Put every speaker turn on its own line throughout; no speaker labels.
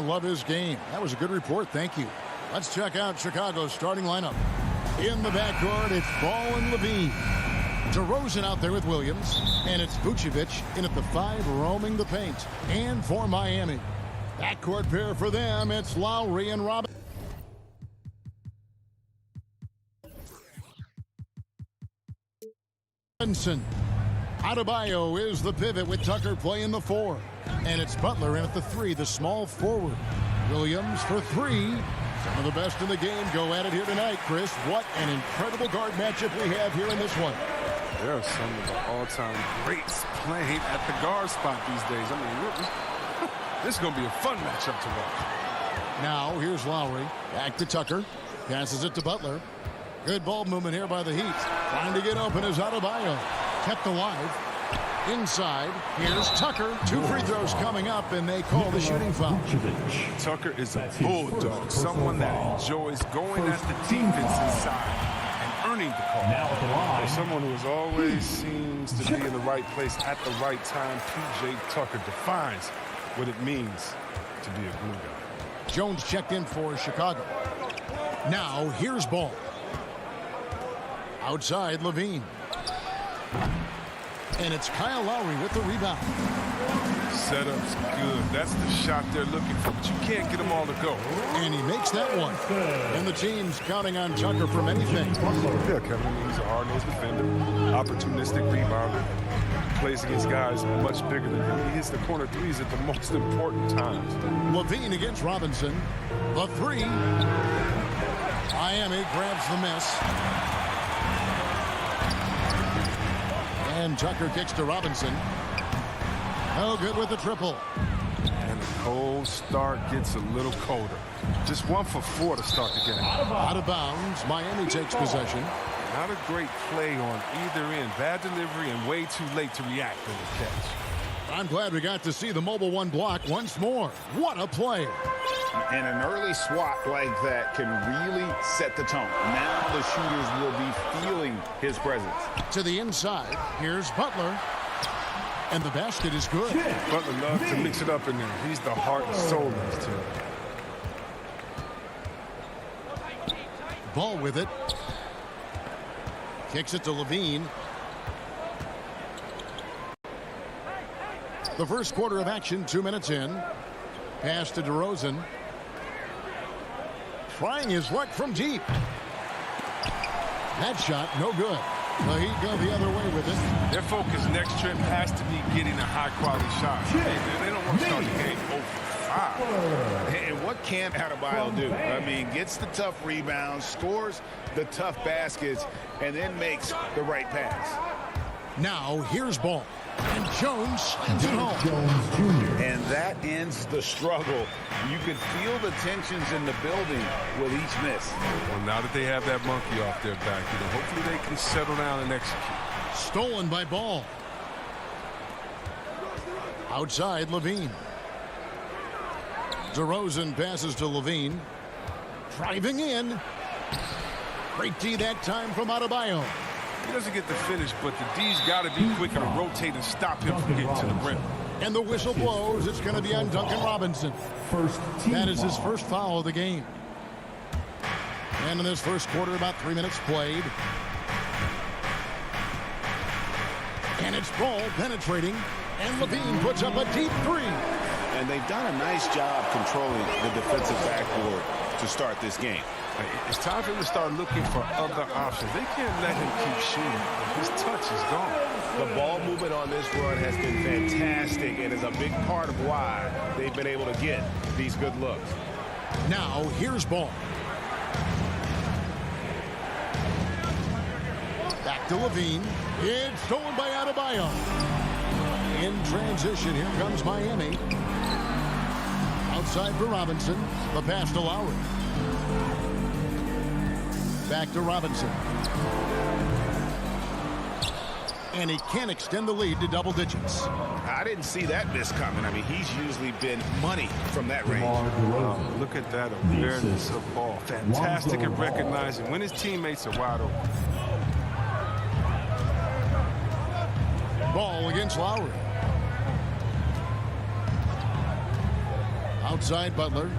Love his game. That was a good report. Thank you. Let's check out Chicago's starting lineup. In the backcourt, it's Ball and Levine. DeRozan out there with Williams. And it's Vucevic in at the 5, roaming the paint. And for Miami, backcourt pair for them, it's Lowry and Robinson. Adebayo is the pivot with Tucker playing the 4. And it's Butler in at the 3, the small forward. Williams for 3. Some of the best in the game go at it here tonight, Chris. What an incredible guard matchup we have here in this one.
There are some of the all-time greats playing at the guard spot these days. I mean, this is going to be a fun matchup to watch.
Now, here's Lowry. Back to Tucker. Passes it to Butler. Good ball movement here by the Heat. Trying to get open is Adebayo. Kept alive. Inside, here's Tucker. 2 free throws coming up, and they call the shooting foul.
Tucker is a bulldog, someone that enjoys going at the defensive side and earning the call.
Now at the line,
someone who always seems to be in the right place at the right time. P.J. Tucker defines what it means to be a glue guy.
Jones checked in for Chicago. Now, here's Ball. Outside, Levine. And it's Kyle Lowry with the rebound.
Setup's good. That's the shot they're looking for, but you can't get them all to go.
And he makes that one. And the team's counting on Tucker for many things.
Yeah, Kevin, he's a hard-nosed defender, opportunistic rebounder, plays against guys much bigger than him. He hits the corner threes at the most important times.
Levine against Robinson. The 3. Miami grabs the miss. And Tucker kicks to Robinson. No good with the triple.
And the cold start gets a little colder. Just 1 for 4 to start the game.
Out of bounds. Miami takes possession.
Not a great play on either end. Bad delivery and way too late to react with the catch.
I'm glad we got to see the mobile 1 block once more. What a play.
And an early swat like that can really set the tone. Now the shooters will be feeling his presence.
To the inside, here's Butler. And the basket is good.
Butler loves to mix it up in there. He's the heart and soul of this team.
Ball with it. Kicks it to Levine. The first quarter of action, 2 minutes in. Pass to DeRozan. Trying his luck from deep. That shot, no good. The Heat go the other way with it.
Their focus next trip has to be getting a high-quality shot. They don't want to start the game 0 for 5.
And what can Adebayo do? I mean, gets the tough rebounds, scores the tough baskets, and then makes the right pass.
Now, here's Ball. And Jones slams it home.
And that ends the struggle. You can feel the tensions in the building with each miss.
Well, now that they have that monkey off their back, hopefully they can settle down and execute.
Stolen by Ball. Outside, Levine. DeRozan passes to Levine. Driving in. Great D that time from Adebayo.
He doesn't get the finish, but the D's got to be quicker to rotate and stop him from getting to the rim.
And the whistle blows. It's going to be on Duncan Robinson. That is his first foul of the game. And in this first quarter, about 3 minutes played. And it's Ball penetrating. And Levine puts up a deep 3.
And they've done a nice job controlling the defensive backboard to start this game.
It's time for him to start looking for other options. They can't let him keep shooting. His touch is gone.
The ball movement on this run has been fantastic and is a big part of why they've been able to get these good looks.
Now, here's ball. Back to Levine. It's stolen by Adebayo. In transition, here comes Miami. Outside for Robinson. The pass to Lowry. Back to Robinson. And he can't extend the lead to double digits.
I didn't see that miss coming. I mean, he's usually been money from that range.
Look at that awareness of ball. Fantastic at recognizing when his teammates are wide open.
Ball against Lowry. Outside Butler.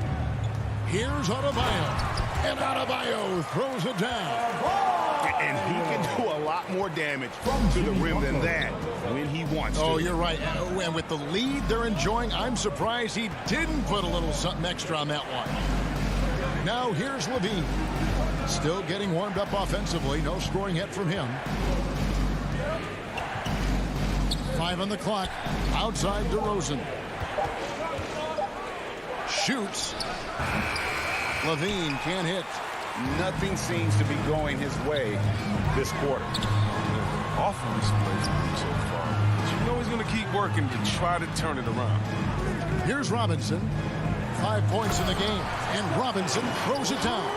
Here's Adebayo. And Adebayo throws it down.
And he can do a lot more damage to the rim than that when he wants to.
Oh, you're right. And with the lead they're enjoying, I'm surprised he didn't put a little something extra on that one. Now here's Levine. Still getting warmed up offensively. No scoring yet from him. 5 on the clock. Outside DeRozan. Shoots. Levine can't hit.
Nothing seems to be going his way this quarter.
Awful display from him so far. But you know he's going to keep working to try to turn it around.
Here's Robinson. 5 points in the game. And Robinson throws it down.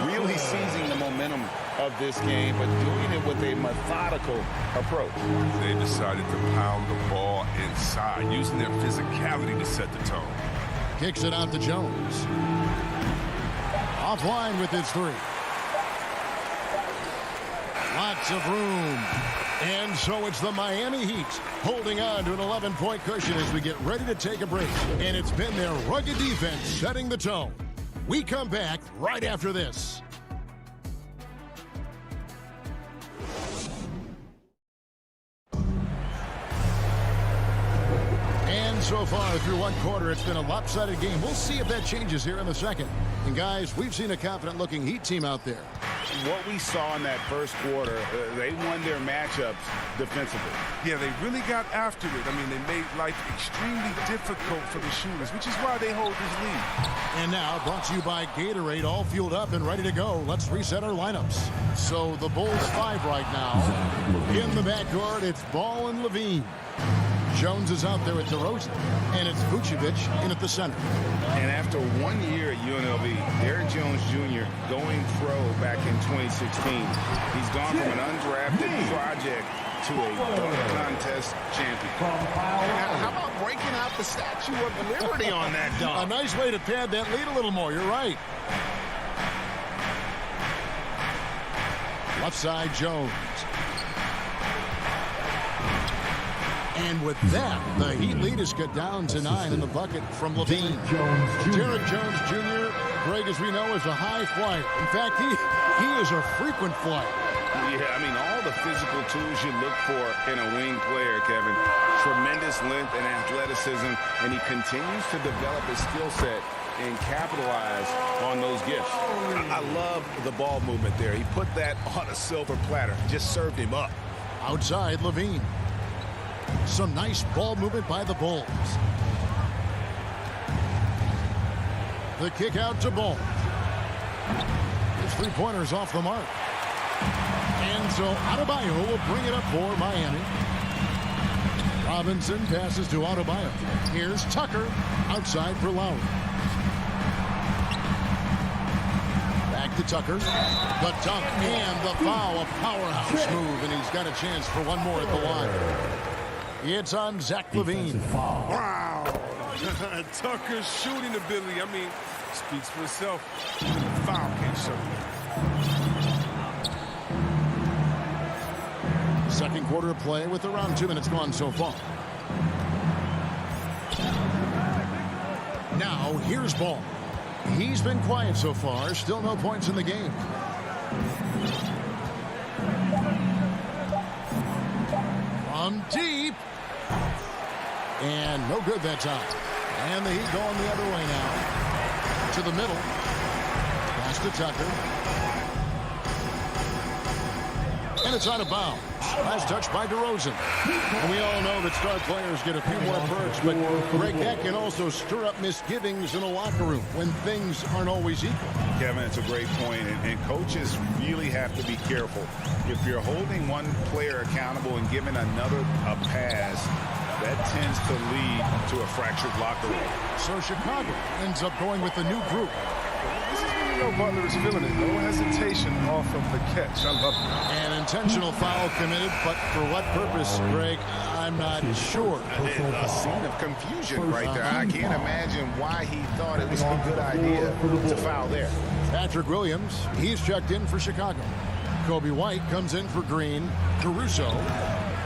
Really seizing the momentum of this game, but doing it with a methodical approach.
They decided to pound the ball inside, using their physicality to set the tone.
Kicks it out to Jones. Offline with his 3. Lots of room. And so it's the Miami Heat holding on to an 11-point cushion as we get ready to take a break. And it's been their rugged defense setting the tone. We come back right after this. And so far through one quarter, it's been a lopsided game. We'll see if that changes here in the second. And guys, we've seen a confident-looking Heat team out there.
What we saw in that first quarter, they won their matchups defensively.
Yeah, they really got after it. I mean, they made life extremely difficult for the shooters, which is why they hold this lead.
And now, brought to you by Gatorade, all fueled up and ready to go. Let's reset our lineups. So the Bulls 5 right now. In the backcourt, it's Ball and Levine. Jones is out there at DeRozan, and it's Vucevic in at the center.
And after 1 year at UNLV, Derrick Jones Jr. going pro back in 2016. He's gone from an undrafted project to a dunk contest champion. How about breaking out the Statue of Liberty on that dunk?
A nice way to pad that lead a little more. You're right. Left side, Jones. And with that, the Heat lead has got down to 9 in the bucket from Levine. Derrick Jones Jr., Greg, as we know, is a high flyer. In fact, he is a frequent flyer.
Yeah, I mean, all the physical tools you look for in a wing player, Kevin. Tremendous length and athleticism, and he continues to develop his skill set and capitalize on those gifts. I love the ball movement there. He put that on a silver platter, just served him up.
Outside, Levine. Some nice ball movement by the Bulls. The kick out to Ball. His 3-pointers off the mark. And so Adebayo will bring it up for Miami. Robinson passes to Adebayo. Here's Tucker outside for Lowry. Back to Tucker. The dunk and the foul. A powerhouse move, and he's got a chance for one more at the line. It's on Zach LaVine.
Wow. Tucker's shooting ability, I mean, speaks for itself. Foul can't show.
Second quarter of play with around 2 minutes gone so far. Now, here's Ball. He's been quiet so far. Still no points in the game. From deep. And no good that time. And the Heat going the other way now. To the middle. Pass to Tucker. And it's out of bounds. Last touch by DeRozan. And we all know that star players get a few more perks, but Greg, that can also stir up misgivings in the locker room when things aren't always equal.
Kevin, it's a great point, and coaches really have to be careful. If you're holding one player accountable and giving another a pass, that tends to lead to a fractured locker room.
So Chicago ends up going with the new group.
This is when you know Butler is feeling it. No hesitation off of the catch. I love it.
An intentional foul committed, but for what purpose, Greg? I'm not sure.
A scene of confusion right there. I can't imagine why he thought it was a good idea to foul there.
Patrick Williams, he's checked in for Chicago. Kobe White comes in for Green. Caruso,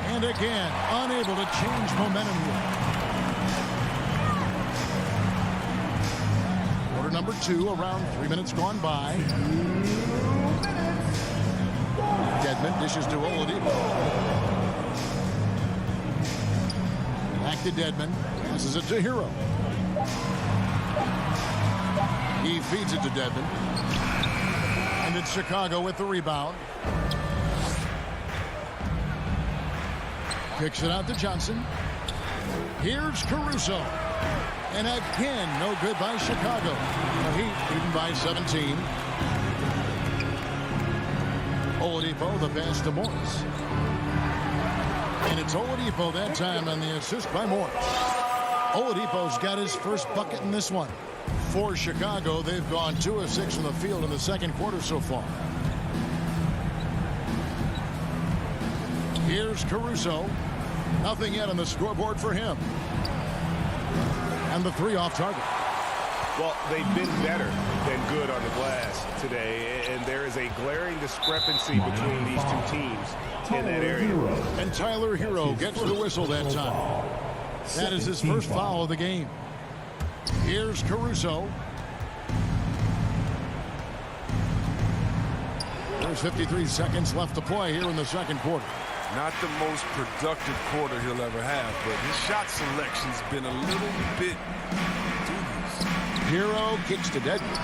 and again, unable to change momentum here. Quarter number 2, around 3 minutes gone by. Dedmon dishes to Oladipo. Back to Dedmon. Passes it to Hero. He feeds it to Dedmon. And it's Chicago with the rebound. Kicks it out to Johnson. Here's Caruso. And again, no good by Chicago. The Heat beaten by 17. Oladipo, the pass to Morris. And it's Oladipo that time on the assist by Morris. Oladipo's got his first bucket in this one. For Chicago, they've gone 2 of 6 from the field in the second quarter so far. Here's Caruso. Nothing yet on the scoreboard for him. And the 3 off target.
Well, they've been better than good on the glass today, and there is a glaring discrepancy between these two teams in that area.
And Tyler Hero gets the whistle that time. That is his first foul of the game. Here's Caruso. There's 53 seconds left to play here in the second quarter.
Not the most productive quarter he'll ever have, but his shot selection's been a little bit dubious.
Hero kicks to Dedmon.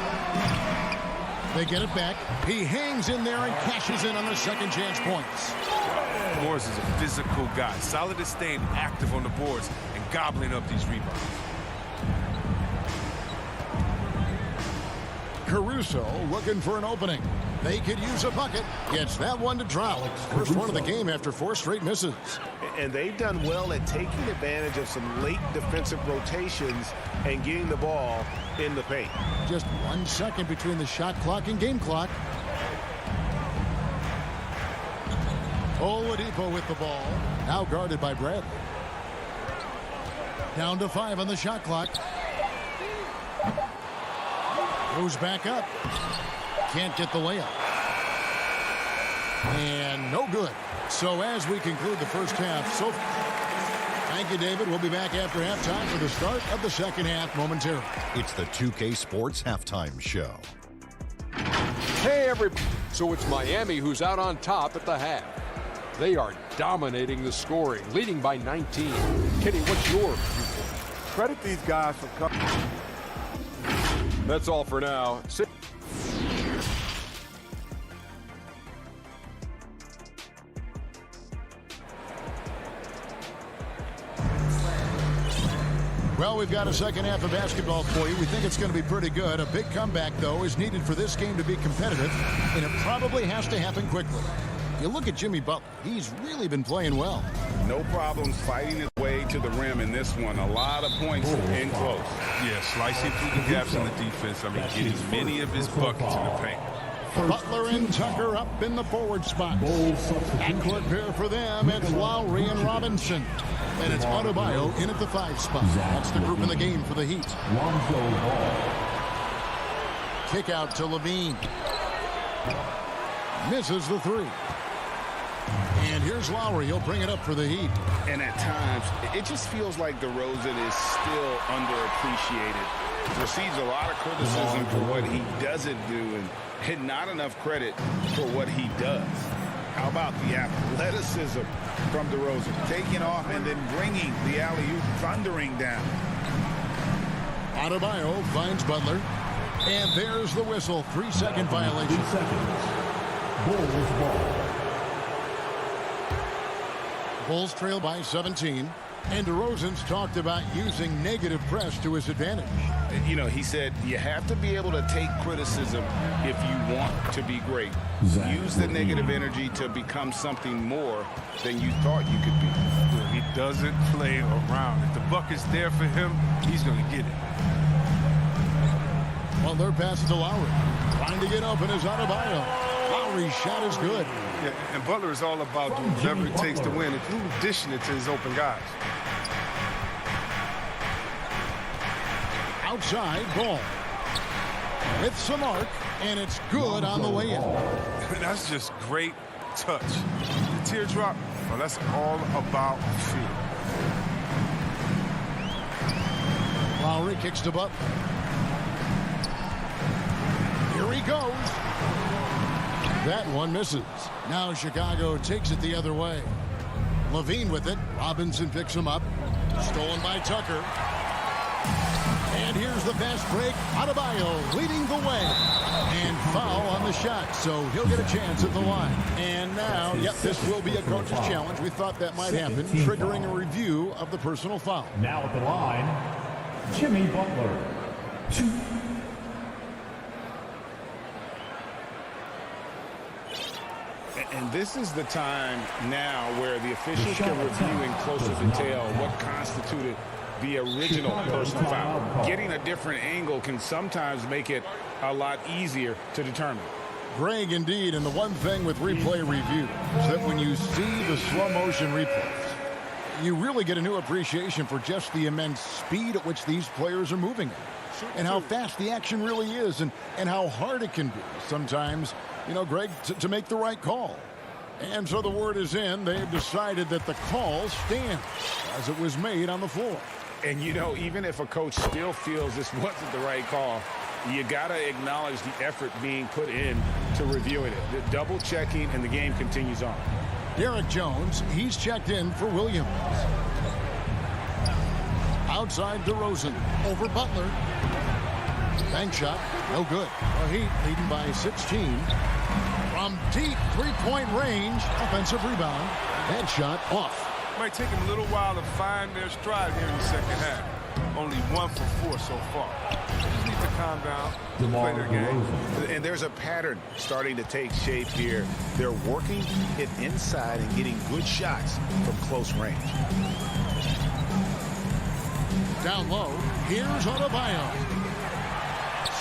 They get it back. He hangs in there and cashes in on the second chance points.
Morris is a physical guy, solid at staying active on the boards and gobbling up these rebounds.
Caruso looking for an opening. They could use a bucket. Gets that one to drop. First one of the game after 4 straight misses.
And they've done well at taking advantage of some late defensive rotations and getting the ball in the paint.
Just 1 second between the shot clock and game clock. Oladipo with the ball. Now guarded by Bradley. Down to 5 on the shot clock. Goes back up. Can't get the layup. And no good. So as we conclude the first half, thank you, David. We'll be back after halftime for the start of the second half momentarily.
It's the 2K Sports Halftime Show.
Hey, everybody. So it's Miami who's out on top at the half. They are dominating the scoring, leading by 19. Kenny, what's your viewpoint?
Credit these guys for coming.
That's all for now.
Well, we've got a second half of basketball for you. We think it's going to be pretty good. A big comeback, though, is needed for this game to be competitive, and it probably has to happen quickly. You look at Jimmy Butler. He's really been playing well.
No problems fighting his way to the rim in this one. A lot of points in close.
Yeah, slicing through the gaps in the defense. I mean, getting many of his buckets in the paint.
Butler and Tucker up in the forward spot. Backcourt pair for them. It's Lowry and Robinson. And it's Adebayo in at the 5 spot. That's the group in the game for the Heat. Kick out to Levine. Misses the 3. And here's Lowry. He'll bring it up for the Heat.
And at times, it just feels like DeRozan is still underappreciated. Receives a lot of criticism for what he doesn't do and not enough credit for what he does. How about the athleticism from DeRozan? Taking off and then bringing the alley-oop thundering down.
Adebayo finds Butler. And there's the whistle. 3-second violation.
3 seconds. Bulls ball.
Bulls trail by 17. And DeRozan's talked about using negative press to his advantage.
You know, he said you have to be able to take criticism if you want to be great. Use the negative energy to become something more than you thought you could be.
He doesn't play around. If the buck is there for him, he's going to get it.
Butler passes to Lowry. Trying to get open is Adebayo. Lowry's shot is good.
Yeah, and Butler is all about doing whatever it takes to win, including dishing it to his open guys.
Outside, Ball. With some arc, and it's good on the way in.
That's just great touch. The teardrop, well, that's all about feel.
Lowry kicks to Butler. Here he goes. That one misses. Now Chicago takes it the other way. Levine with it. Robinson picks him up. Stolen by Tucker. And here's the fast break. Adebayo leading the way. And foul on the shot, so he'll get a chance at the line. And now, yep, this will be a coach's challenge. We thought that might happen, triggering a review of the personal foul.
Now at the line, Jimmy Butler. 2.
And this is the time now where the officials can review in closer detail what constituted the original personal foul. Getting a different angle can sometimes make it a lot easier to determine.
Greg, indeed, and the one thing with replay review is that when you see the slow motion replays, you really get a new appreciation for just the immense speed at which these players are moving at, and how fast the action really is, and how hard it can be sometimes, you know, Greg, to make the right call. And so the word is in. They've decided that the call stands as it was made on the floor.
And, you know, even if a coach still feels this wasn't the right call, you got to acknowledge the effort being put in to reviewing it. The double checking, and the game continues on.
Derek Jones, he's checked in for Williams. Outside DeRozan, over Butler. Bank shot, no good. The Heat leading by 16. From deep three-point range, offensive rebound. That shot off.
Might take him a little while to find their stride here in the second half. Only 1 for 4 so far. Just need to calm down, play their game.
And there's a pattern starting to take shape here. They're working it inside and getting good shots from close range.
Down low, here's Adebayo.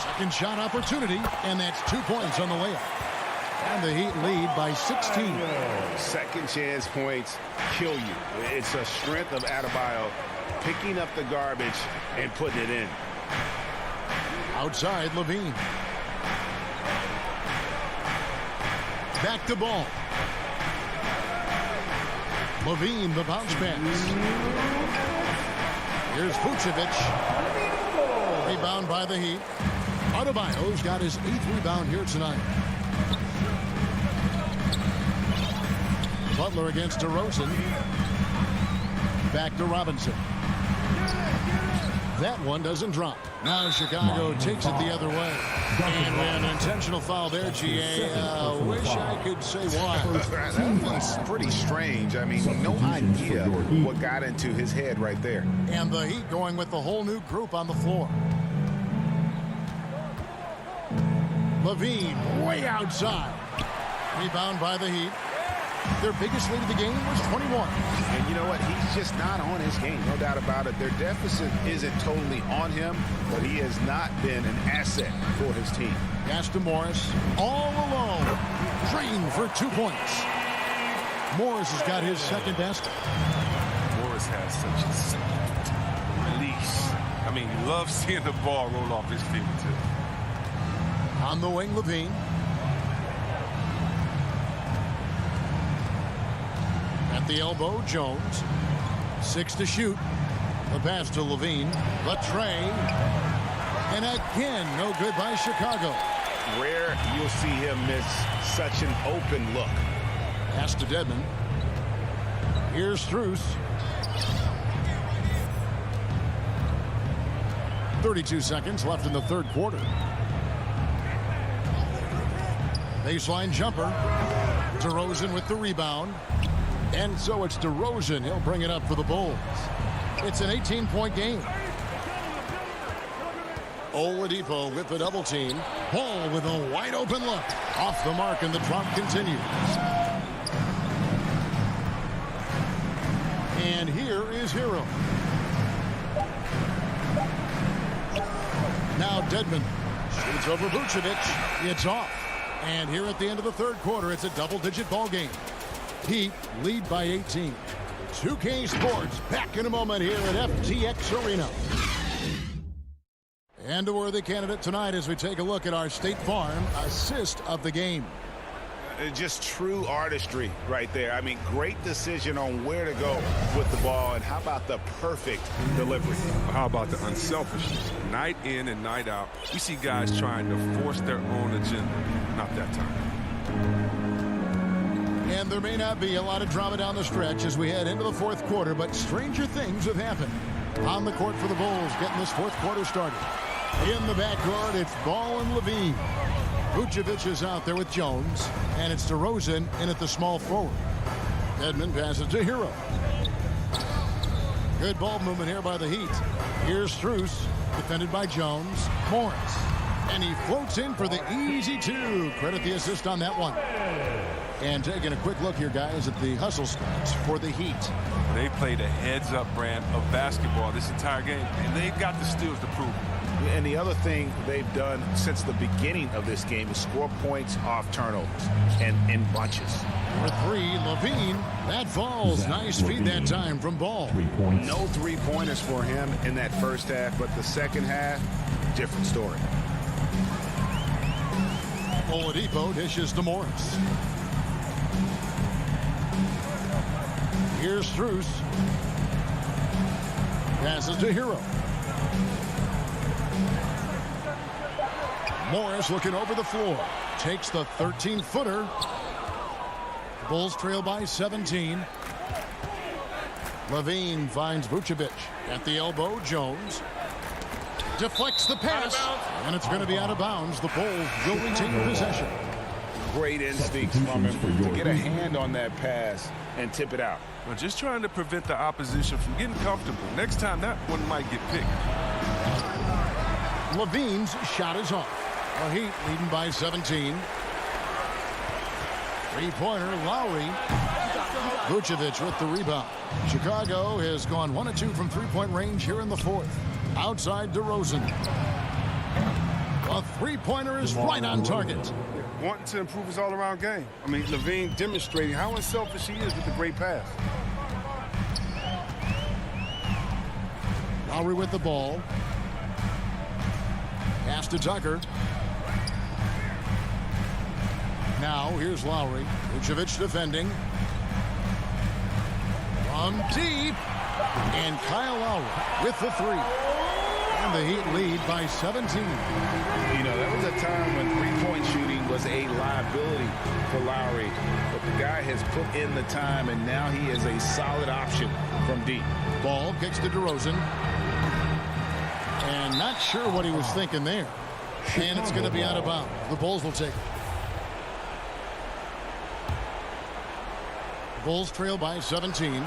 Second shot opportunity, and that's 2 points on the layup. And the Heat lead by 16.
Second chance points kill you. It's a strength of Adebayo picking up the garbage and putting it in.
Outside, Levine. Back to Ball. Levine, the bounce pass. Here's Vucevic. Rebound by the Heat. Adebayo's got his 8th rebound here tonight. Butler against DeRozan. Back to Robinson. That one doesn't drop. Now Chicago takes it the other way. And an intentional foul there, GA. Wish I could say why.
That one's pretty strange. I mean, no idea what got into his head right there.
And the Heat going with the whole new group on the floor. Levine way outside. Rebound by the Heat. Their biggest lead of the game was 21.
And you know what? He's just not on his game, no doubt about it. Their deficit isn't totally on him, but he has not been an asset for his team.
Pass to Morris, all alone. Green for 2 points. Morris has got his second basket.
Morris has such a soft release. I mean, love seeing the ball roll off his fingertips.
On the wing, Levine. At the elbow, Jones. 6 to shoot. The pass to Levine. The tray. And again, no good by Chicago.
Rare you'll see him miss such an open look.
Pass to Dedmon. Here's Strus. 32 seconds left in the third quarter. Baseline jumper. DeRozan with the rebound. And so it's DeRozan. He'll bring it up for the Bulls. It's an 18-point game. Oladipo with the double team. Ball with a wide open look. Off the mark, and the drop continues. And here is Hero. Now Dedmon shoots over Vucevic. It's off. And here at the end of the third quarter, it's a double-digit ball game. Heat lead by 18. 2K Sports back in a moment here at FTX Arena. And a worthy candidate tonight as we take a look at our State Farm assist of the game.
Just true artistry right there. I mean, great decision on where to go with the ball, and how about the perfect delivery?
How about the unselfishness? Night in and night out, we see guys trying to force their own agenda. Not that time.
And there may not be a lot of drama down the stretch as we head into the fourth quarter, but stranger things have happened. On the court for the Bulls, getting this fourth quarter started. In the backcourt, it's Ball and Levine. Vucevic is out there with Jones, and it's DeRozan in at the small forward. Dedmon passes to Hero. Good ball movement here by the Heat. Here's Strus, defended by Jones. Morris, and he floats in for the easy two. Credit the assist on that one. And taking a quick look here, guys, at the hustle stats for the Heat.
They played a heads-up brand of basketball this entire game, and they've got the steals to prove it.
And the other thing they've done since the beginning of this game is score points off turnovers and in bunches.
For three, Levine. That falls. Nice feed that time from Ball.
3 points.
No three-pointers for him in that first half, but the second half, different story.
Oladipo dishes to Morris. Here's Strus. Passes to Hero. Morris looking over the floor. Takes the 13-footer. Bulls trail by 17. Levine finds Vucevic. At the elbow, Jones. Deflects the pass. And it's going to be out of bounds. The Bulls will retain possession.
Great instincts from him to get a hand on that pass and tip it out.
Well, just trying to prevent the opposition from getting comfortable. Next time, that one might get picked.
Levine's shot is off. The Heat leading by 17. Three-pointer, Lowry. Vucevic with the rebound. Chicago has gone 1 of 2 from three-point range here in the fourth. Outside DeRozan. A three-pointer is right on target.
Wanting to improve his all-around game. I mean, Levine demonstrating how unselfish he is with the great pass.
Lowry with the ball. Pass to Tucker. Now, here's Lowry. Vucevic defending. From deep. And Kyle Lowry with the three. And the Heat lead by 17.
You know, there was a time when three-point shooting was a liability for Lowry. But the guy has put in the time, and now he is a solid option from deep.
Ball kicks to DeRozan. And not sure what he was thinking there. And it's going to be out of bounds. The Bulls will take it. Bulls trail by 17.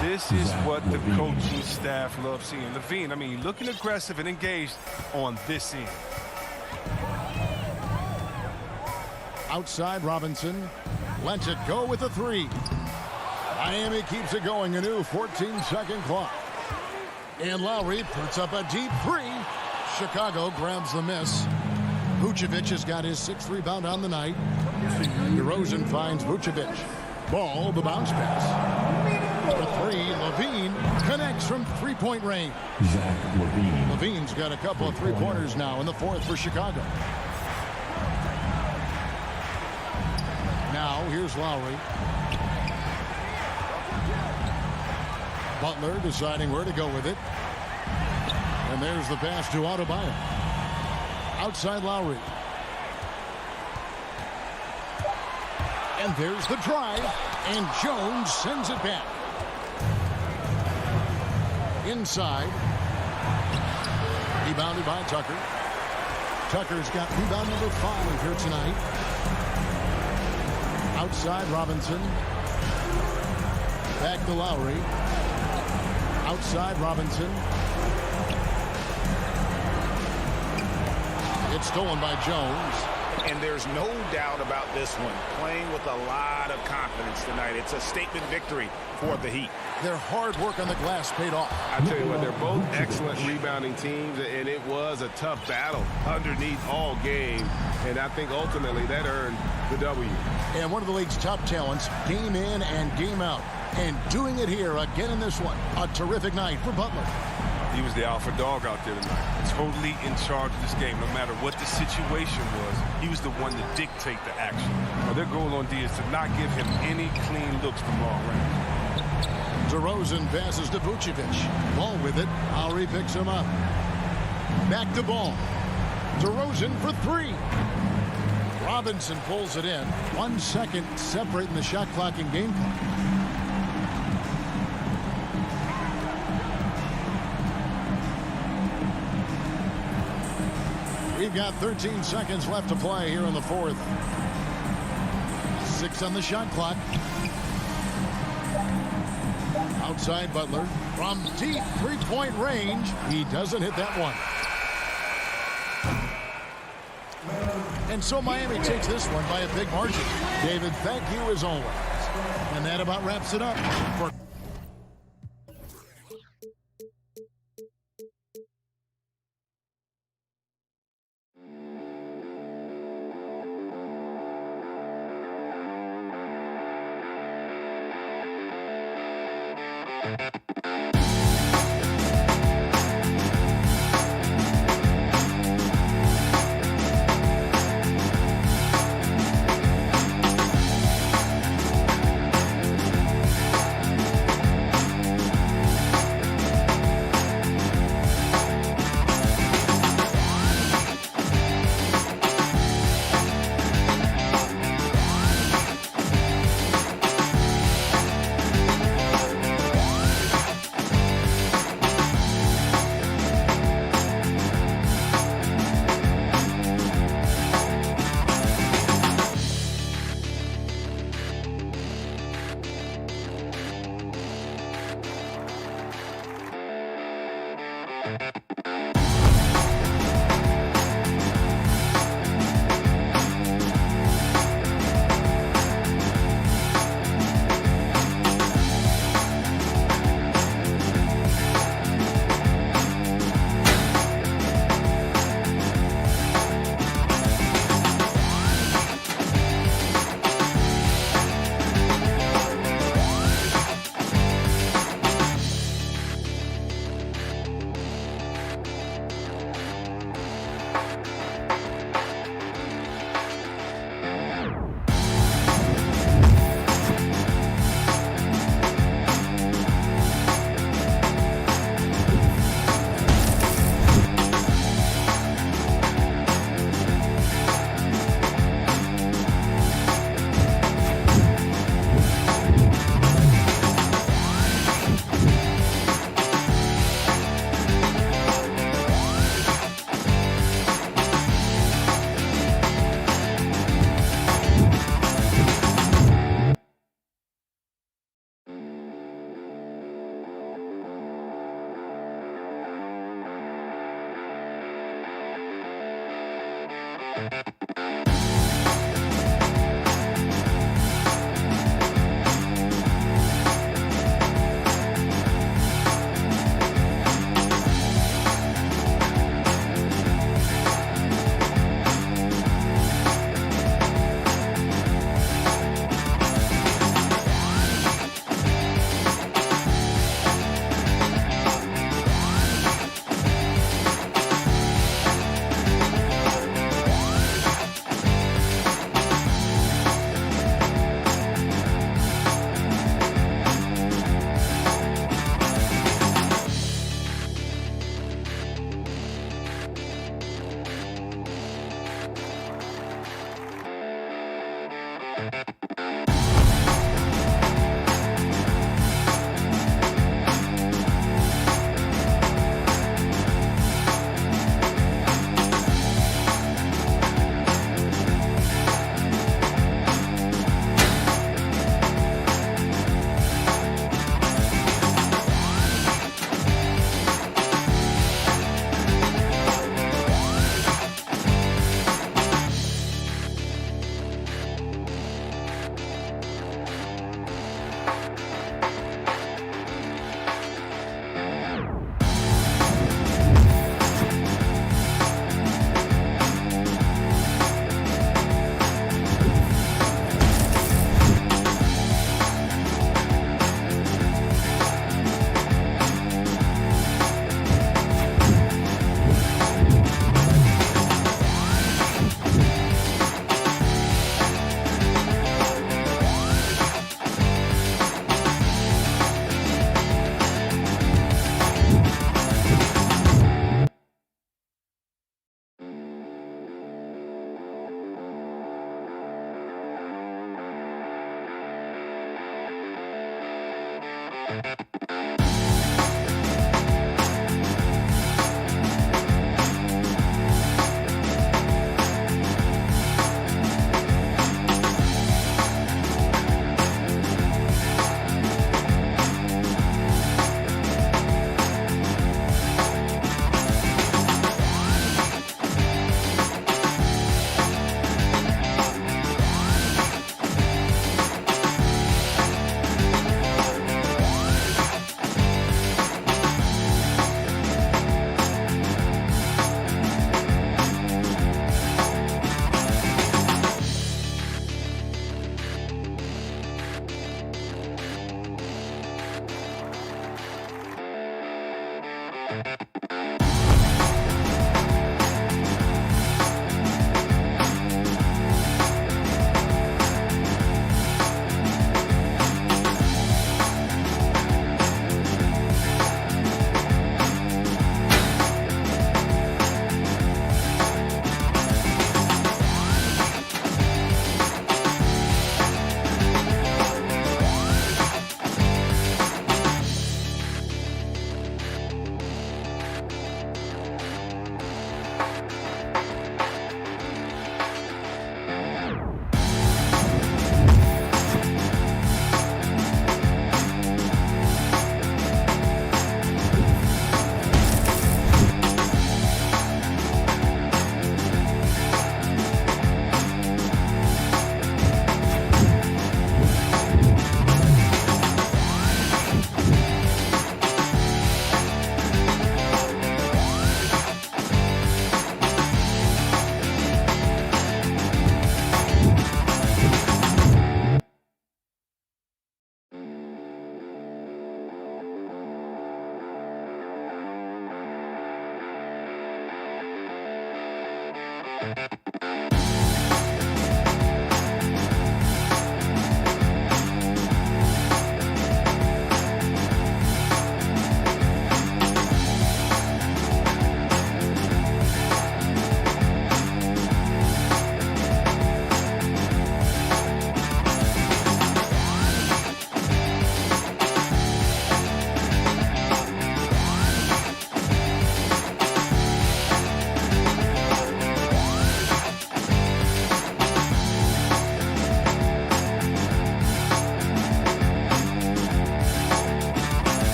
This is what the coaching staff loves seeing. Levine, I mean, looking aggressive and engaged on this end.
Outside Robinson. Lets it go with a three. Miami keeps it going. A new 14-second clock. And Lowry puts up a deep three. Chicago grabs the miss. Vucevic has got his 6th rebound on the night. DeRozan finds Vucevic. Ball, the bounce pass. For three, Levine connects from three-point range.
Zach Levine.
Levine's got a couple of three-pointers now in the fourth for Chicago. Now, here's Lowry. Butler deciding where to go with it. And there's the pass to Adebayo. Outside Lowry. And there's the drive. And Jones sends it back. Inside. Rebounded by Tucker. Tucker's got rebound number 5 here tonight. Outside Robinson. Back to Lowry. Outside Robinson. It's stolen by Jones.
And there's no doubt about this one. Playing with a lot of confidence tonight. It's a statement victory for the Heat.
Their hard work on the glass paid off.
I tell you what, they're both excellent rebounding teams, and it was a tough battle underneath all game. And I think ultimately that earned the W.
And one of the league's top talents, game in and game out. And doing it here again in this one. A terrific night for Butler.
He was the alpha dog out there tonight. Totally in charge of this game. No matter what the situation was, he was the one to dictate the action. Now, their goal on D is to not give him any clean looks from long range.
DeRozan passes to Vucevic. Ball with it. Lowry picks him up. Back to Ball. DeRozan for three. Robinson pulls it in. 1 second separating the shot clock and game clock. We've got 13 seconds left to play here in the fourth. 6 on the shot clock. Outside Butler. From deep three-point range. He doesn't hit that one. And so Miami takes this one by a big margin. David, thank you as always. And that about wraps it up for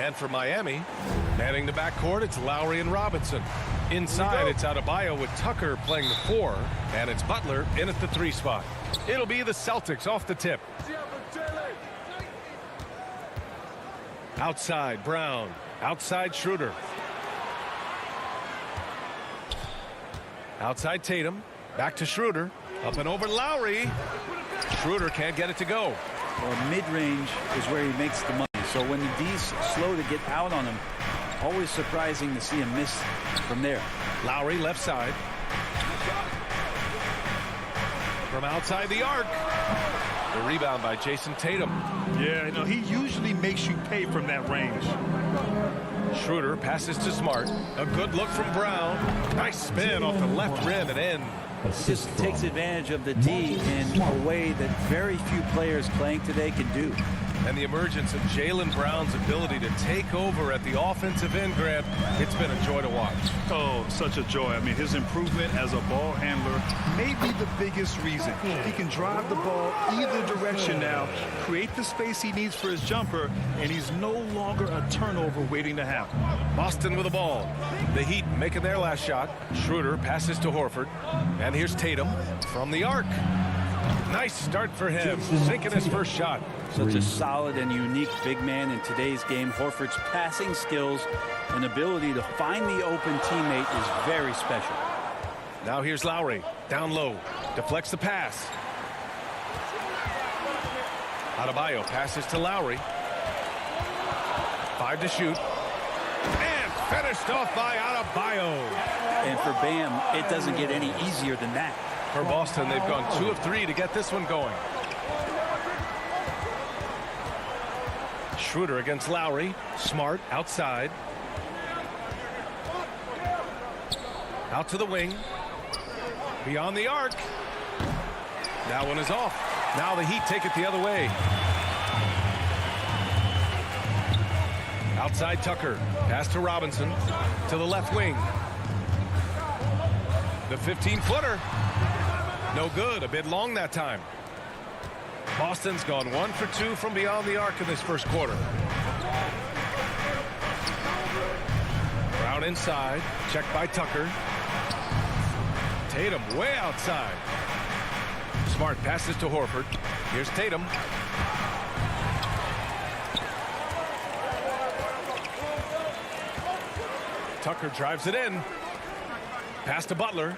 And for Miami, manning the backcourt, it's Lowry and Robinson. Inside, it's Adebayo with Tucker playing the 4, and it's Butler in at the 3 spot. It'll be the Celtics off the tip. Outside, Brown. Outside, Schroeder. Outside, Tatum. Back to Schroeder. Up and over Lowry. Schroeder can't get it to go.
Well, mid-range is where he makes the money. So when the D's slow to get out on him, always surprising to see him miss from there.
Lowry left side. From outside the arc. The rebound by Jason Tatum.
Yeah, no, he usually makes you pay from that range.
Schroeder passes to Smart. A good look from Brown. Nice spin off the left rim and in.
Just takes advantage of the D in a way that very few players playing today can do.
And the emergence of Jaylen Brown's ability to take over at the offensive end, Grant, it's been a joy to watch.
Oh, such a joy. I mean, his improvement as a ball handler may be the biggest reason. He can drive the ball either direction now, create the space he needs for his jumper, and he's no longer a turnover waiting to happen.
Boston with the ball. The Heat making their last shot. Schroeder passes to Horford. And here's Tatum from the arc. Nice start for him, sinking his first shot.
Such a solid and unique big man in today's game. Horford's passing skills and ability to find the open teammate is very special.
Now here's Lowry, down low, deflects the pass. Adebayo passes to Lowry. 5 to shoot. And finished off by Adebayo.
And for Bam, it doesn't get any easier than that.
For Boston, they've gone 2 of 3 to get this one going. Schroeder against Lowry. Smart outside. Out to the wing. Beyond the arc. That one is off. Now the Heat take it the other way. Outside Tucker. Pass to Robinson. To the left wing. The 15-footer. No good. A bit long that time. Boston's gone 1 for 2 from beyond the arc in this first quarter. Brown inside. Checked by Tucker. Tatum way outside. Smart passes to Horford. Here's Tatum. Tucker drives it in. Pass to Butler.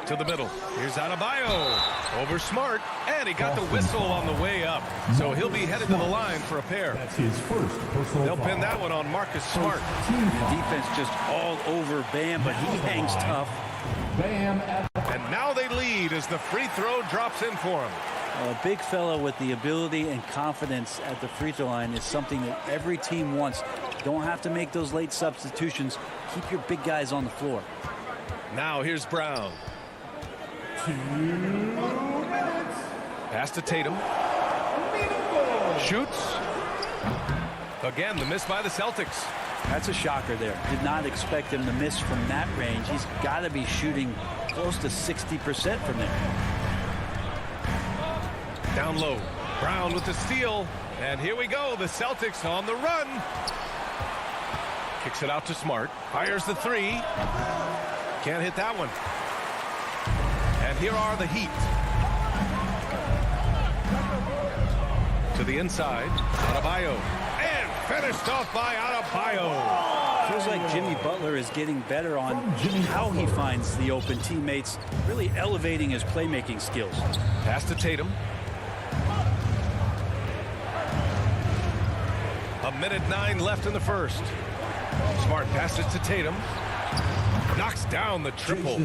To the middle. Here's Adebayo. Over Smart. And he got the whistle on the way up. So he'll be headed to the line for a pair.
That's his first personal
They'll
foul.
pin that one on Marcus Smart.
The defense just all over Bam, but he hangs tough.
Bam.
And now they lead as the free throw drops in for him.
A big fella with the ability and confidence at the free throw line is something that every team wants. Don't have to make those late substitutions. Keep your big guys on the floor.
Now here's Brown. Pass to Tatum. Shoots. Again, the miss by the Celtics.
That's a shocker there. Did not expect him to miss from that range. He's got to be shooting close to 60% from there.
Down low. Brown with the steal. And here we go. The Celtics on the run. Kicks it out to Smart. Fires the 3. Can't hit that one. And here are the Heat. To the inside. Adebayo. And finished off by Adebayo.
feels like Jimmy Butler is getting better on how he finds the open teammates, really elevating his playmaking skills.
Pass to Tatum. A minute 9 left in the first. Smart passes to Tatum. Knocks down the triple.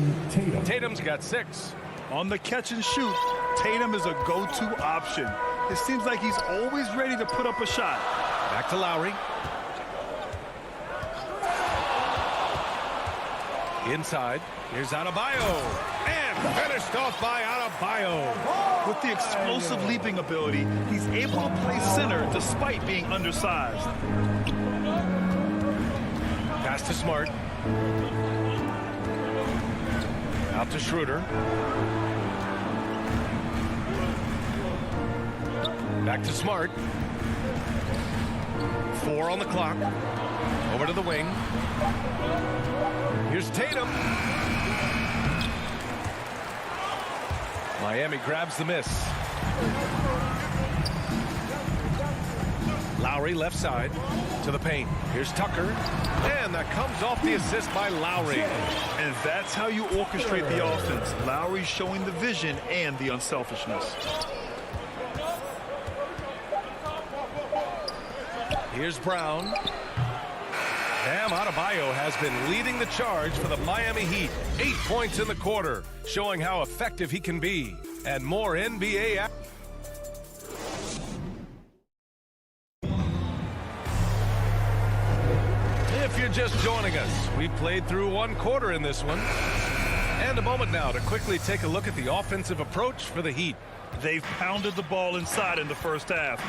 Tatum's got 6.
On the catch and shoot, Tatum is a go-to option. It seems like he's always ready to put up a shot.
Back to Lowry. Inside. Here's Adebayo. And finished off by Adebayo.
With the explosive leaping ability, he's able to play center despite being undersized.
Pass to Smart. Out to Schroeder. Back to Smart. 4 on the clock. Over to the wing. Here's Tatum. Miami grabs the miss. Lowry left side to the paint. Here's Tucker. And that comes off the assist by Lowry.
And that's how you orchestrate the offense. Lowry showing the vision and the unselfishness.
Here's Brown. Bam Adebayo has been leading the charge for the Miami Heat. 8 points in the quarter, showing how effective he can be. And more NBA action. If you're just joining us, we played through 1 quarter in this one. And a moment now to quickly take a look at the offensive approach for the Heat.
They've pounded the ball inside in the first half,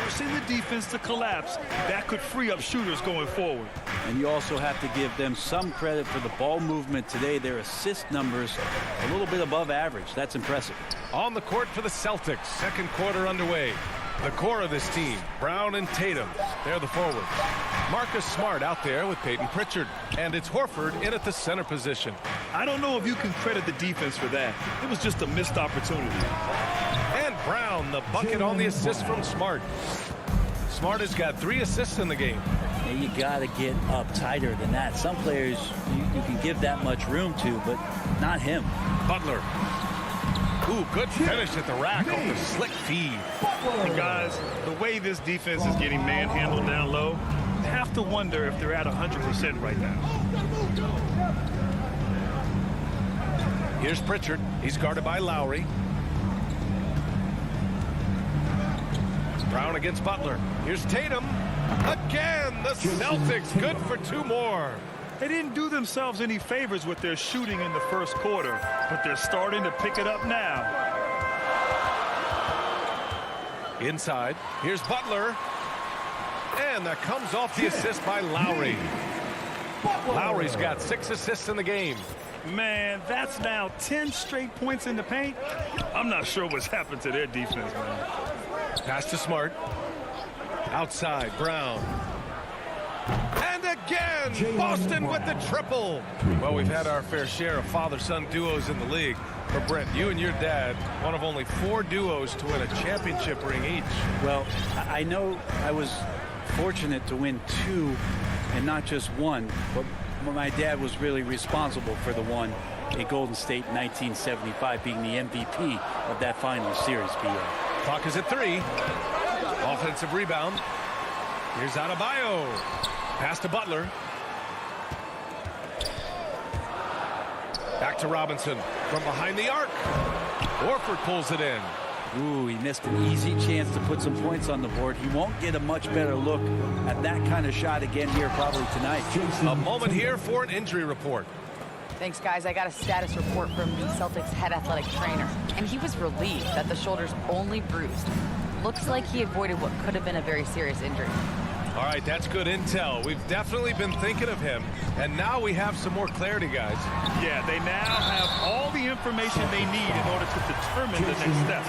forcing the defense to collapse. That could free up shooters going forward.
And you also have to give them some credit for the ball movement today. Their assist numbers a little bit above average. That's impressive.
On the court for the Celtics, second quarter underway. The core of this team, Brown and Tatum, they're the forwards. Marcus Smart out there with Peyton Pritchard. And it's Horford in at the center position.
I don't know if you can credit the defense for that. It was just a missed opportunity.
And Brown, the bucket on the assist from Smart. Smart has got 3 assists in the game.
And you got to get up tighter than that. Some players you can give that much room to, but not him.
Butler. Ooh, good finish at the rack off the slick feed.
And guys, the way this defense is getting manhandled down low, you have to wonder if they're at 100% right now.
Here's Pritchard. He's guarded by Lowry. Brown against Butler. Here's Tatum. Again, the Celtics good for 2 more.
They didn't do themselves any favors with their shooting in the first quarter, but they're starting to pick it up now.
Inside, here's Butler. And that comes off the assist by Lowry. Lowry's got 6 assists in the game.
Man, that's now 10 straight points in the paint. I'm not sure what's happened to their defense, man.
Pass to Smart. Outside, Brown. And again, Boston with the triple. Well, we've had our fair share of father-son duos in the league. But Brent, you and your dad, one of only 4 duos to win a championship ring each.
Well, I know I was fortunate to win 2 and not just 1, but my dad was really responsible for the one in Golden State in 1975, being the MVP of that final series, PA.
Clock is at 3. Offensive rebound. Here's Adebayo. Pass to Butler. Back to Robinson from behind the arc. Horford pulls it in.
Ooh, he missed an easy chance to put some points on the board. He won't get a much better look at that kind of shot again here probably tonight.
A moment here for an injury report.
Thanks, guys. I got a status report from the Celtics head athletic trainer, and he was relieved that the shoulder's only bruised. Looks like he avoided what could have been a very serious injury.
All right, that's good intel. We've definitely been thinking of him, and now we have some more clarity, guys.
Yeah, they now have all the information they need in order to determine the next steps.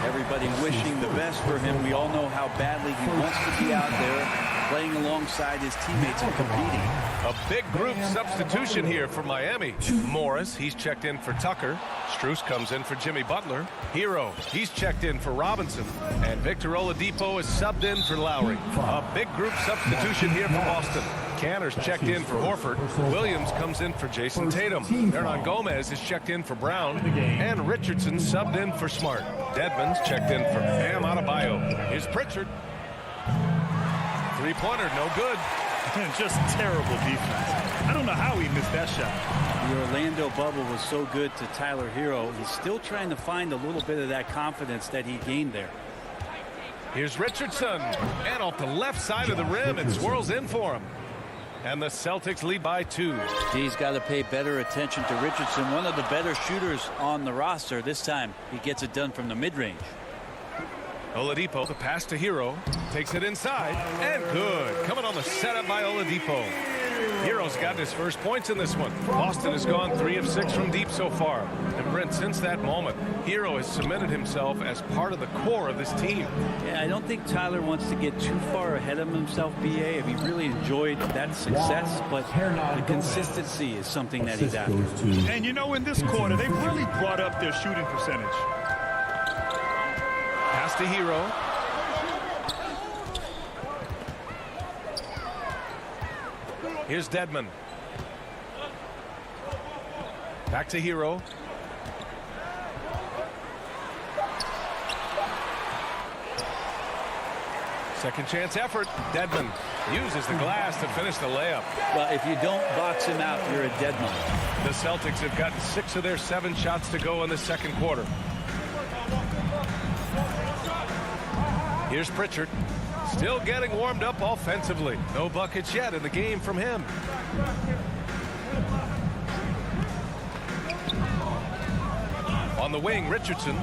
Everybody wishing the best for him. We all know how badly he wants to be out there, playing alongside his teammates and competing.
A big group substitution here for Miami. Morris, he's checked in for Tucker. Strus comes in for Jimmy Butler. Hero, he's checked in for Robinson. And Victor Oladipo is subbed in for Lowry. A big group substitution here for Boston. Canner's checked in for Horford. Williams comes in for Jason Tatum. Hernan Gomez is checked in for Brown. And Richardson subbed in for Smart. Dedmon's checked in for Bam Adebayo. Here's Pritchard. Three-pointer, no good.
Just terrible defense. I don't know how he missed that shot.
The Orlando bubble was so good to Tyler Hero. He's still trying to find a little bit of that confidence that he gained there.
Here's Richardson. And off the left side of the rim, it swirls in for him. And the Celtics lead by 2.
He's got to pay better attention to Richardson, one of the better shooters on the roster. This time, he gets it done from the mid-range.
Oladipo, the pass to Hero, takes it inside, and good. Coming on the setup by Oladipo. Hero's gotten his first points in this one. Boston has gone 3 of 6 from deep so far. And Brent, since that moment, Hero has cemented himself as part of the core of this team.
Yeah, I don't think Tyler wants to get too far ahead of himself, BA. He really enjoyed that success, but the consistency is something that he's after.
And you know, in this quarter, they really brought up their shooting percentage.
Pass to Hero. Here's Dedmon. Back to Hero. Second chance effort. Dedmon uses the glass to finish the layup.
Well, if you don't box him out, you're a dead man.
The Celtics have gotten 6 of their 7 shots to go in the second quarter. Here's Pritchard. Still getting warmed up offensively. No buckets yet in the game from him. On the wing, Richardson.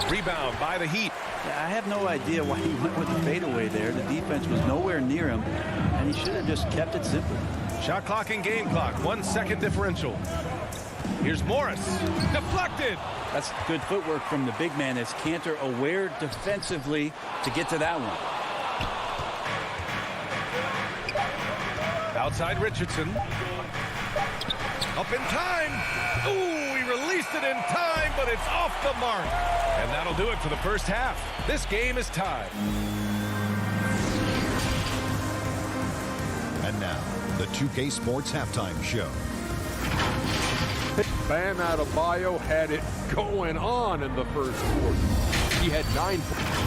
Rebound by the Heat.
I have no idea why he went with the fadeaway there. The defense was nowhere near him, and he should have just kept it simple.
Shot clock and game clock. 1 second differential. Here's Morris. Deflected.
That's good footwork from the big man as Cantor aware defensively to get to that one.
Outside Richardson. Up in time. Ooh, he released it in time, but it's off the mark. And that'll do it for the first half. This game is tied.
And now, the 2K Sports Halftime Show.
Bam Adebayo had it going on in the first quarter. He had 9 points.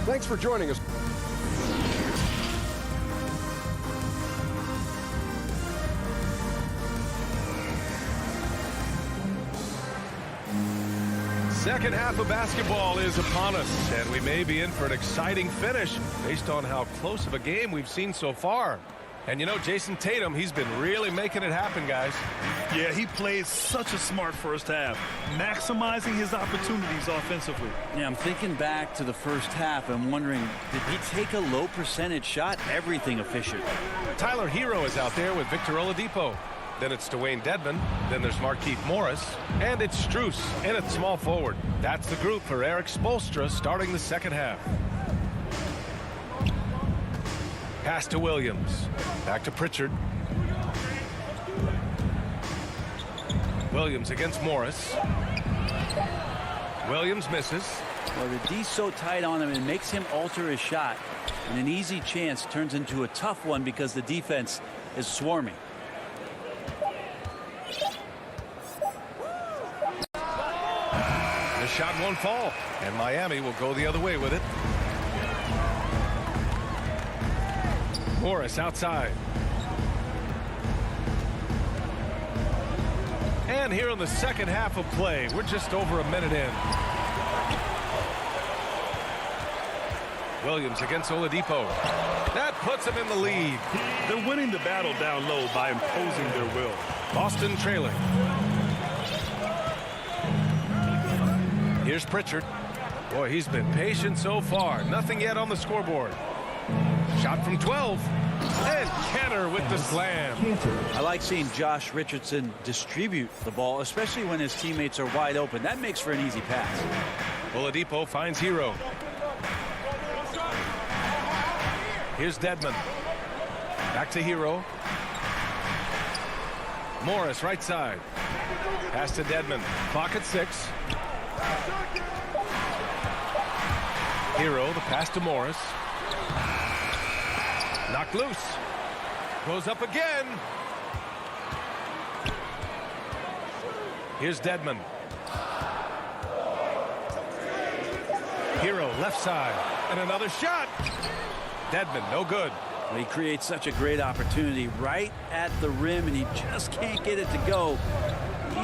Thanks for joining us.
Second half of basketball is upon us, and we may be in for an exciting finish based on how close of a game we've seen so far. And you know, Jason Tatum, he's been really making it happen, guys.
Yeah, he played such a smart first half, maximizing his opportunities offensively.
Yeah, I'm thinking back to the first half. I'm wondering, did he take a low percentage shot? Everything efficient.
Tyler Hero is out there with Victor Oladipo. Then it's Dwayne Dedmon. Then there's Markieff Morris. And it's Strus in at small forward. That's the group for Eric Spoelstra starting the second half. Pass to Williams. Back to Pritchard. Williams against Morris. Williams misses.
Well, the D's so tight on him, it makes him alter his shot. And an easy chance turns into a tough one because the defense is swarming.
The shot won't fall, and Miami will go the other way with it. Morris outside. And here in the second half of play, we're just over a minute in. Williams against Oladipo. That puts him in the lead.
They're winning the battle down low by imposing their will.
Boston trailing. Here's Pritchard. Boy, he's been patient so far. Nothing yet on the scoreboard. Shot from 12. And Kenner with the slam.
I like seeing Josh Richardson distribute the ball, especially when his teammates are wide open. That makes for an easy pass.
Oladipo finds Hero. Here's Dedmon. Back to Hero. Morris right side. Pass to Dedmon. Clock at 6. Hero, the pass to Morris. Knocked loose. Goes up again. Here's Dedmon. Hero, left side. And another shot. Dedmon, no good.
Well, he creates such a great opportunity right at the rim, and he just can't get it to go.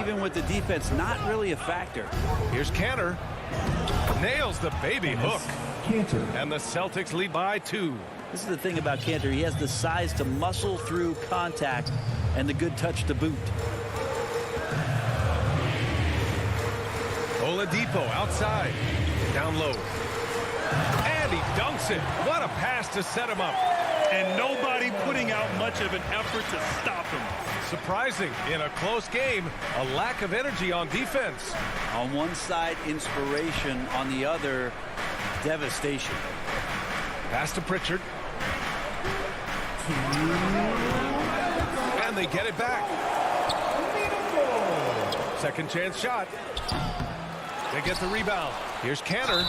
Even with the defense not really a factor.
Here's Cantor. Nails the baby hook.
Cantor.
And the Celtics lead by 2.
This is the thing about Cantor. He has the size to muscle through contact and the good touch to boot.
Oladipo outside. Down low. And he dunks it. What a pass to set him up.
And nobody putting out much of an effort to stop him.
Surprising in a close game, a lack of energy on defense.
On one side, inspiration. On the other, devastation.
Pass to Pritchard. And they get it back. Second chance shot. They get the rebound. Here's Cantor.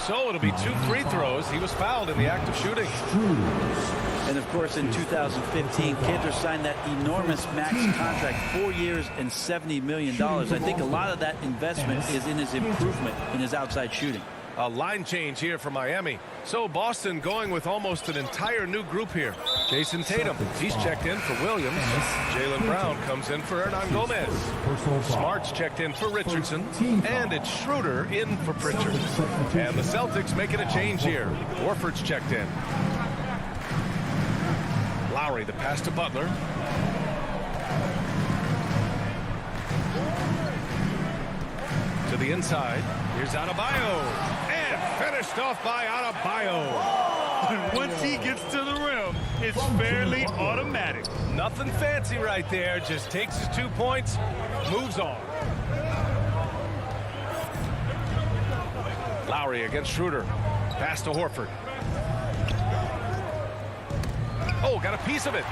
So it'll be 2 free throws. He was fouled in the act of shooting.
And of course, in 2015, Cantor signed that enormous max contract, 4 years and $70 million. I think a lot of that investment is in his improvement in his outside shooting.
A line change here for Miami. So Boston going with almost an entire new group here. Jason Tatum, he's checked in for Williams. Jaylen Brown comes in for Hernan Gomez. Smart's checked in for Richardson. And it's Schroeder in for Pritchard. And the Celtics making a change here. Horford's checked in. Lowry, the pass to Butler. To the inside. Here's Adebayo. And finished off by Adebayo.
Once he gets to the rim, it's fairly automatic.
Nothing fancy right there. Just takes his 2 points, moves on. Lowry against Schroeder. Pass to Horford. Oh, got a piece of it.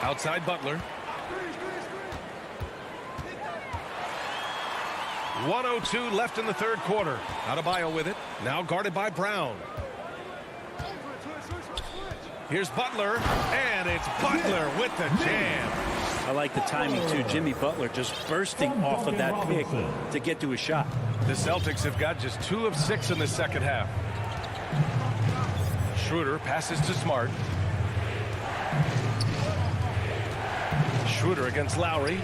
Outside Butler. 1:02 left in the third quarter. Adebayo with it. Now guarded by Brown. Here's Butler. And it's Butler with the jam.
I like the timing, too. Jimmy Butler just bursting off of that pick to get to a shot.
The Celtics have got just 2 of 6 in the second half. Schroeder passes to Smart. Schroeder against Lowry.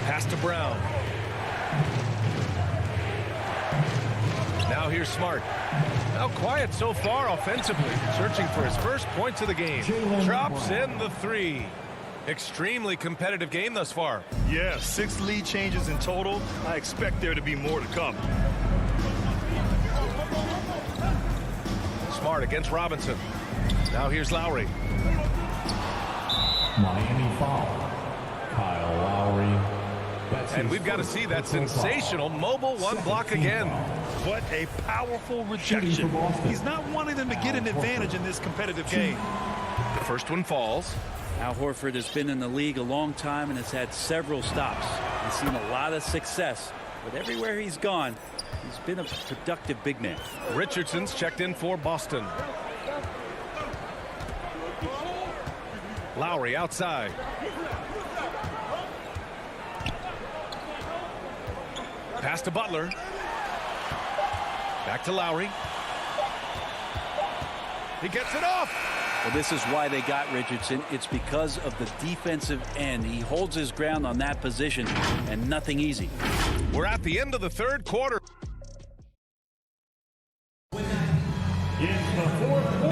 Pass to Brown. Now here's Smart. Now quiet so far offensively. Searching for his first points of the game. Drops in the 3. Extremely competitive game thus far.
Yeah, 6 lead changes in total. I expect there to be more to come.
Smart against Robinson. Now here's Lowry.
Miami foul. Kyle Lowry.
And we've got to see that sensational mobile 1 block again.
What a powerful rejection. He's not wanting them to get an advantage in this competitive game.
The first one falls.
Al Horford has been in the league a long time and has had several stops. He's seen a lot of success, but everywhere he's gone, he's been a productive big man.
Richardson's checked in for Boston. Lowry outside. Pass to Butler. Back to Lowry. He gets it off.
Well, this is why they got Richardson. It's because of the defensive end. He holds his ground on that position, and nothing easy.
We're at the end of the third quarter.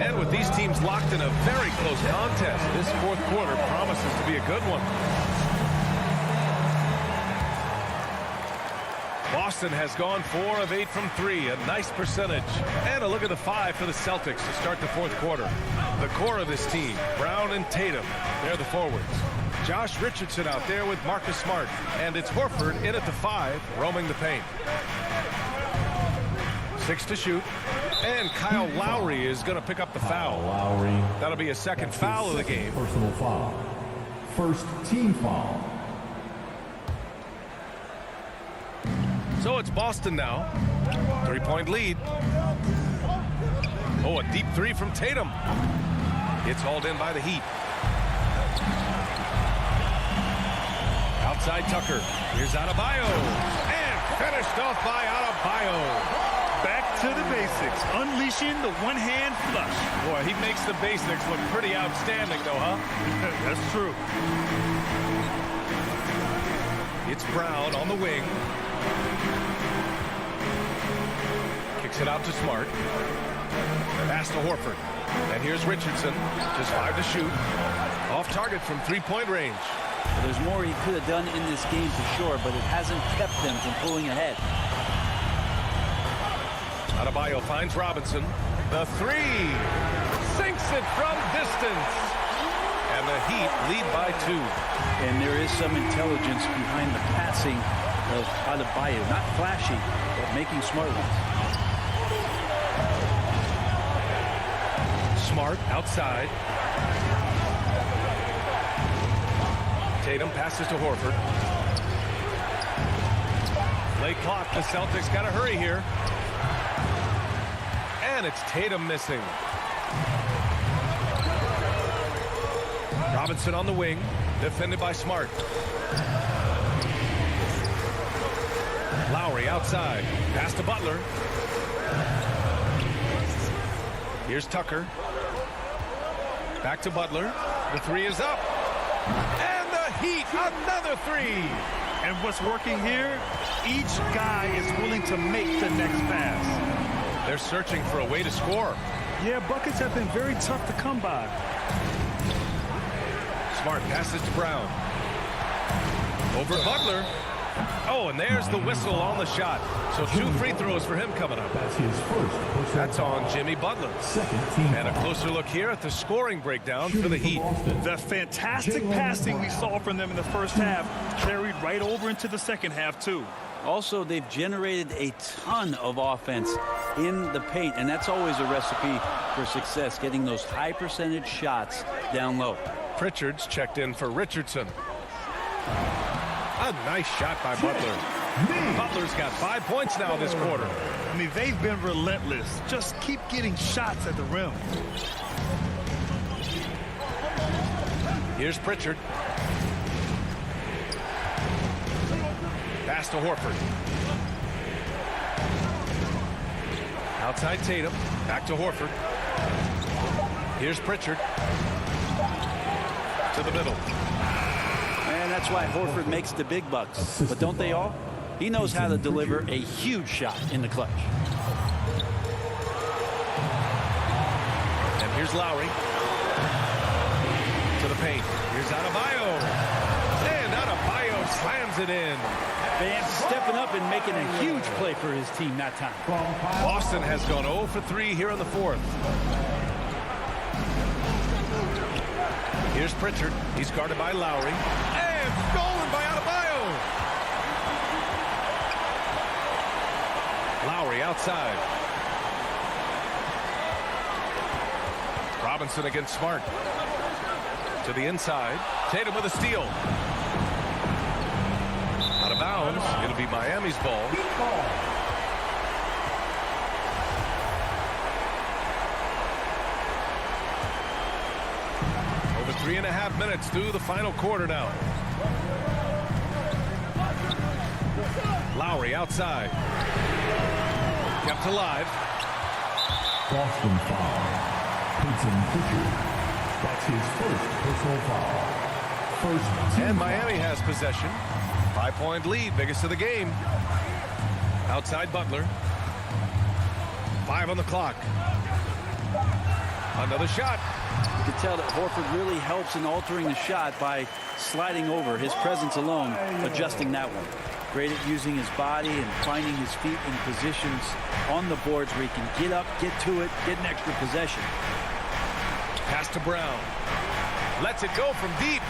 And with these teams locked in a very close contest, this fourth quarter promises to be a good one. Boston has gone 4 of 8 from 3, a nice percentage. And a look at the 5 for the Celtics to start the fourth quarter. The core of this team, Brown and Tatum, they're the forwards. Josh Richardson out there with Marcus Smart. And it's Horford in at the 5, roaming the paint. 6 to shoot. And Kyle Lowry is going to pick up the foul.
Lowry.
That'll be a second foul of the game.
Personal foul. First team foul.
So it's Boston now. 3-point lead. Oh, a deep three from Tatum. It's hauled in by the Heat. Outside Tucker. Here's Adebayo. And finished off by Adebayo.
Back to the basics. Unleashing the one-hand flush.
Boy, he makes the basics look pretty outstanding, though, huh?
That's true.
It's Brown on the wing. Kicks it out to Smart. Pass to Horford. And here's Richardson. Just 5 to shoot. Off target from 3-point range.
Well, there's more he could have done in this game for sure, but it hasn't kept them from pulling ahead.
Adebayo finds Robinson. The three. Sinks it from distance. And the Heat lead by 2.
And there is some intelligence behind the passing of Adebayo. Not flashy, but making smart ones.
Smart outside. Tatum passes to Horford. Late clock. The Celtics got to hurry here. And it's Tatum missing. Robinson on the wing. Defended by Smart. Lowry outside. Pass to Butler. Here's Tucker. Back to Butler. The three is up. And the Heat, another three.
And what's working here, each guy is willing to make the next pass.
They're searching for a way to score.
Yeah, buckets have been very tough to come by.
Smart passes to Brown. Over Butler. Oh, and there's the whistle on the shot. So 2 free throws for him coming up.
That's his first.
That's on Jimmy Butler.
Second team.
And a closer look here at the scoring breakdown for the Heat.
The fantastic passing we saw from them in the first half carried right over into the second half, too.
Also, they've generated a ton of offense in the paint, and that's always a recipe for success, getting those high percentage shots down low.
Pritchard's checked in for Richardson. A nice shot by Butler. Butler's got 5 points now this quarter.
I mean, they've been relentless. Just keep getting shots at the rim.
Here's Pritchard. Pass to Horford. Outside Tatum. Back to Horford. Here's Pritchard. To the middle.
And that's why Horford makes the big bucks. But don't they all? He knows how to deliver a huge shot in the clutch.
And here's Lowry. To the paint. Here's Adebayo. And Adebayo slams it in.
Vance stepping up and making a huge play for his team that time.
Boston has gone 0 for 3 here in the fourth. Here's Pritchard. He's guarded by Lowry. And stolen by Adebayo. Lowry outside. Robinson against Smart. To the inside. Tatum with a steal. Out of bounds. It'll be Miami's ball. Over 3.5 minutes through the final quarter now. Lowry outside. Kept alive.
Boston foul. Peyton Pritchard. That's his first personal foul. First team
And Miami has possession. 5-point lead, biggest of the game. Outside Butler. 5 on the clock. Another shot.
You can tell that Horford really helps in altering the shot by sliding over. His presence alone adjusting that one. Great at using his body and finding his feet in positions on the boards where he can get up, get to it, get an extra possession.
Pass to Brown. Lets it go from deep.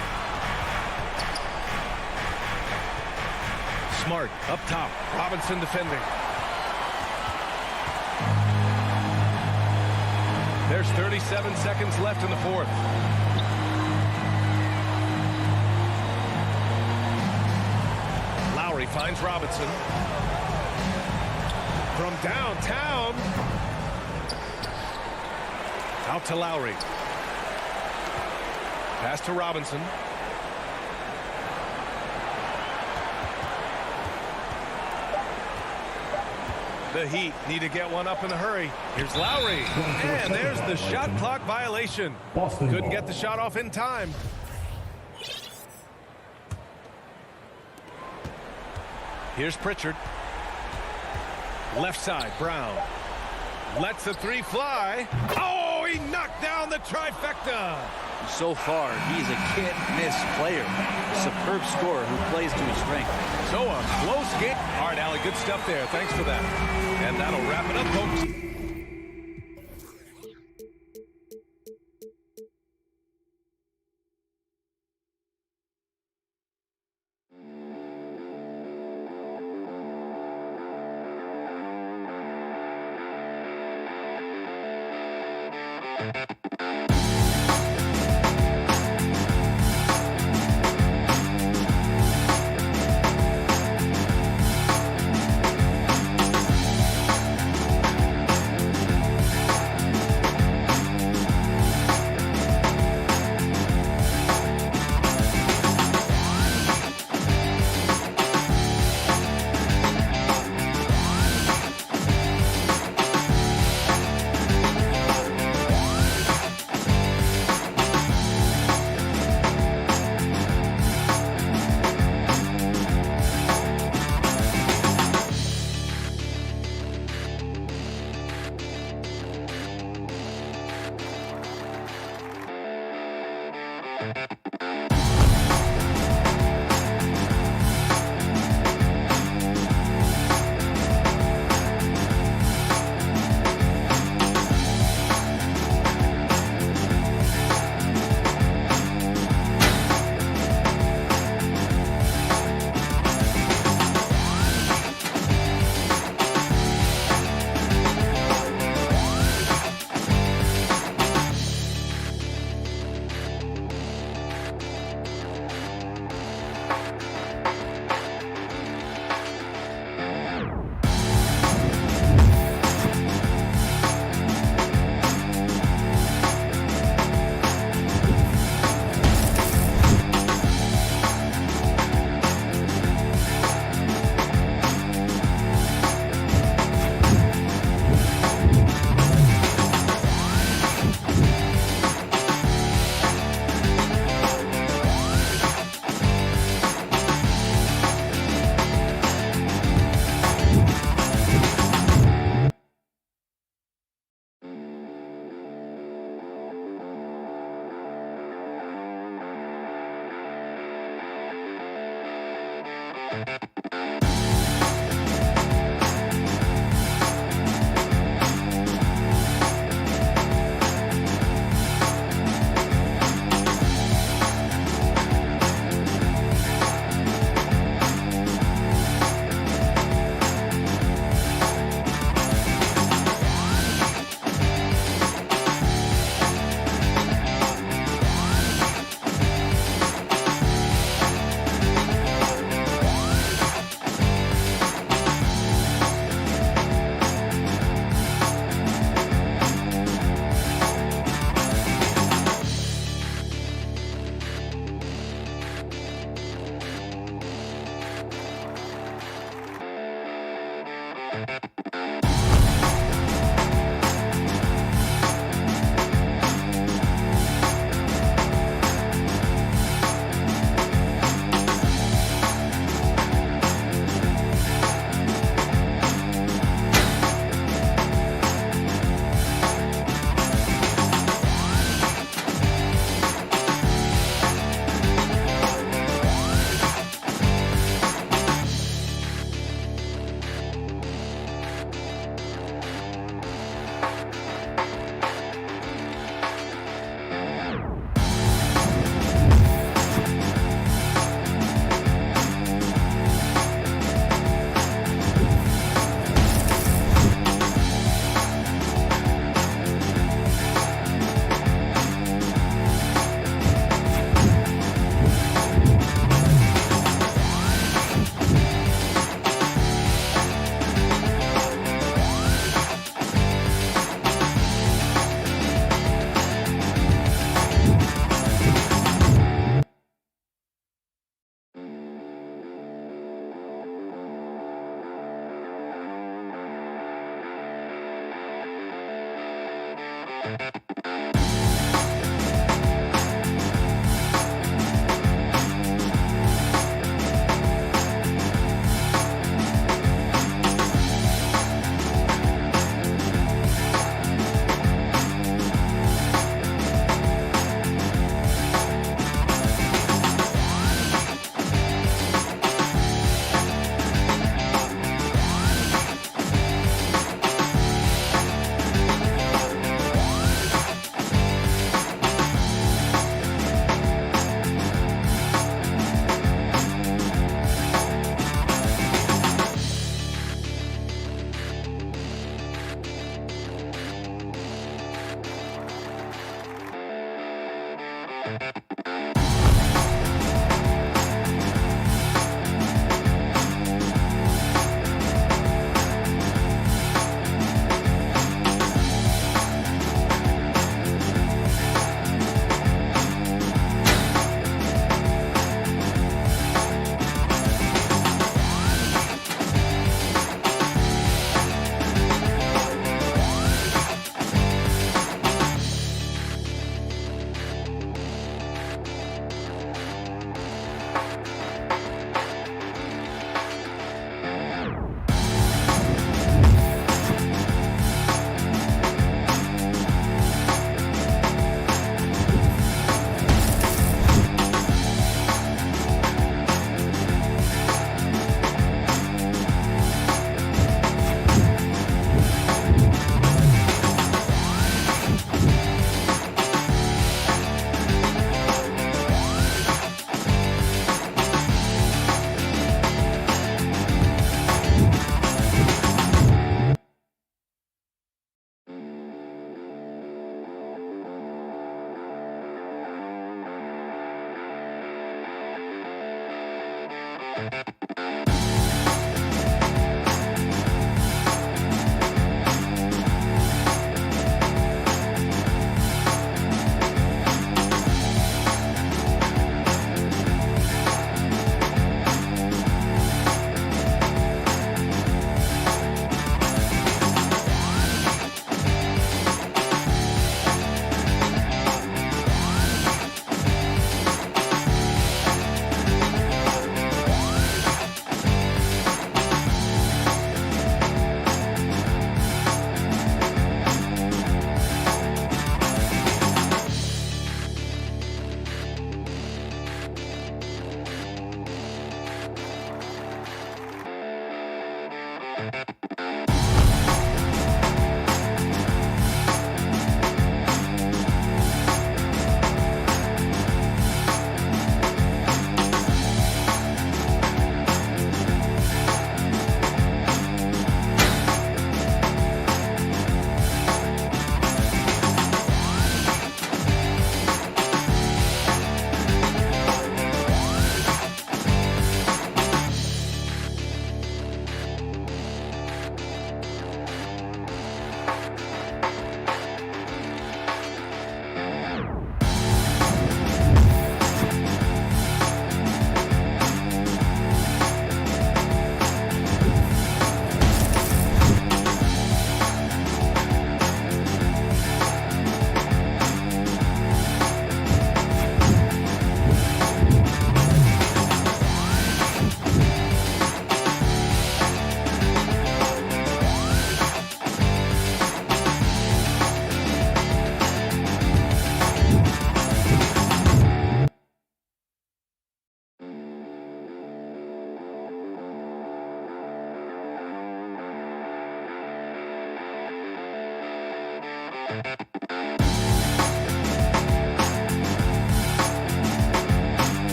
Smart up top. Robinson defending. There's 37 seconds left in the fourth. Lowry finds Robinson. from downtown. Out to Lowry. Pass to Robinson. The Heat need to get one up in a hurry. Here's Lowry. And there's the shot clock violation. Couldn't get the shot off in time. Here's Pritchard. Left side, Brown. Lets the three fly. Oh, he knocked down the trifecta.
So far, he's a can't-miss player. A superb scorer who plays to his strength.
So a close game. All right, Allie, good stuff there. Thanks for that. And that'll wrap it up, folks.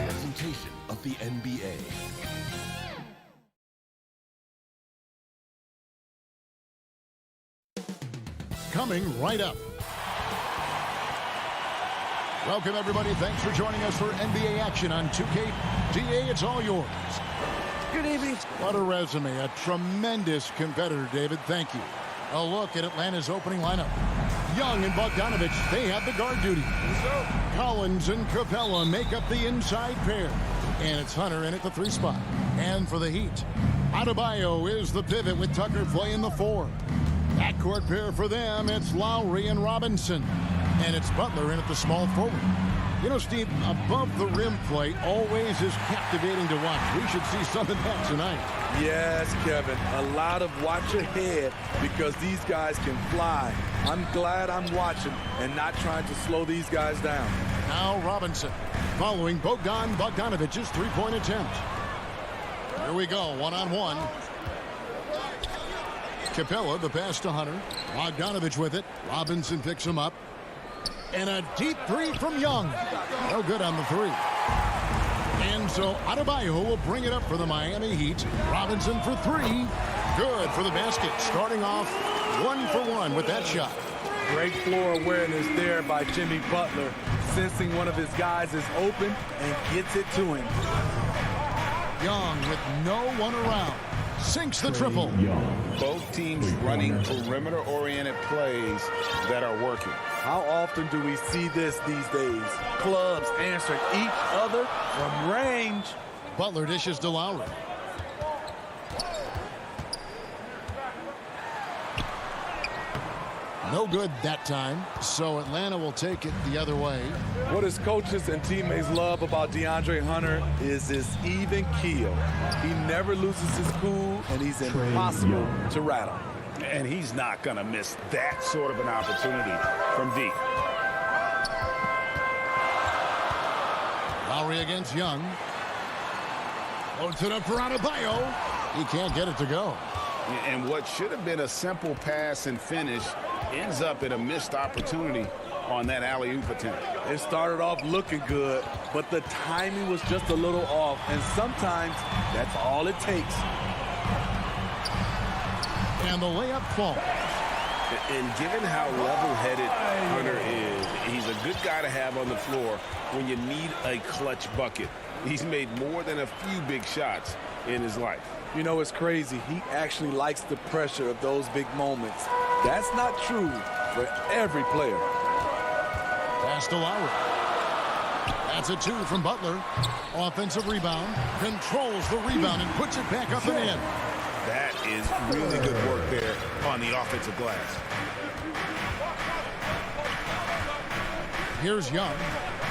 Presentation of the NBA.
Coming right up. Welcome, everybody. Thanks for joining us for NBA action on 2K. DA, it's all yours.
Good evening.
What a resume. A tremendous competitor, David. Thank you. A look at Atlanta's opening lineup. Young and Bogdanovich, they have the guard duty. Collins and Capella make up the inside pair. And it's Hunter in at the 3 spot. And for the Heat, Adebayo is the pivot with Tucker playing the 4. Backcourt pair for them, it's Lowry and Robinson. And it's Butler in at the small forward. You know, Steve, above the rim play always is captivating to watch. We should see some of that tonight.
Yes, Kevin. A lot of watch ahead because these guys can fly. I'm glad I'm watching and not trying to slow these guys down.
Now Robinson following Bogdanovich's 3-point attempt. Here we go, one-on-one. Capella, the pass to Hunter. Bogdanovich with it. Robinson picks him up. And a deep 3 from Young. No good on the 3. And so Adebayo will bring it up for the Miami Heat. Robinson for 3. Good for the basket. Starting off 1 for 1 with that shot.
Great floor awareness there by Jimmy Butler. Sensing one of his guys is open and gets it to him.
Young with no one around. Sinks the triple.
Both teams running perimeter-oriented plays that are working.
How often do we see this these days? Clubs answering each other from range.
Butler dishes to Lowry. No good that time, so Atlanta will take it the other way.
What his coaches and teammates love about DeAndre Hunter is his even keel. He never loses his cool, and he's impossible to rattle.
And he's not going to miss that sort of an opportunity from deep.
Lowry against Young. Loads it up for Adebayo. He can't get it to go.
And what should have been a simple pass and finish ends up in a missed opportunity on that alley-oop attempt.
It started off looking good, but the timing was just a little off, and sometimes that's all it takes.
And the layup falls.
And given how level-headed Hunter is, he's a good guy to have on the floor when you need a clutch bucket. He's made more than a few big shots in his life.
You know, it's crazy. He actually likes the pressure of those big moments. That's not true for every player.
Pass to Lowry. That's a 2 from Butler. Offensive rebound. Controls the rebound and puts it back up and in.
That is really good work there on the offensive glass.
Here's Young.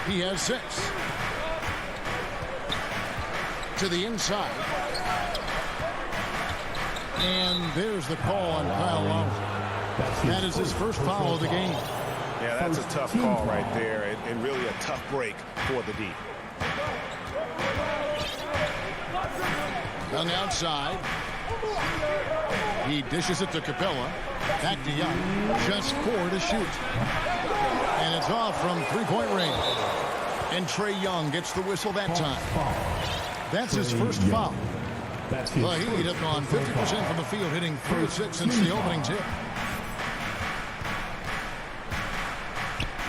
He has 6. To the inside. And there's the call on Kyle Lowry. That is his first foul of the game.
Yeah, that's a tough call right there, and really a tough break for the D.
Young outside. He dishes it to Capella. Back to Young. Just 4 to shoot. And it's off from three-point range. And Trae Young gets the whistle that time. That's his first foul. The Heat have gone 50% from the field, hitting 3 of 6 since the opening tip.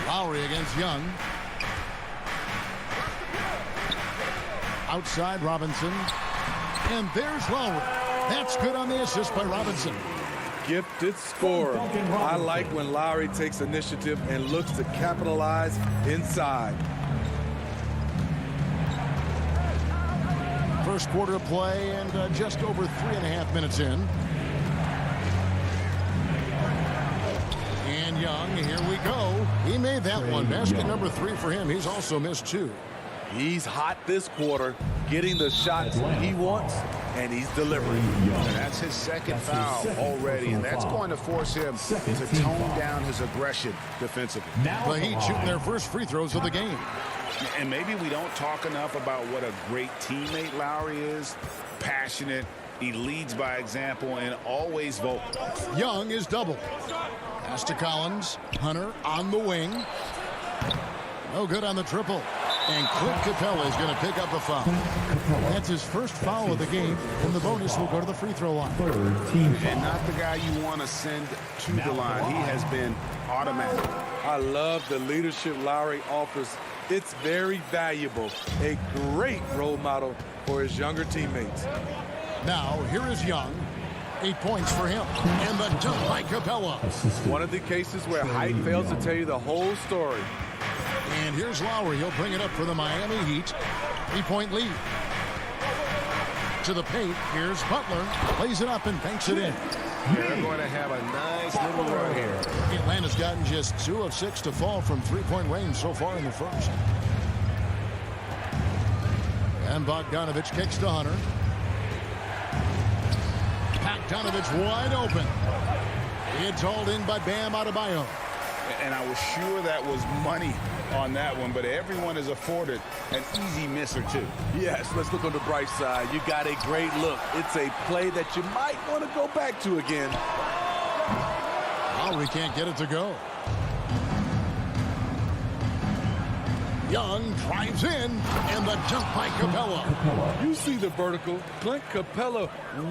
Lowry against Young. Outside Robinson. And there's Lowry. That's good on the assist by Robinson.
Gifted scorer. I like when Lowry takes initiative and looks to capitalize inside.
First quarter of play and just over 3.5 minutes in. And Young, here we go. He made that one. Basket number 3 for him. He's also missed 2.
He's hot this quarter, getting the shots he wants, and he's delivering.
And that's his second foul already, and that's going to force him to tone down his aggression defensively.
The Heat shooting their first free throws of the game.
And maybe we don't talk enough about what a great teammate Lowry is. Passionate, he leads by example, and always vocal.
Young is double. Pass to Collins. Hunter on the wing. No good on the triple. And Clint Capella is going to pick up a foul. That's his first foul of the game, and the bonus will go to the free throw line.
And not the guy you want to send to the line. He has been automatic.
I love the leadership Lowry offers. It's very valuable. A great role model for his younger teammates.
Now, here is Young. 8 points for him. And the dunk by Capella.
One of the cases where height fails to tell you the whole story.
And here's Lowry. He'll bring it up for the Miami Heat. 3-point lead. To the paint. Here's Butler. Plays it up and banks it in.
They're going to have a nice little run here.
Atlanta's gotten just 2 of 6 to fall from three-point range so far in the first. And Bogdanovich kicks to Hunter. Bogdanovich wide open. It's hauled in by Bam Adebayo.
And I was sure that was money on that one, but everyone is afforded an easy miss or two.
Yes, let's look on the bright side. You got a great look. It's a play that you might want to go back to again.
Lowry can't get it to go. Young drives in, and the dunk by Capella.
You see the vertical. Clint Capella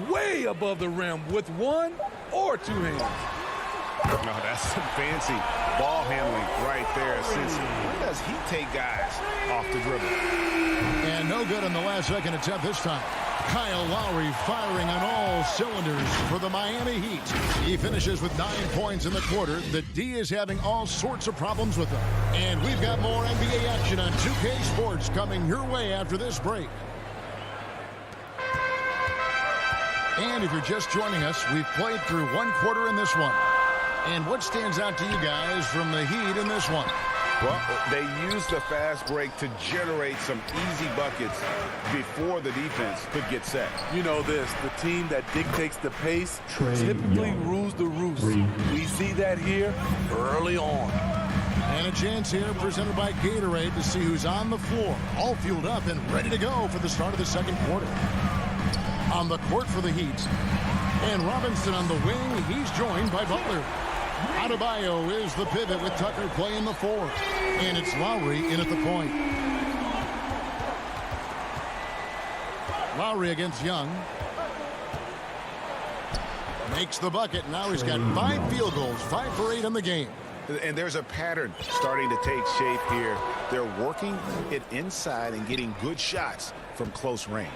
way above the rim with 1 or 2 hands.
No, that's some fancy ball handling right there. Since when does he take guys off the dribble?
And no good on the last second attempt this time. Kyle Lowry firing on all cylinders for the Miami Heat. He finishes with 9 points in the quarter. The D is having all sorts of problems with them. And we've got more NBA action on 2K Sports coming your way after this break. And if you're just joining us, we've played through 1 quarter in this one. And what stands out to you guys from the Heat in this one?
Well, they used the fast break to generate some easy buckets before the defense could get set.
You know this, the team that dictates the pace typically rules the roost. We see that here early on.
And a chance here presented by Gatorade to see who's on the floor, all fueled up and ready to go for the start of the second quarter. On the court for the Heat. And Robinson on the wing, he's joined by Butler. Adebayo is the pivot with Tucker playing the 4. And it's Lowry in at the point. Lowry against Young. Makes the bucket. Now he's got 5 field goals, 5 for 8 in the game.
And there's a pattern starting to take shape here. They're working it inside and getting good shots from close range.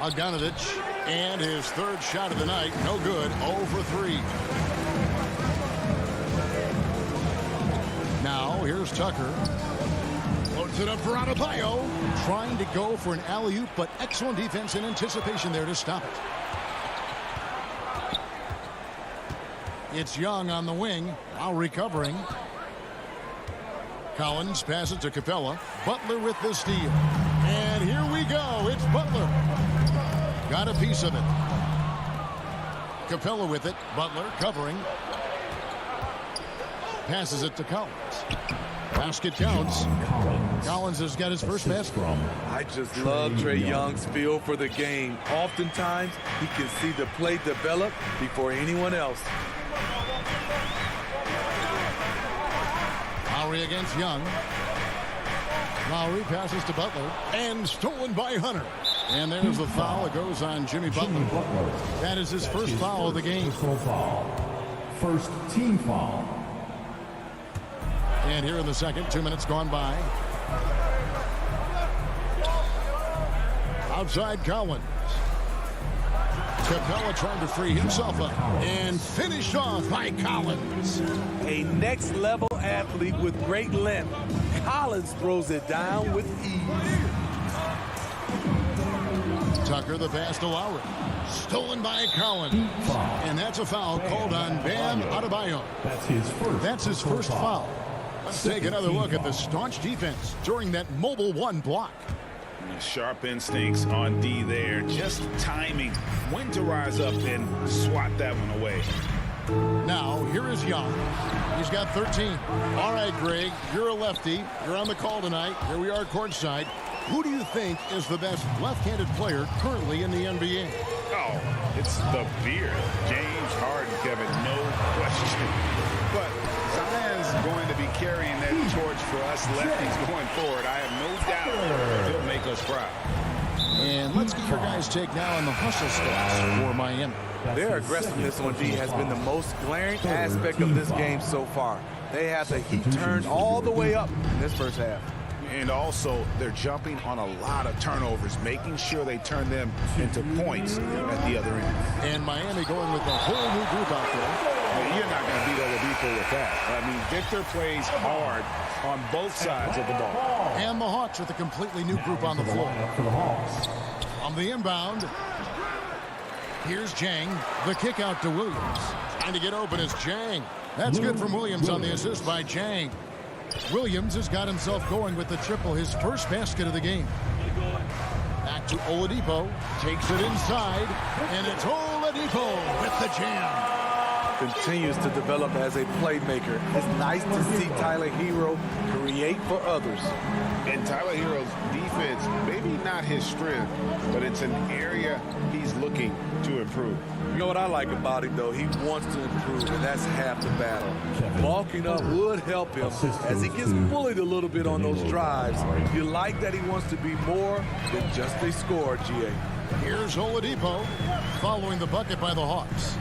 Bogdanovich, and his 3rd shot of the night, no good, 0 for 3. Now, here's Tucker. Loads it up for Adebayo. Trying to go for an alley-oop, but excellent defense and anticipation there to stop it. It's Young on the wing, now recovering. Collins passes to Capella. Butler with the steal. And here we go, it's Butler. Got a piece of it. Capella with it. Butler covering. passes it to Collins. Basket counts. Collins has got his first basket.
I just love Trae Young's feel for the game. Oftentimes, he can see the play develop before anyone else.
Lowry against Young. Lowry passes to Butler and stolen by Hunter. And there's the foul. It goes on Jimmy Butler. That is his first foul of the game.
First team foul.
And here in the second, 2 minutes gone by. Outside Collins. Capella trying to free himself up. And finished off by Collins.
A next-level athlete with great length. Collins throws it down with ease.
Tucker the pass to Lowry. Stolen by Collins. And that's a foul called on Bam Adebayo. That's his first foul. Let's take another look at the staunch defense during that mobile one block.
Sharp instincts on D there. Just timing when to rise up and swat that one away.
Now, here is Young. He's got 13. All right, Greg, you're a lefty. You're on the call tonight. Here we are courtside. Who do you think is the best left-handed player currently in the NBA?
Oh, it's the beard. James Harden, Kevin, no question. But Zion's going to be carrying that torch for us lefties going forward. I have no doubt he'll make us proud.
And let's get your guys' take now on the hustle stats for Miami.
Their aggressiveness on D has been the most glaring aspect of this game so far. They have the heat turned all the way up in this first half.
And also, they're jumping on a lot of turnovers, making sure they turn them into points at the other end.
And Miami going with a whole new group out there.
Well, you're not going to beat Oladipo with that. I mean, Victor plays hard on both sides of the ball.
And the Hawks with a completely new group on the floor. On the inbound, here's Jang. The kick out to Williams. Trying to get open is Jang. That's good from Williams on the assist by Jang. Williams has got himself going with the triple, his first basket of the game. Back to Oladipo, takes it inside, and it's Oladipo with the jam.
Continues to develop as a playmaker. It's nice to see Tyler Hero create for others.
And Tyler Hero's defense, maybe not his strength, but it's an area he's looking to improve.
You know what I like about him, though? He wants to improve, and that's half the battle. Bulking up would help him as he gets bullied a little bit on those drives. You like that he wants to be more than just a scorer, GA.
Here's Oladipo following the bucket by the Hawks.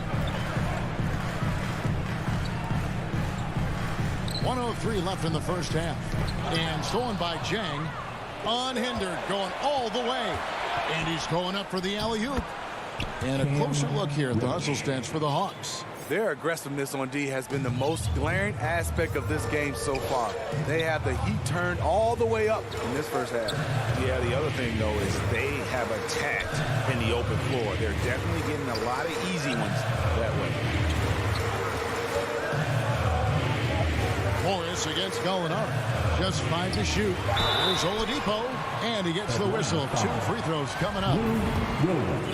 1:03 left in the first half. And stolen by Jang. Unhindered, going all the way. And he's going up for the alley-oop. And a closer look here at the hustle stats for the Hawks.
Their aggressiveness on D has been the most glaring aspect of this game so far. They have the heat turned all the way up in this first half.
Yeah, the other thing, though, is they have attacked in the open floor. They're definitely getting a lot of easy ones that way.
Morris against Gallinari. Just 5 to shoot. There's Oladipo, and he gets the whistle. 2 free throws coming up.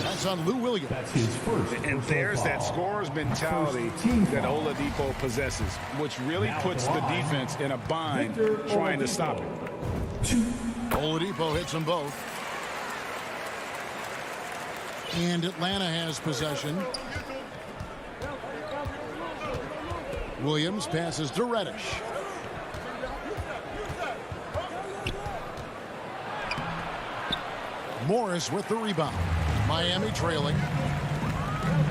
That's on Lou Williams.
That's his first.
And there's that scorer's mentality that Oladipo possesses, which really puts the defense in a bind trying to stop it.
Oladipo hits them both. And Atlanta has possession. Williams passes to Reddish. Morris with the rebound. Miami trailing.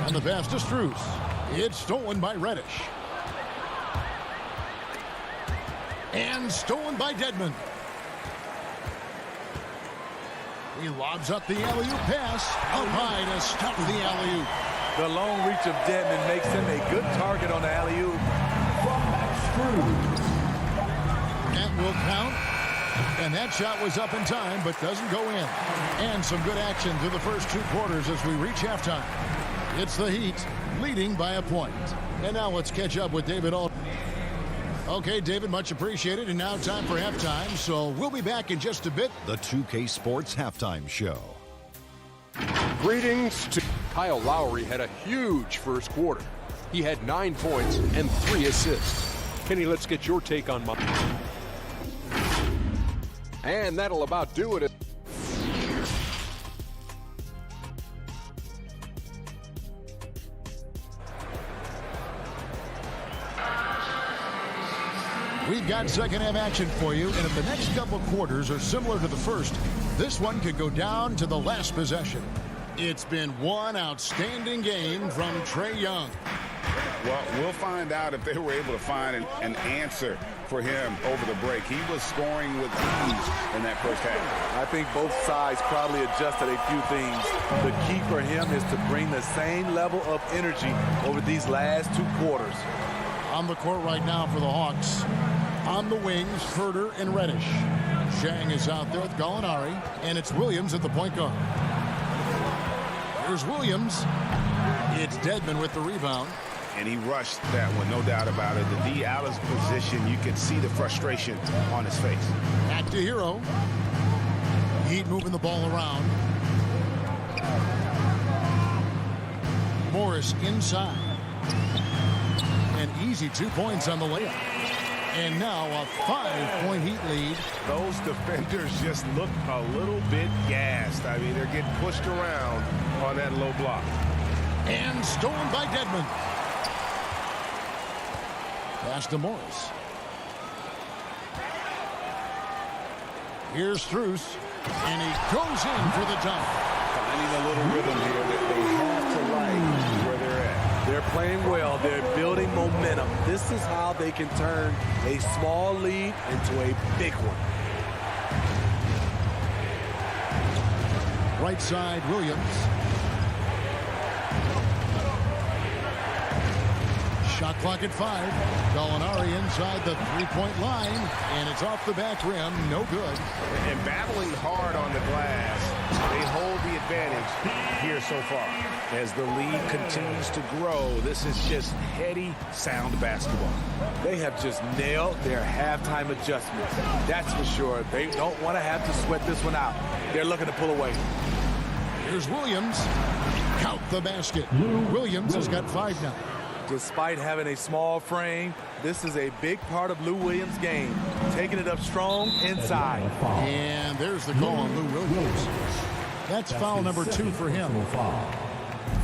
And the pass to Strus. It's stolen by Reddish. And stolen by Dedmon. He lobs up the alley-oop pass. Up high to stop the alley-oop.
The long reach of Dedmon makes him a good target on the alley-oop.
That will count. And that shot was up in time, but doesn't go in. And some good action through the first 2 quarters as we reach halftime. It's the Heat leading by a point. And now let's catch up with David Aldridge. Okay, David, much appreciated. And now time for halftime. So we'll be back in just a bit.
The 2K Sports Halftime Show.
Greetings to Kyle Lowry had a huge first quarter. He had 9 points and 3 assists. Kenny, let's get your take on my... And that'll about do it.
We've got second half action for you, and if the next couple quarters are similar to the first, this one could go down to the last possession. It's been one outstanding game from Trae Young.
Well, we'll find out if they were able to find an answer for him over the break. He was scoring with ease in that first half.
I think both sides probably adjusted a few things. The key for him is to bring the same level of energy over these last 2 quarters.
On the court right now for the Hawks. On the wings, Herter and Reddish. Zhang is out there with Gallinari, and it's Williams at the point guard. Here's Williams. It's Dedmon with the rebound.
And he rushed that one, no doubt about it. The D out of position, you could see the frustration on his face.
Back to Hero. Heat moving the ball around. Morris inside. An easy 2 points on the layup. And now a 5-point Heat lead.
Those defenders just look a little bit gassed. I mean, they're getting pushed around on that low block.
And stolen by Dedmon. Pass to Morris. Here's Strus. And he goes in for the dunk.
Finding a little rhythm here that they have to like where they're at.
They're playing well. They're building momentum. This is how they can turn a small lead into a big one.
Right side, Williams. Shot clock at 5. Gallinari inside the three-point line, and it's off the back rim. No good.
And battling hard on the glass, they hold the advantage here so far. As the lead continues to grow, this is just heady, sound basketball.
They have just nailed their halftime adjustments. That's for sure. They don't want to have to sweat this one out. They're looking to pull away.
Here's Williams. Count the basket. Williams has got 5 now.
Despite having a small frame, this is a big part of Lou Williams' game. Taking it up strong inside.
And there's the call on Lou Williams. That's foul number 2 for him.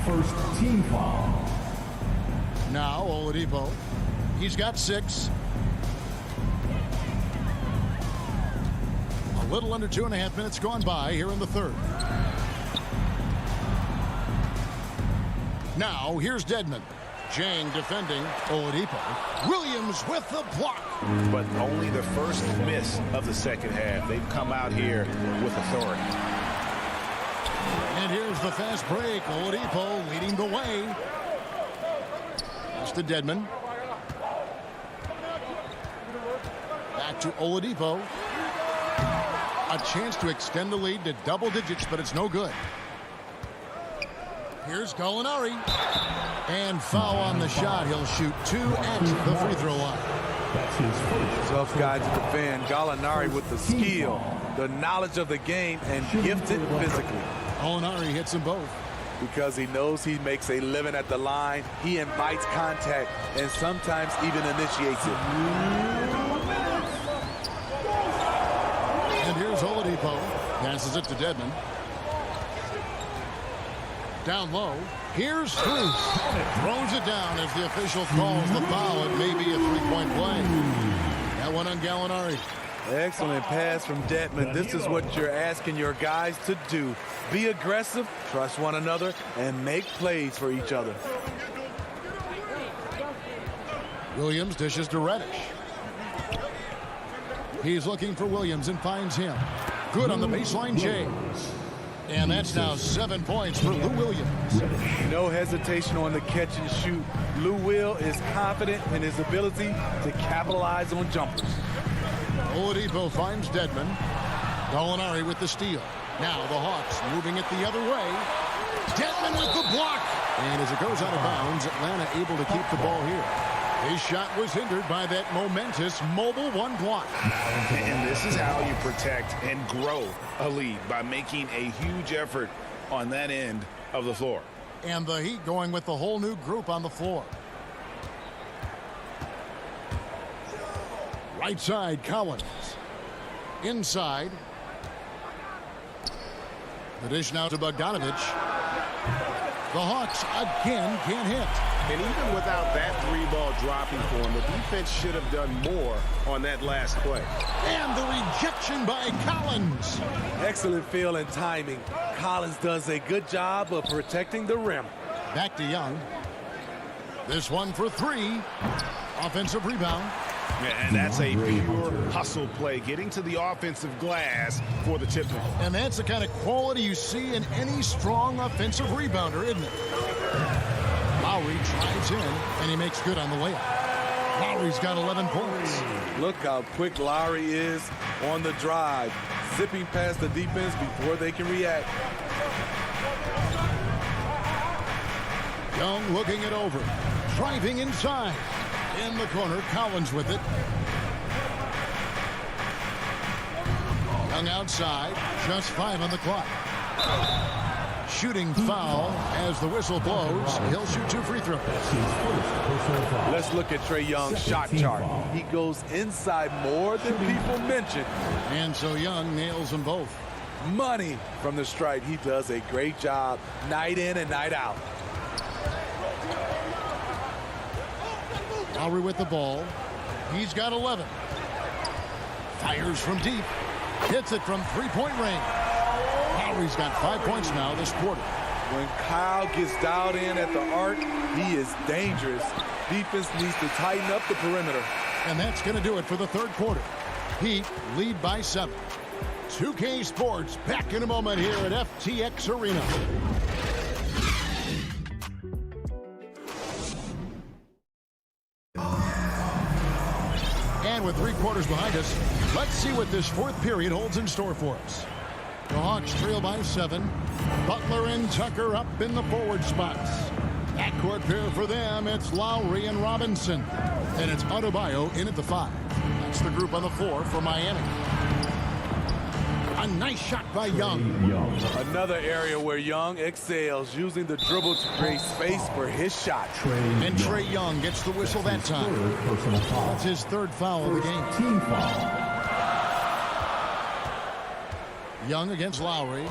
First team foul.
Now Oladipo. He's got 6. A little under 2.5 minutes gone by here in the third. Now here's Dedmon. Zhang defending Oladipo. Williams with the block.
But only the first miss of the second half. They've come out here with authority.
And here's the fast break. Oladipo leading the way. Pass to Dedmon. Back to Oladipo. A chance to extend the lead to double digits, but it's no good. Here's Gallinari. And foul on the shot. He'll shoot 2 at the free throw line.
That's his first.
Tough guy to defend. Gallinari with the skill, the knowledge of the game, and gifted physically.
Gallinari hits them both.
Because he knows he makes a living at the line. He invites contact and sometimes even initiates it.
And here's Oladipo. Passes it to Dedmon. Down low. Here's Strus. Throws it down as the official calls the foul. It may be a 3-point play. That one on Gallinari.
Excellent pass from Dedmon. This is what you're asking your guys to do. Be aggressive, trust one another, and make plays for each other.
Williams dishes to Reddish. He's looking for Williams and finds him. Good on the baseline, James. And that's now 7 points for Lou Williams.
No hesitation on the catch and shoot. Lou Will is confident in his ability to capitalize on jumpers.
Oladipo finds Dedmon. Gallinari with the steal. Now the Hawks moving it the other way. Dedmon with the block. And as it goes out of bounds, Atlanta able to keep the ball here. His shot was hindered by that momentous mobile 1 block.
And this is how you protect and grow a lead, by making a huge effort on that end of the floor.
And the Heat going with the whole new group on the floor. Right side, Collins. Inside. The dish now to Bogdanovich. The Hawks again can't hit.
And even without that 3-ball dropping for him, the defense should have done more on that last play.
And the rejection by Collins.
Excellent feel and timing. Collins does a good job of protecting the rim.
Back to Young. This one for 3. Offensive rebound.
Yeah, and that's a pure hustle play, getting to the offensive glass for the tip man.
And that's the kind of quality you see in any strong offensive rebounder, isn't it? Lowry drives in, and he makes good on the layup. Lowry's got 11 points.
Look how quick Lowry is on the drive, zipping past the defense before they can react.
Young looking it over, driving inside. In the corner, Collins with it. Young outside, just 5 on the clock. Shooting foul as the whistle blows. He'll shoot 2 free throws.
Let's look at Trae Young's shot chart. He goes inside more than people mention.
And so Young nails them both.
Money from the stripe. He does a great job night in and night out.
Lowry with the ball. He's got 11. Fires from deep. Hits it from 3-point range. Lowry's got 5 points now this quarter.
When Kyle gets dialed in at the arc, he is dangerous. Defense needs to tighten up the perimeter.
And that's going to do it for the third quarter. Heat lead by 7. 2K Sports back in a moment here at FTX Arena. And with 3 quarters behind us, let's see what this fourth period holds in store for us. The Hawks trail by 7. Butler and Tucker up in the forward spots. Backcourt pair for them, it's Lowry and Robinson. And it's Adebayo in at the 5. That's the group on the floor for Miami. A nice shot by Young.
Another area where Young excels, using the dribble to create space for his shot.
And Trae Young gets the whistle that time. That's his 3rd foul of the game.
Team foul.
Young against Lowry.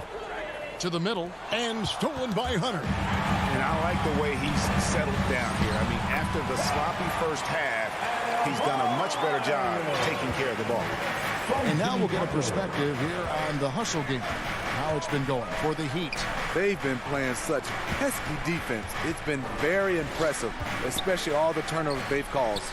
To the middle. And stolen by Hunter.
And I like the way he's settled down here. I mean, after the sloppy first half, he's done a much better job taking care of the ball.
And now we'll get a perspective here on the hustle game. How it's been going for the Heat.
They've been playing such pesky defense. It's been very impressive, especially all the turnovers they've caused.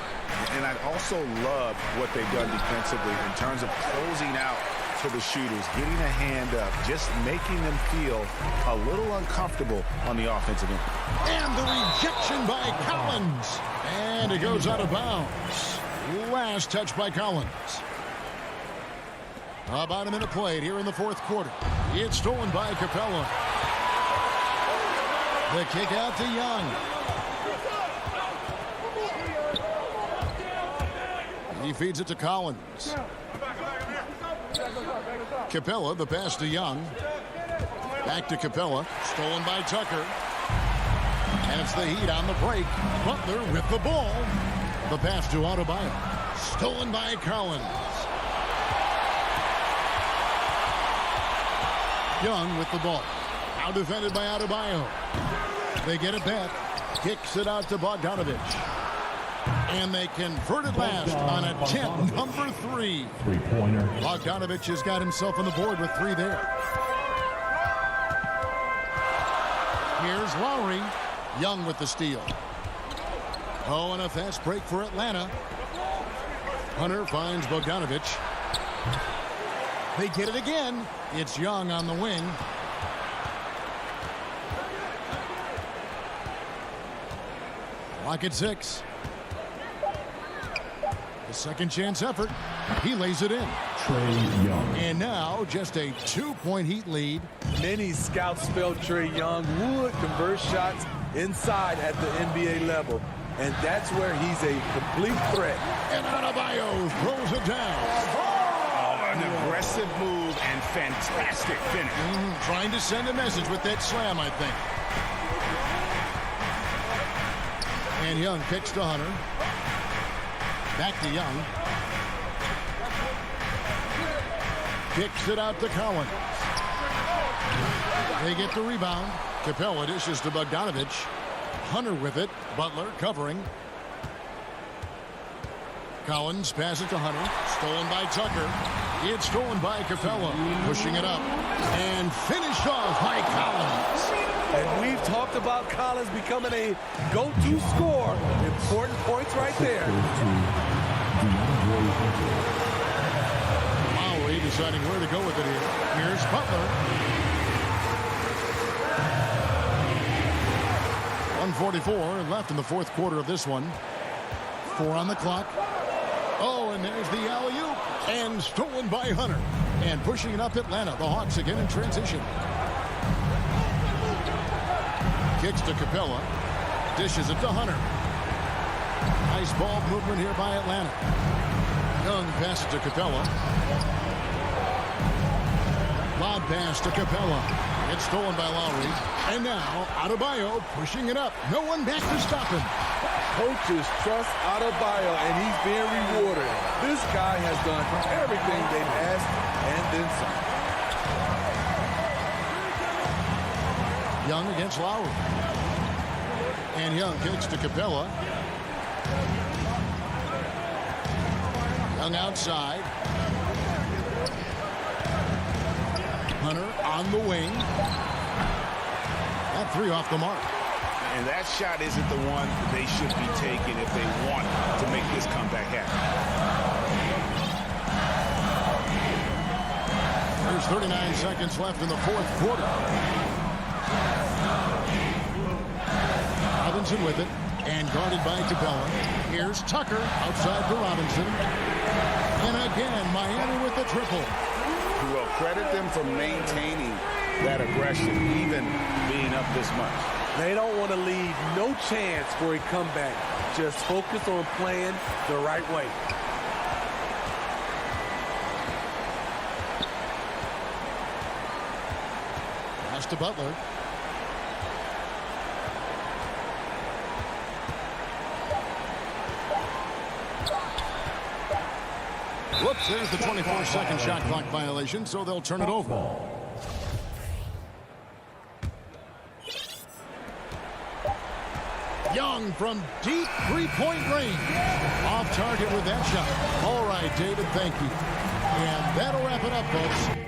And I also love what they've done defensively in terms of closing out to the shooters, getting a hand up, just making them feel a little uncomfortable on the offensive end.
And the rejection by Collins. And it goes out of bounds. Last touch by Collins. About a minute played here in the fourth quarter. It's stolen by Capella. The kick out to Young. He feeds it to Collins. Capella, the pass to Young. Back to Capella. Stolen by Tucker. And it's the Heat on the break. Butler with the ball. The pass to Adebayo. Stolen by Collins. Young with the ball. Now defended by Adebayo. They get it back. Kicks it out to Bogdanovich. And they convert it last on a 10, number 3.
Three-pointer.
Bogdanovich has got himself on the board with 3 there. Here's Lowry. Young with the steal. Oh, and a fast break for Atlanta. Hunter finds Bogdanovich. They get it again. It's Young on the wing. Clock at 6. The second chance effort. He lays it in.
Trae Young.
And now just a 2-point Heat lead.
Many scouts felt Trae Young would convert shots inside at the NBA level. And that's where he's a complete threat.
And Adebayo throws it down.
An aggressive move and fantastic finish.
Trying to send a message with that slam, I think. And Young kicks to Hunter. Back to Young. Kicks it out to Collins. They get the rebound. Capella dishes to Bogdanovich. Hunter with it. Butler covering. Collins passes to Hunter. Stolen by Tucker. It's stolen by Capella. Pushing it up. And finished off by Collins.
And we've talked about Collins becoming a go-to scorer. Important points right there.
Lowry deciding where to go with it here. Here's Butler. 1:44 left in the fourth quarter of this one. 4 on the clock. Oh, and there's the alley-oop. And stolen by Hunter. And pushing it up Atlanta. The Hawks again in transition. Kicks to Capella. Dishes it to Hunter. Nice ball movement here by Atlanta. Young passes to Capella. Lob pass to Capella. It's stolen by Lowry. And now, Adebayo pushing it up. No one back to stop him.
Coaches trust Adebayo, and he's being rewarded. This guy has done everything they've asked and then some.
Young against Lowry. And Young kicks to Capella. Young outside. Hunter on the wing. That 3 off the mark.
And that shot isn't the one they should be taking if they want to make this comeback happen.
There's 39 seconds left in the fourth quarter. Robinson with it. And guarded by Capella. Here's Tucker outside for Robinson. And again, Miami with the triple.
Well, credit them for maintaining that aggression, even being up this much.
They don't want to leave no chance for a comeback. Just focus on playing the right way.
Pass to Butler. Whoops, there's the 24-second shot clock violation, so they'll turn it over. Young from deep three-point range. Off target with that shot. All right, David, thank you. And that'll wrap it up, folks.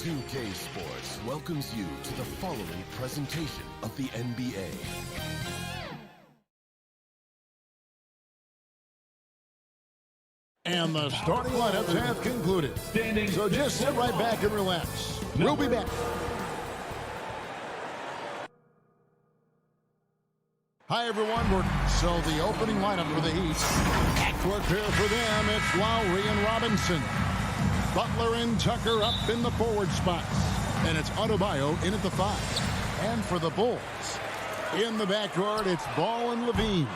2K Sports welcomes you to the following presentation of the NBA.
And the starting lineups have concluded. So just sit right back and relax. We'll be back. Hi, everyone. So the opening lineup for the Heat. Backcourt pair for them. It's Lowry and Robinson. Butler and Tucker up in the forward spots. And it's Adebayo in at the 5. And for the Bulls, in the backcourt, it's Ball and Levine.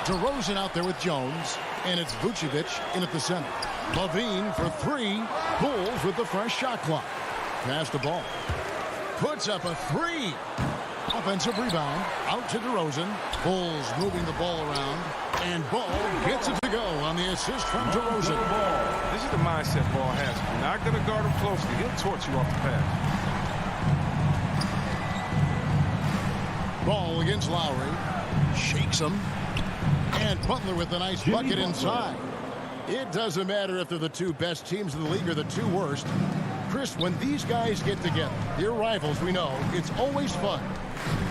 DeRozan out there with Jones. And it's Vucevic in at the center. Levine for 3. Bulls with the fresh shot clock. Pass the ball. Puts up a 3. Offensive rebound. Out to DeRozan. Bulls moving the ball around. And Ball gets it to go on the assist from DeRozan.
This is the mindset Ball has. If you're not going to guard him closely, he'll torch you off the pass.
Ball against Lowry. Shakes him. And Butler with a nice bucket inside. It doesn't matter if they're the two best teams in the league or the two worst. Chris, when these guys get together, they're rivals, we know, it's always fun.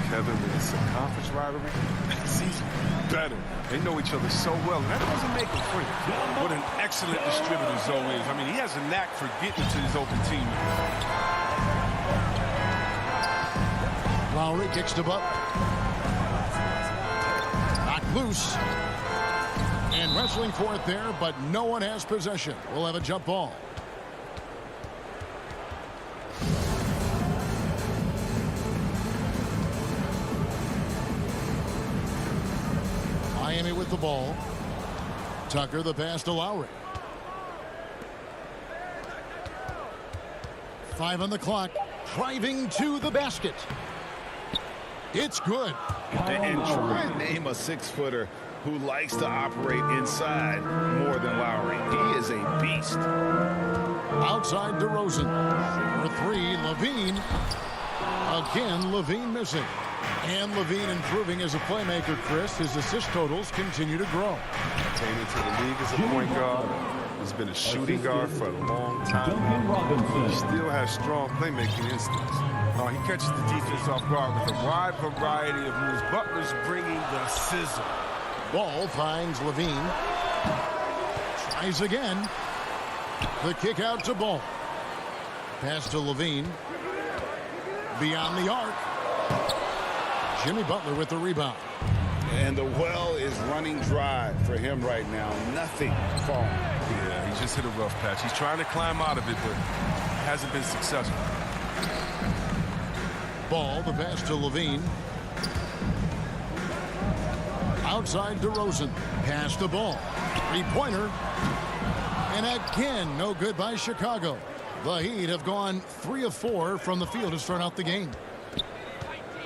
Kevin, it's a conference rivalry. It's even better. They know each other so well, and that doesn't make them free. What an excellent distributor Zoe is. I mean, he has a knack for getting to his open team.
Lowry kicks to Butler. Knocked loose. And wrestling for it there, but no one has possession. We'll have a jump ball. Miami with the ball. Tucker the pass to Lowry. 5 on the clock. Driving to the basket. It's good.
And try and name a 6-footer who likes to operate inside more than Lowry. He is a beast.
Outside DeRozan. For 3, Levine. Again, Levine missing. And Levine improving as a playmaker, Chris. His assist totals continue to grow.
Came into the league as a point guard. He's been a shooting guard for a long time. He still has strong playmaking instincts. He catches the defense off guard with a wide variety of moves. Butler's bringing the sizzle.
Ball finds Levine. Tries again. The kick out to Ball. Pass to Levine. Beyond the arc. Jimmy Butler with the rebound.
And the well is running dry for him right now. Nothing falling.
Yeah, he just hit a rough patch. He's trying to climb out of it, but hasn't been successful.
Ball, the pass to Levine. Outside DeRozan. Pass the ball. 3-pointer. And again, no good by Chicago. The Heat have gone 3 of 4 from the field to start out the game.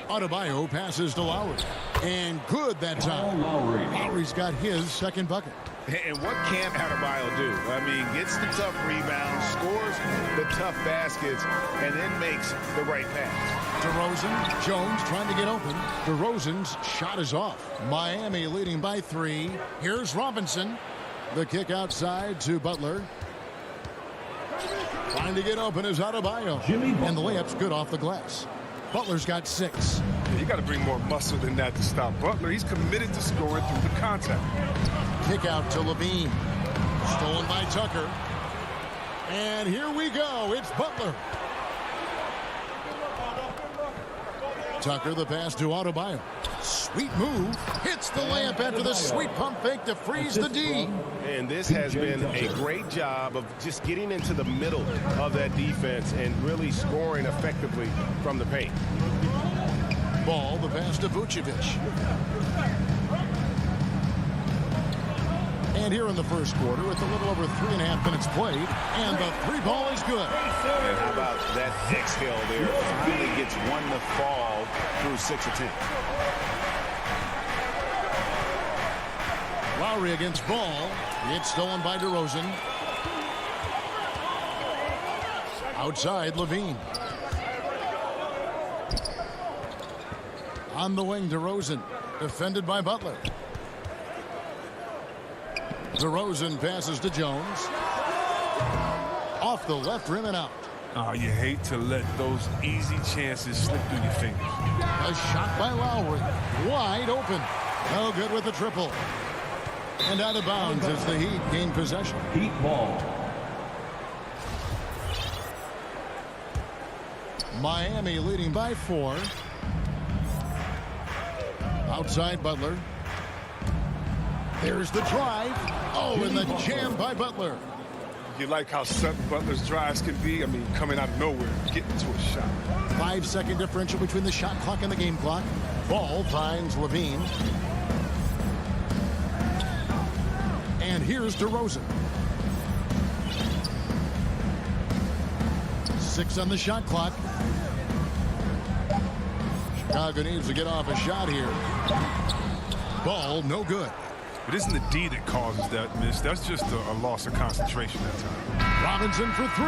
Adebayo passes to Lowry. And good that time. Lowry's got his second bucket.
And what can Adebayo do? I mean, gets the tough rebounds, scores the tough baskets, and then makes the right pass.
DeRozan. Jones trying to get open. DeRozan's shot is off. Miami leading by 3. Here's Robinson. The kick outside to Butler. Trying to get open is Adebayo. And the layup's good off the glass. Butler's got 6.
You got to bring more muscle than that to stop Butler. He's committed to scoring through the contact.
Kick out to Levine. Stolen by Tucker. And here we go. It's Butler. Tucker, the pass to Adebayo. Sweet move. Hits the layup after the sweet pump fake to freeze the D.
And this has been a great job of just getting into the middle of that defense and really scoring effectively from the paint.
Ball, the pass to Vucevic. And here in the first quarter, with a little over 3.5 minutes played, and the 3 ball is good.
And how about that exhale there? Finally gets one to fall through 6 attempts.
Lowry against Ball. It's stolen by DeRozan. Outside, Levine. On the wing, DeRozan. Defended by Butler. DeRozan passes to Jones. Off the left rim and out.
Oh, you hate to let those easy chances slip through your fingers.
A shot by Lowry. Wide open. No good with the triple. And out of bounds as the Heat gain possession.
Heat ball.
Miami leading by 4. Outside Butler. There's the drive. Oh, and the jam by Butler.
You like how sudden Butler's drives can be? I mean, coming out of nowhere, getting to a shot.
5-second differential between the shot clock and the game clock. Ball finds Levine. And here's DeRozan. 6 on the shot clock. Chicago needs to get off a shot here. Ball, no good.
It isn't the D that causes that miss. That's just a loss of concentration that time.
Robinson for 3.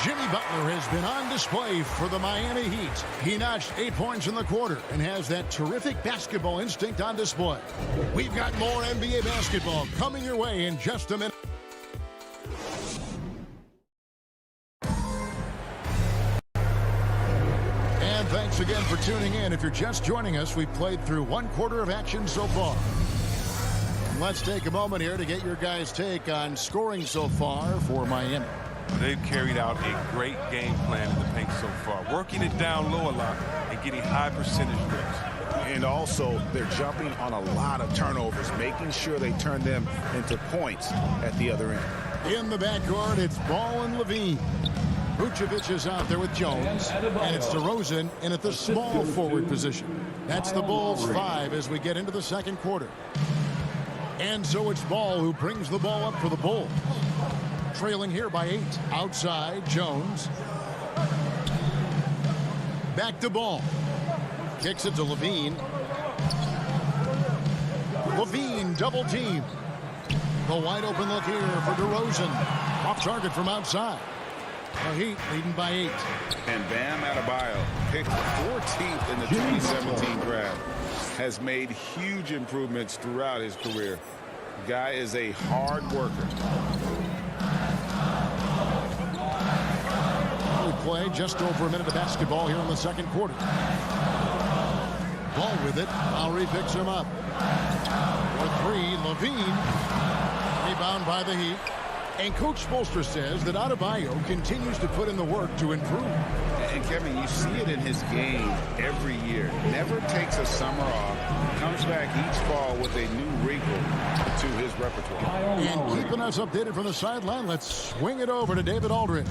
Jimmy Butler has been on display for the Miami Heat. He notched 8 points in the quarter and has that terrific basketball instinct on display. We've got more NBA basketball coming your way in just a minute. And thanks again for tuning in. If you're just joining us, we've played through 1 quarter of action so far. Let's take a moment here to get your guys' take on scoring so far for Miami.
They've carried out a great game plan in the paint so far, working it down low a lot and getting high percentage rips.
And also, they're jumping on a lot of turnovers, making sure they turn them into points at the other end.
In the backcourt, it's Ball and Levine. Vucevic is out there with Jones, and it's DeRozan in at the small forward position. That's the Bulls' 5 as we get into the second quarter. And so it's Ball who brings the ball up for the Bulls. Trailing here by 8. Outside, Jones. Back to Ball. Kicks it to Levine. Levine double team. The wide open look here for DeRozan. Off target from outside. The Heat leading by 8.
And Bam Adebayo, picked 14th in the 2017 draft, has made huge improvements throughout his career. The guy is a hard worker.
We play just over a minute of basketball here in the second quarter. Ball with it. Lowry picks him up. For 3, Levine. Rebound by the Heat. And Coach Spoelstra says that Adebayo continues to put in the work to improve.
And Kevin, you see it in his game every year. Never takes a summer off. Comes back each fall with a new wrinkle to his repertoire.
And keeping us updated from the sideline, let's swing it over to David Aldridge.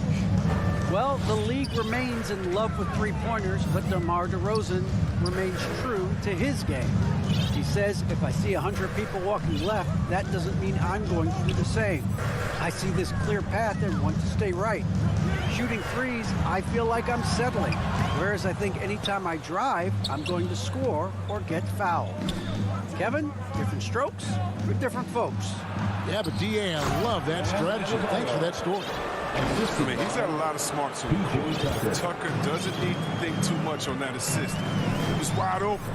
Well, the league remains in love with three-pointers, but DeMar DeRozan remains true to his game. He says, if I see 100 people walking left, that doesn't mean I'm going to do the same. I see this clear path and want to stay right. Shooting threes, I feel like I'm settling. Whereas I think anytime I drive, I'm going to score or get fouled. Kevin, different strokes for different folks.
Yeah, but DA, I love that strategy. Thanks for that story.
I mean, he's got a lot of smarts on the court. Tucker doesn't need to think too much on that assist. He was wide open.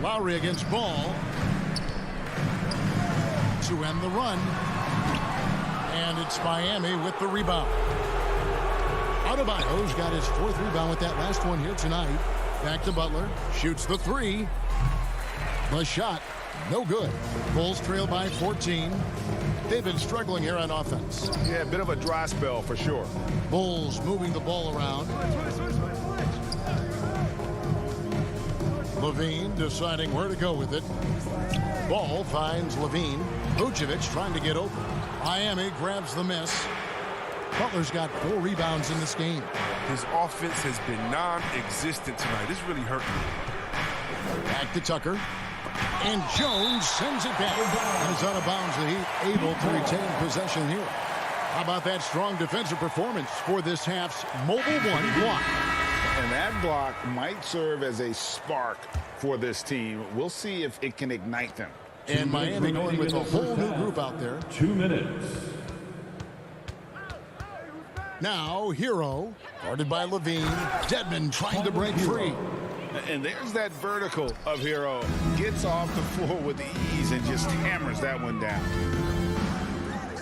Lowry against Ball to end the run. And it's Miami with the rebound. Adebayo's got his 4th rebound with that last one here tonight. Back to Butler. Shoots the 3. The shot, no good. Bulls trail by 14. They've been struggling here on offense.
Yeah, a bit of a dry spell for sure.
Bulls moving the ball around. Levine deciding where to go with it. Ball finds Levine. Vucevic trying to get open. Miami grabs the miss. Butler's got 4 rebounds in this game.
His offense has been non-existent tonight. It's really hurting him.
Back to Tucker. And Jones sends it back. And is out of bounds. The Heat able to retain possession here. How about that strong defensive performance for this half's Mobile 1 block?
And that block might serve as a spark for this team. We'll see if it can ignite them.
And Miami going with a whole new group out there.
2 minutes.
Now, Hero, guarded by Levine. Dedmon trying to break free.
And there's that vertical of Hero. Gets off the floor with ease and just hammers that one down.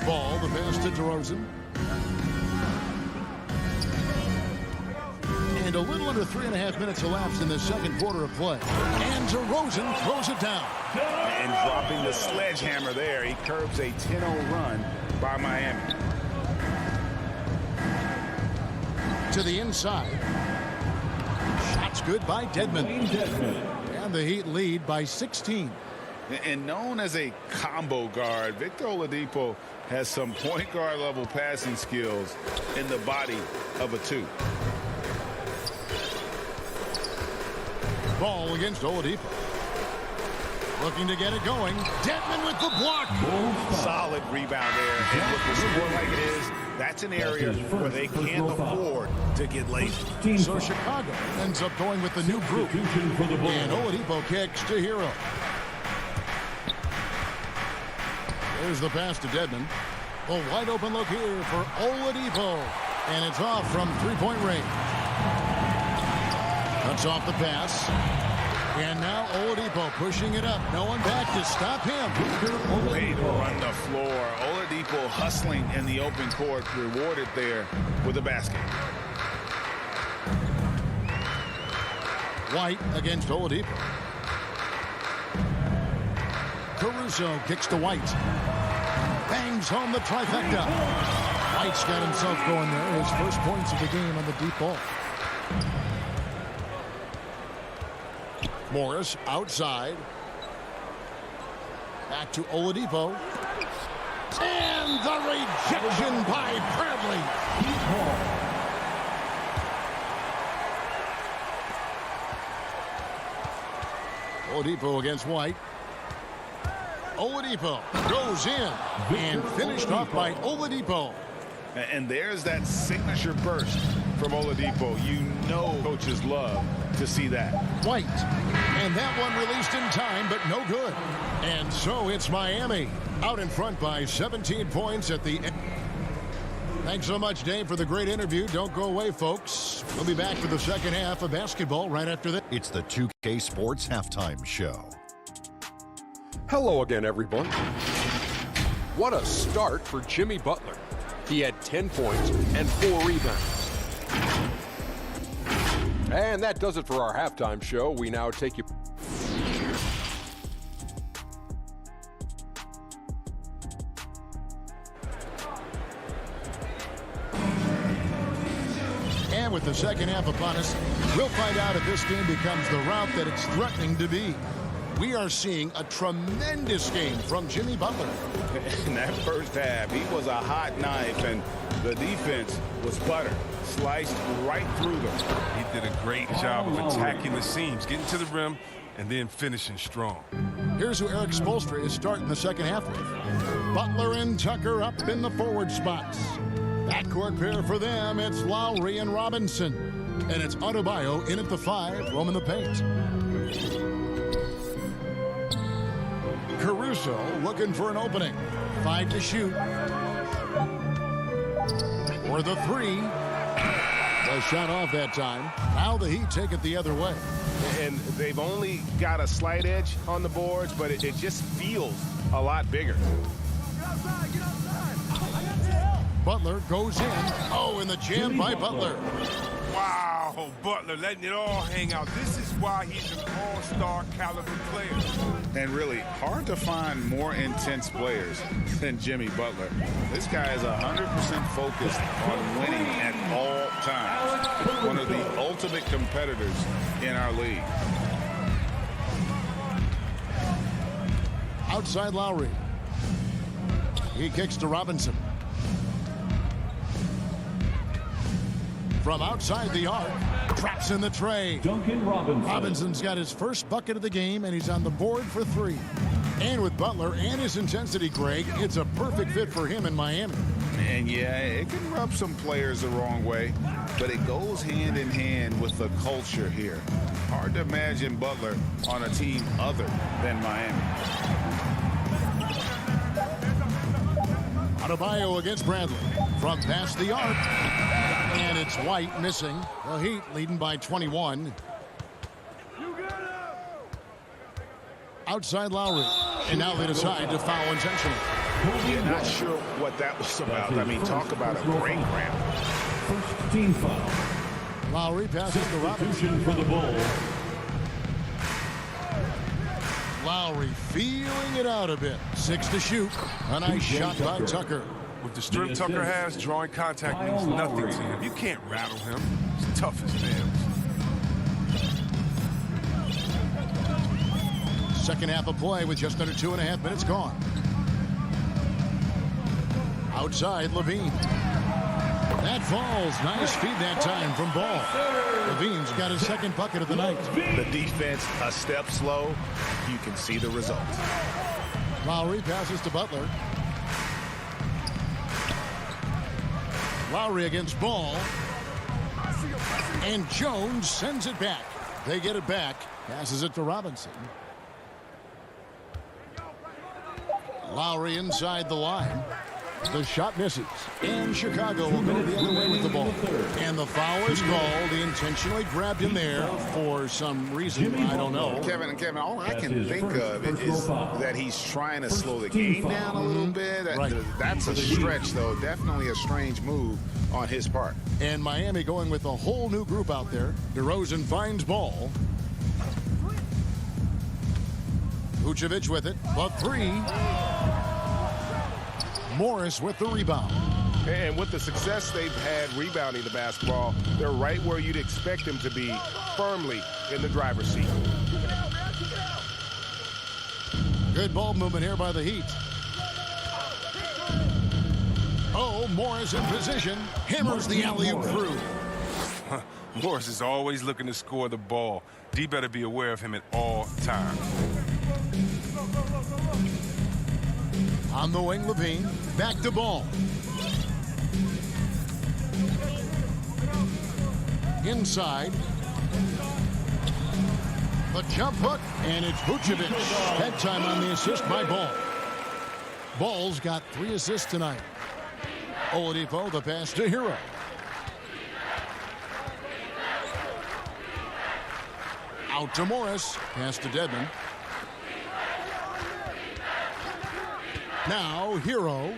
Ball, the pass to DeRozan. And a little under 3.5 minutes elapsed in the second quarter of play. And DeRozan throws it down.
And dropping the sledgehammer there, he curbs a 10-0 run by Miami.
To the inside. Shots good by Dedmon. And the Heat lead by 16.
And known as a combo guard, Victor Oladipo has some point guard level passing skills in the body of a 2.
Ball against Oladipo. Looking to get it going. Dedmon with the block.
Solid rebound there. And with the score like it is, that's an area where they can't afford to get lazy.
So Chicago ends up going with the new group. And Oladipo kicks to Hero. There's the pass to Dedmon. A wide open look here for Oladipo. And it's off from 3-point range. Cuts off the pass. And now Oladipo pushing it up. No one back to stop him.
Way to run the floor. Oladipo hustling in the open court. Rewarded there with a basket.
White against Oladipo. Caruso kicks to White. Bangs home the trifecta. White's got himself going there. His first points of the game on the deep ball. Morris outside. Back to Oladipo. And the rejection by Bradley. Oladipo against White. Oladipo goes in and finished off by Oladipo.
And there's that signature burst from Oladipo. You know coaches love to see that.
White. And that one released in time, but no good. And so it's Miami out in front by 17 points at the end. Thanks so much, Dave, for the great interview. Don't go away, folks. We'll be back for the second half of basketball right after this.
It's the 2K Sports Halftime Show.
Hello again, everyone. What a start for Jimmy Butler. He had 10 points and 4 rebounds. And that does it for our halftime show. We now take you...
And with the second half upon us, we'll find out if this game becomes the route that it's threatening to be. We are seeing a tremendous game from Jimmy Butler.
In that first half, he was a hot knife, and the defense was butter. Sliced right through them.
He did a great job of attacking the seams, getting to the rim, and then finishing strong.
Here's who Eric Spoelstra is starting the second half with. Butler and Tucker up in the forward spots. Backcourt pair for them, it's Lowry and Robinson. And it's Adebayo in at the 5, roaming the paint. Caruso looking for an opening. 5 to shoot. For the 3. The shot off that time. Now the Heat take it the other way.
And they've only got a slight edge on the boards, but it just feels a lot bigger.
Butler goes in. Oh, and the jam by Butler.
Wow, Butler letting it all hang out. This is why he's an all-star caliber player.
And really hard to find more intense players than Jimmy Butler. This guy is 100% focused on winning at all times. One of the ultimate competitors in our league.
Outside Lowry. He kicks to Robinson. From outside the arc, traps in the tray.
Duncan Robinson.
Robinson's got his first bucket of the game, and he's on the board for 3. And with Butler and his intensity, Greg, it's a perfect fit for him in Miami.
And yeah, it can rub some players the wrong way, but it goes hand in hand with the culture here. Hard to imagine Butler on a team other than Miami.
Adebayo against Bradley. From past the arc. And it's White missing. The Heat leading by 21. Outside Lowry. And now they decide to foul intentionally.
Yeah, not sure what that was about. I mean, talk about a brain cramp.
First team foul.
Lowry passes to Robinson.
For the Bulls.
Lowry feeling it out a bit. 6 to shoot. A nice shot by Tucker.
With the strength Tucker has, drawing contact means nothing to him. You can't rattle him. He's tough as nails.
Second half of play with just under 2.5 minutes gone. Outside Levine. That falls. Nice feed that time from Ball. Levine's got his second bucket of the night.
The defense a step slow. You can see the results.
Lowry passes to Butler. Lowry against Ball. And Jones sends it back. They get it back. Passes it to Robinson. Lowry inside the line. The shot misses. And Chicago will go the other way with the ball. And the foul is called. He intentionally grabbed him there for some reason. I don't know.
Kevin, all I can think of is that he's trying to slow the game down a little bit. That's a stretch, though. Definitely a strange move on his part.
And Miami going with a whole new group out there. DeRozan finds Ball. Vucevic with it. The 3. Morris with the rebound.
And with the success they've had rebounding the basketball, they're right where you'd expect them to be, firmly in the driver's seat.
Good ball movement here by the Heat. Oh, Morris in position. Hammers the alley-oop through.
Morris is always looking to score the ball. D better be aware of him at all times.
On the wing, Levine. Back to Ball. Inside. The jump hook, and it's Vucevic. Head time on the assist by Ball. Ball's got 3 assists tonight. Oladipo, the pass to Hero. Out to Morris. Pass to Dedmon. Now, Hero.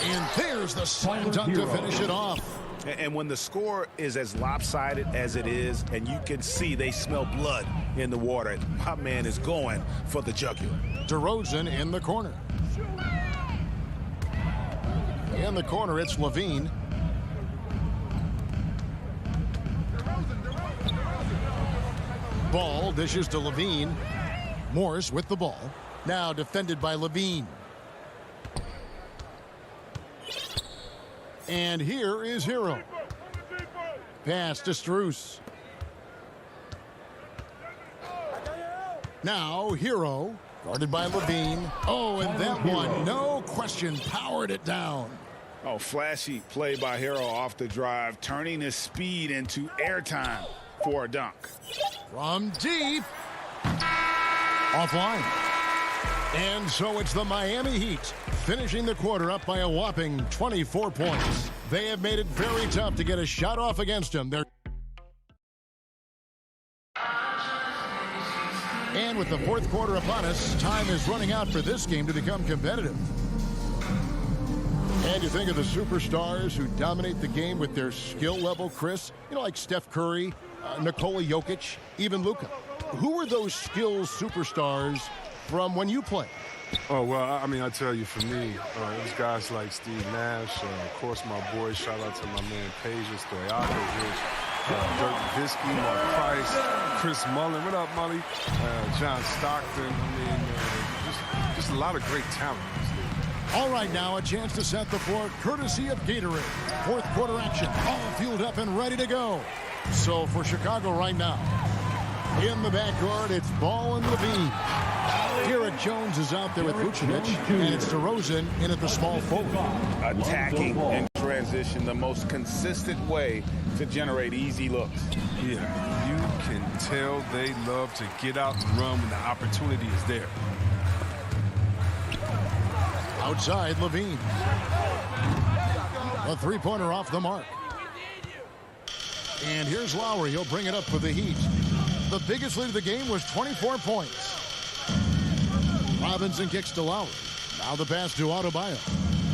And there's the slam dunk to finish it off.
And when the score is as lopsided as it is, and you can see they smell blood in the water, my man is going for the jugular.
DeRozan in the corner. In the corner, it's Levine. Ball dishes to Levine. Morris with the ball. Now defended by Levine. And here is Hero. Pass to Strus. Now Hero, guarded by Levine. Oh, and that one, no question, powered it down.
Oh, flashy play by Hero off the drive, turning his speed into airtime for a dunk.
From deep. Offline. And so it's the Miami Heat finishing the quarter up by a whopping 24 points. They have made it very tough to get a shot off against them. And with the fourth quarter upon us, time is running out for this game to become competitive. And you think of the superstars who dominate the game with their skill level, Chris, like Steph Curry, Nikola Jokic, even Luka. Who are those skills superstars from when you play?
Oh, well, I mean, I tell you, for me, it was guys like Steve Nash, of course, my boys. Shout out to my man, Peja Stoyakovich, Dirk Nowitzki, Mark Price, Chris Mullin. What up, Mully? John Stockton. I mean, just a lot of great talent in this league.
All right, now a chance to set the floor courtesy of Gatorade. Fourth quarter action, all fueled up and ready to go. So for Chicago right now, in the backcourt, it's Ball and Levine. Derek Jones is out there with Vucevic, and it's DeRozan in at the small forward.
Attacking in transition, the most consistent way to generate easy looks.
Yeah, you can tell they love to get out and run when the opportunity is there.
Outside, Levine. A three-pointer off the mark. And here's Lowry. He'll bring it up for the Heat. The biggest lead of the game was 24 points. Robinson kicks to Lowry. Now the pass to Adebayo.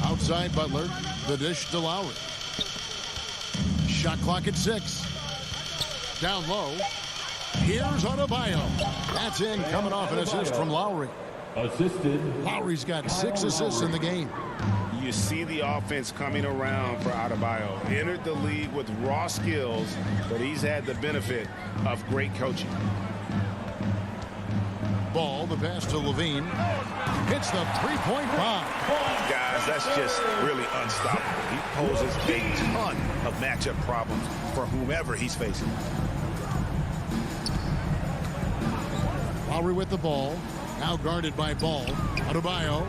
Outside Butler. The dish to Lowry. Shot clock at 6. Down low. Here's Adebayo. That's in, coming off an assist from Lowry.
Assisted.
Lowry's got 6 assists in the game.
You see the offense coming around for Adebayo. Entered the league with raw skills, but he's had the benefit of great coaching.
Ball, the pass to Levine. Hits the three-point bomb.
Guys, that's just really unstoppable. He poses a ton of matchup problems for whomever he's facing.
Lowry with the ball. Now guarded by Ball. Adebayo.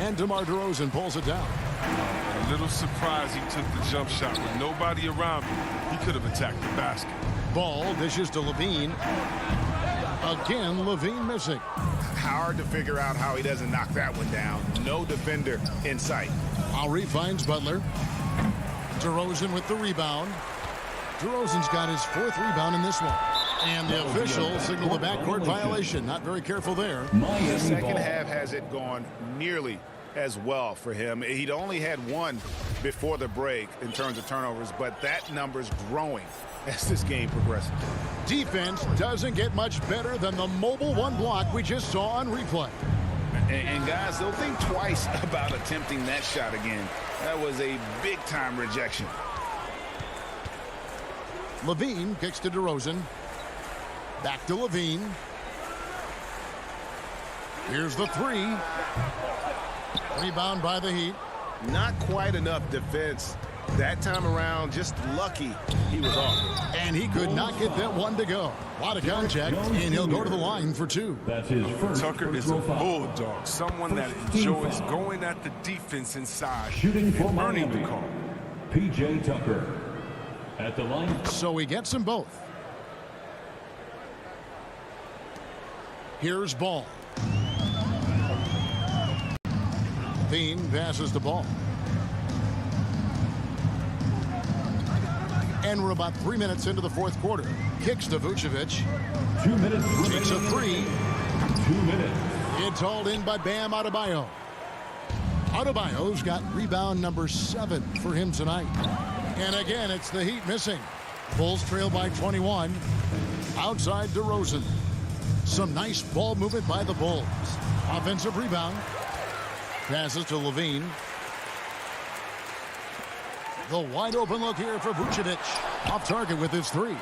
And DeMar DeRozan pulls it down.
A little surprised he took the jump shot with nobody around him. He could have attacked the basket.
Ball dishes to Levine. Again, Levine missing.
Hard to figure out how he doesn't knock that one down. No defender in sight.
Lowry finds Butler. DeRozan with the rebound. DeRozan's got his 4th rebound in this one. And the official signaled the backcourt violation. Not very careful there.
The second half hasn't gone nearly as well for him. He'd only had 1 before the break in terms of turnovers, but that number's growing as this game progresses.
Defense doesn't get much better than the mobile 1 block we just saw on replay.
And guys, they'll think twice about attempting that shot again. That was a big-time rejection.
Levine kicks to DeRozan. Back to Levine. Here's the 3. Rebound by the Heat.
Not quite enough defense that time around. Just lucky he was off.
And he could not get that one to go. A lot of contact, and he'll go to the line for 2.
That's his first.
Tucker is a bulldog, someone that enjoys going at the defense inside
Shooting for
and earning
Miami.
the call.
P.J. Tucker at the line.
So he gets them both. Here's Ball. Levine passes the ball. And we're about 3 minutes into the 4th quarter. Kicks to Vucevic.
2 minutes.
Takes a 3.
2 minutes.
It's hauled in by Bam Adebayo. Adebayo's got rebound number 7 for him tonight. And again, it's the Heat missing. Bulls trail by 21. Outside DeRozan. Some nice ball movement by the Bulls. Offensive rebound. Passes to Levine. The wide open look here for Vucevic. Off target with his 3.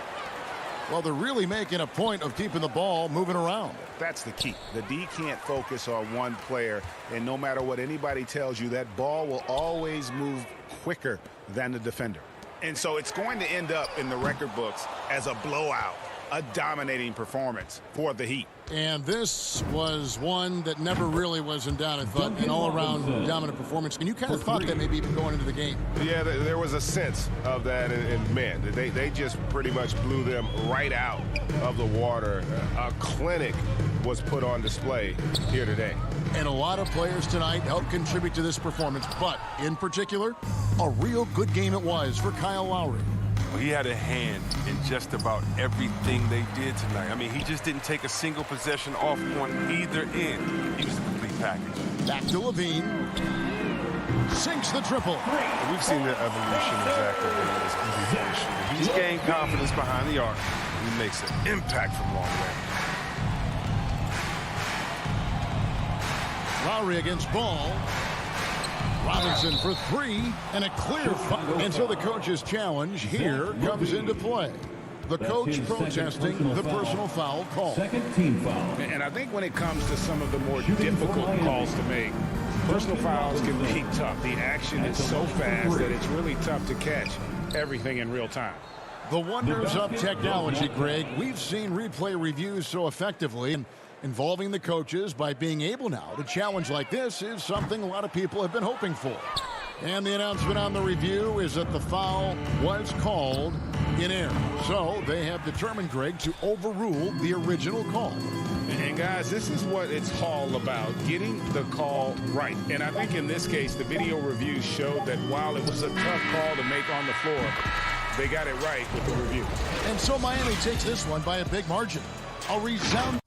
Well, they're really making a point of keeping the ball moving around.
That's the key. The D can't focus on one player, and no matter what anybody tells you, that ball will always move quicker than the defender. And so it's going to end up in the record books as a blowout.
a dominating performance for the Heat.
And this was one that never really was in doubt. I thought an all-around dominant performance. And you kind of thought that maybe even going into the game.
Yeah, there was a sense of that in men. They just pretty much blew them right out of the water. A clinic was put on display here today.
And a lot of players tonight helped contribute to this performance. But in particular, a real good game it was for Kyle Lowry.
Well, he had a hand in just about everything they did tonight. I mean, he just didn't take a single possession off on either end. He was a complete package.
Back to Levine. Sinks the triple.
We've seen the evolution of Zach Levine as a shooter. He's gained confidence behind the arc. He makes an impact from long range.
Lowry against Ball. Robinson for three, and a clear foul. And so the coach's challenge here comes into play. The coach protesting the personal foul call.
Second team foul.
And I think when it comes to some of the more difficult calls to make, personal fouls can be tough. The action is so fast that it's really tough to catch everything in real time.
The wonders of technology, Greg. We've seen replay reviews so effectively, and involving the coaches by being able now to challenge like this is something a lot of people have been hoping for. And the announcement on the review is that the foul was called in error. So they have determined, Greg, to overrule the original call.
And guys, this is what it's all about, getting the call right. And I think in this case, the video review showed that while it was a tough call to make on the floor, they got it right with the review.
And so Miami takes this one by a big margin. A resounding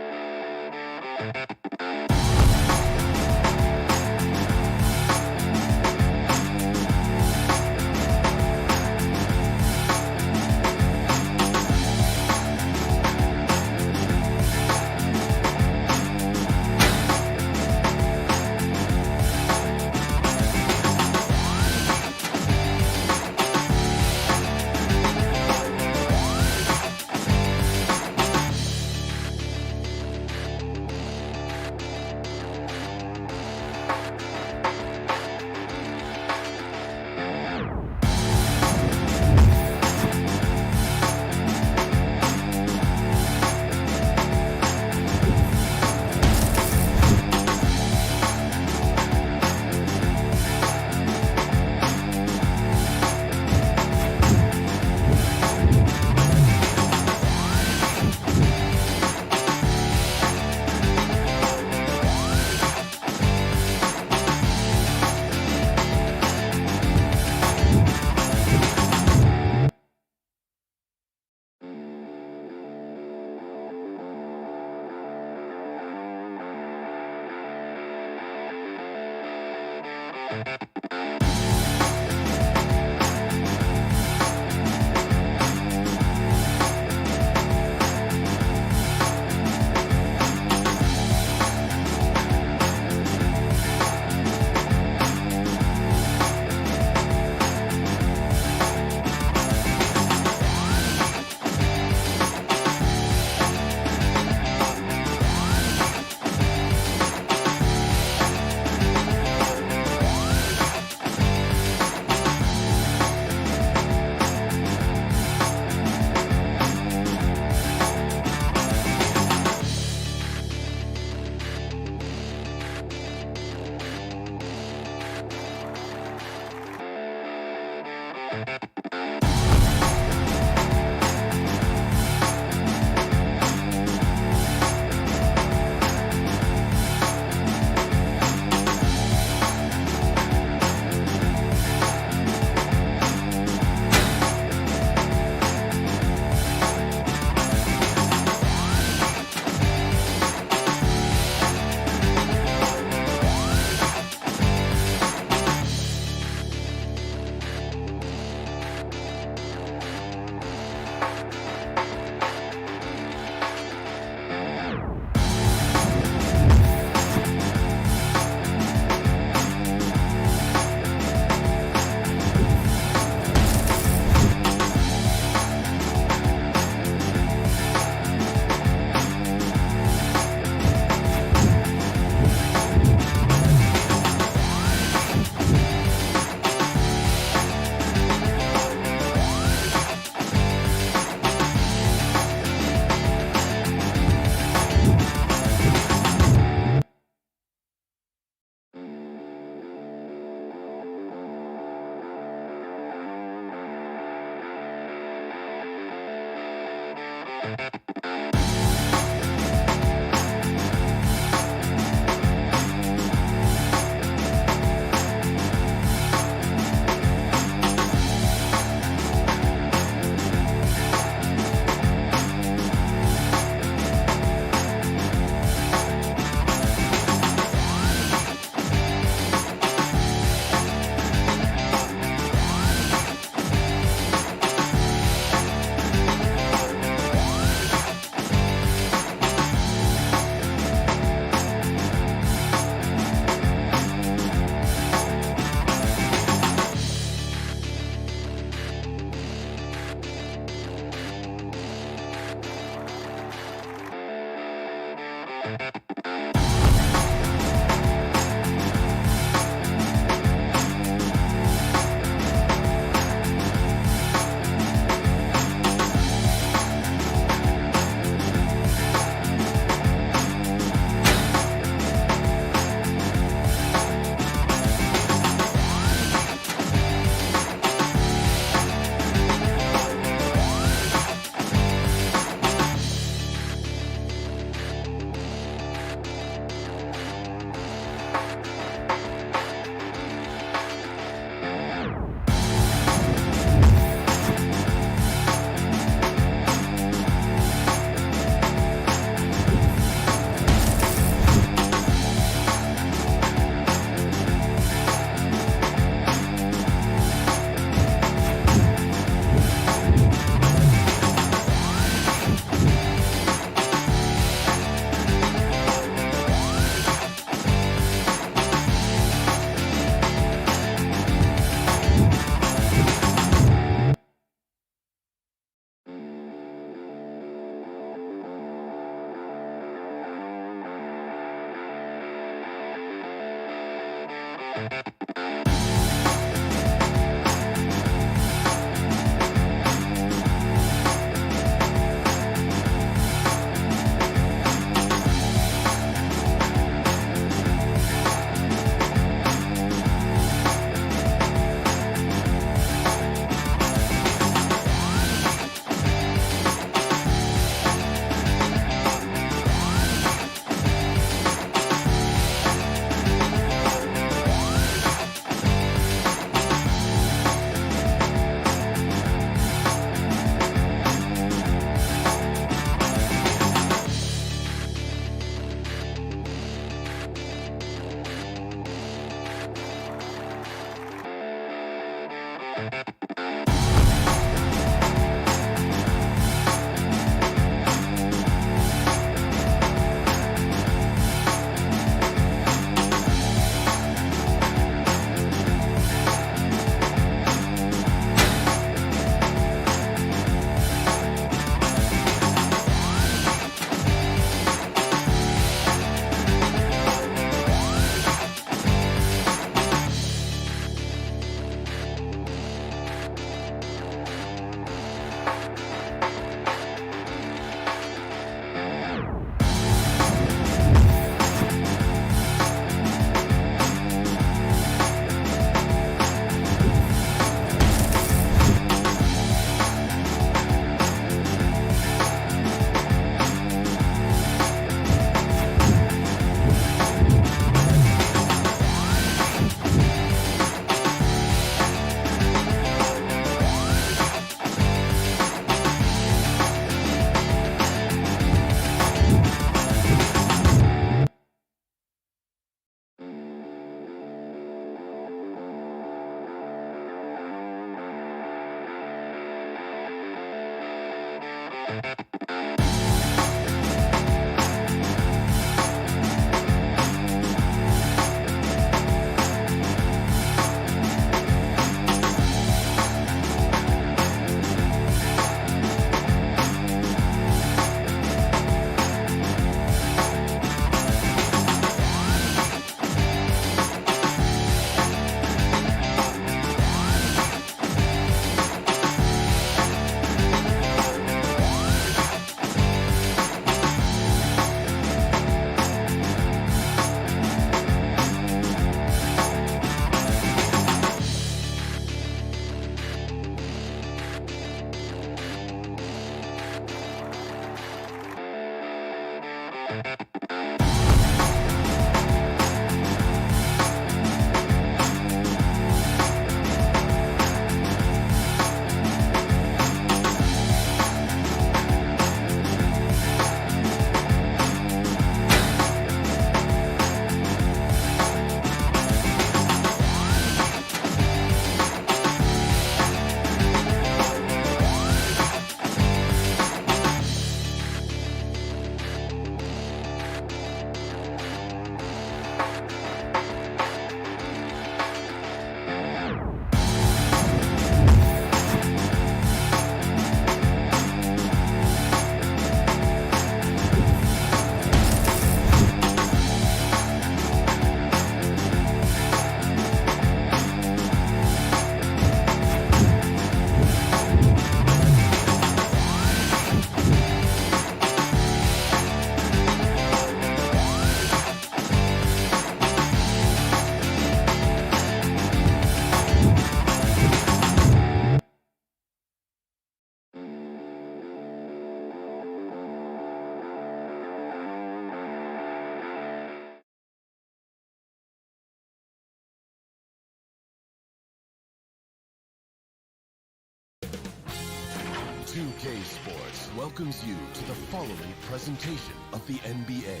2K Sports welcomes you to the following presentation of the NBA.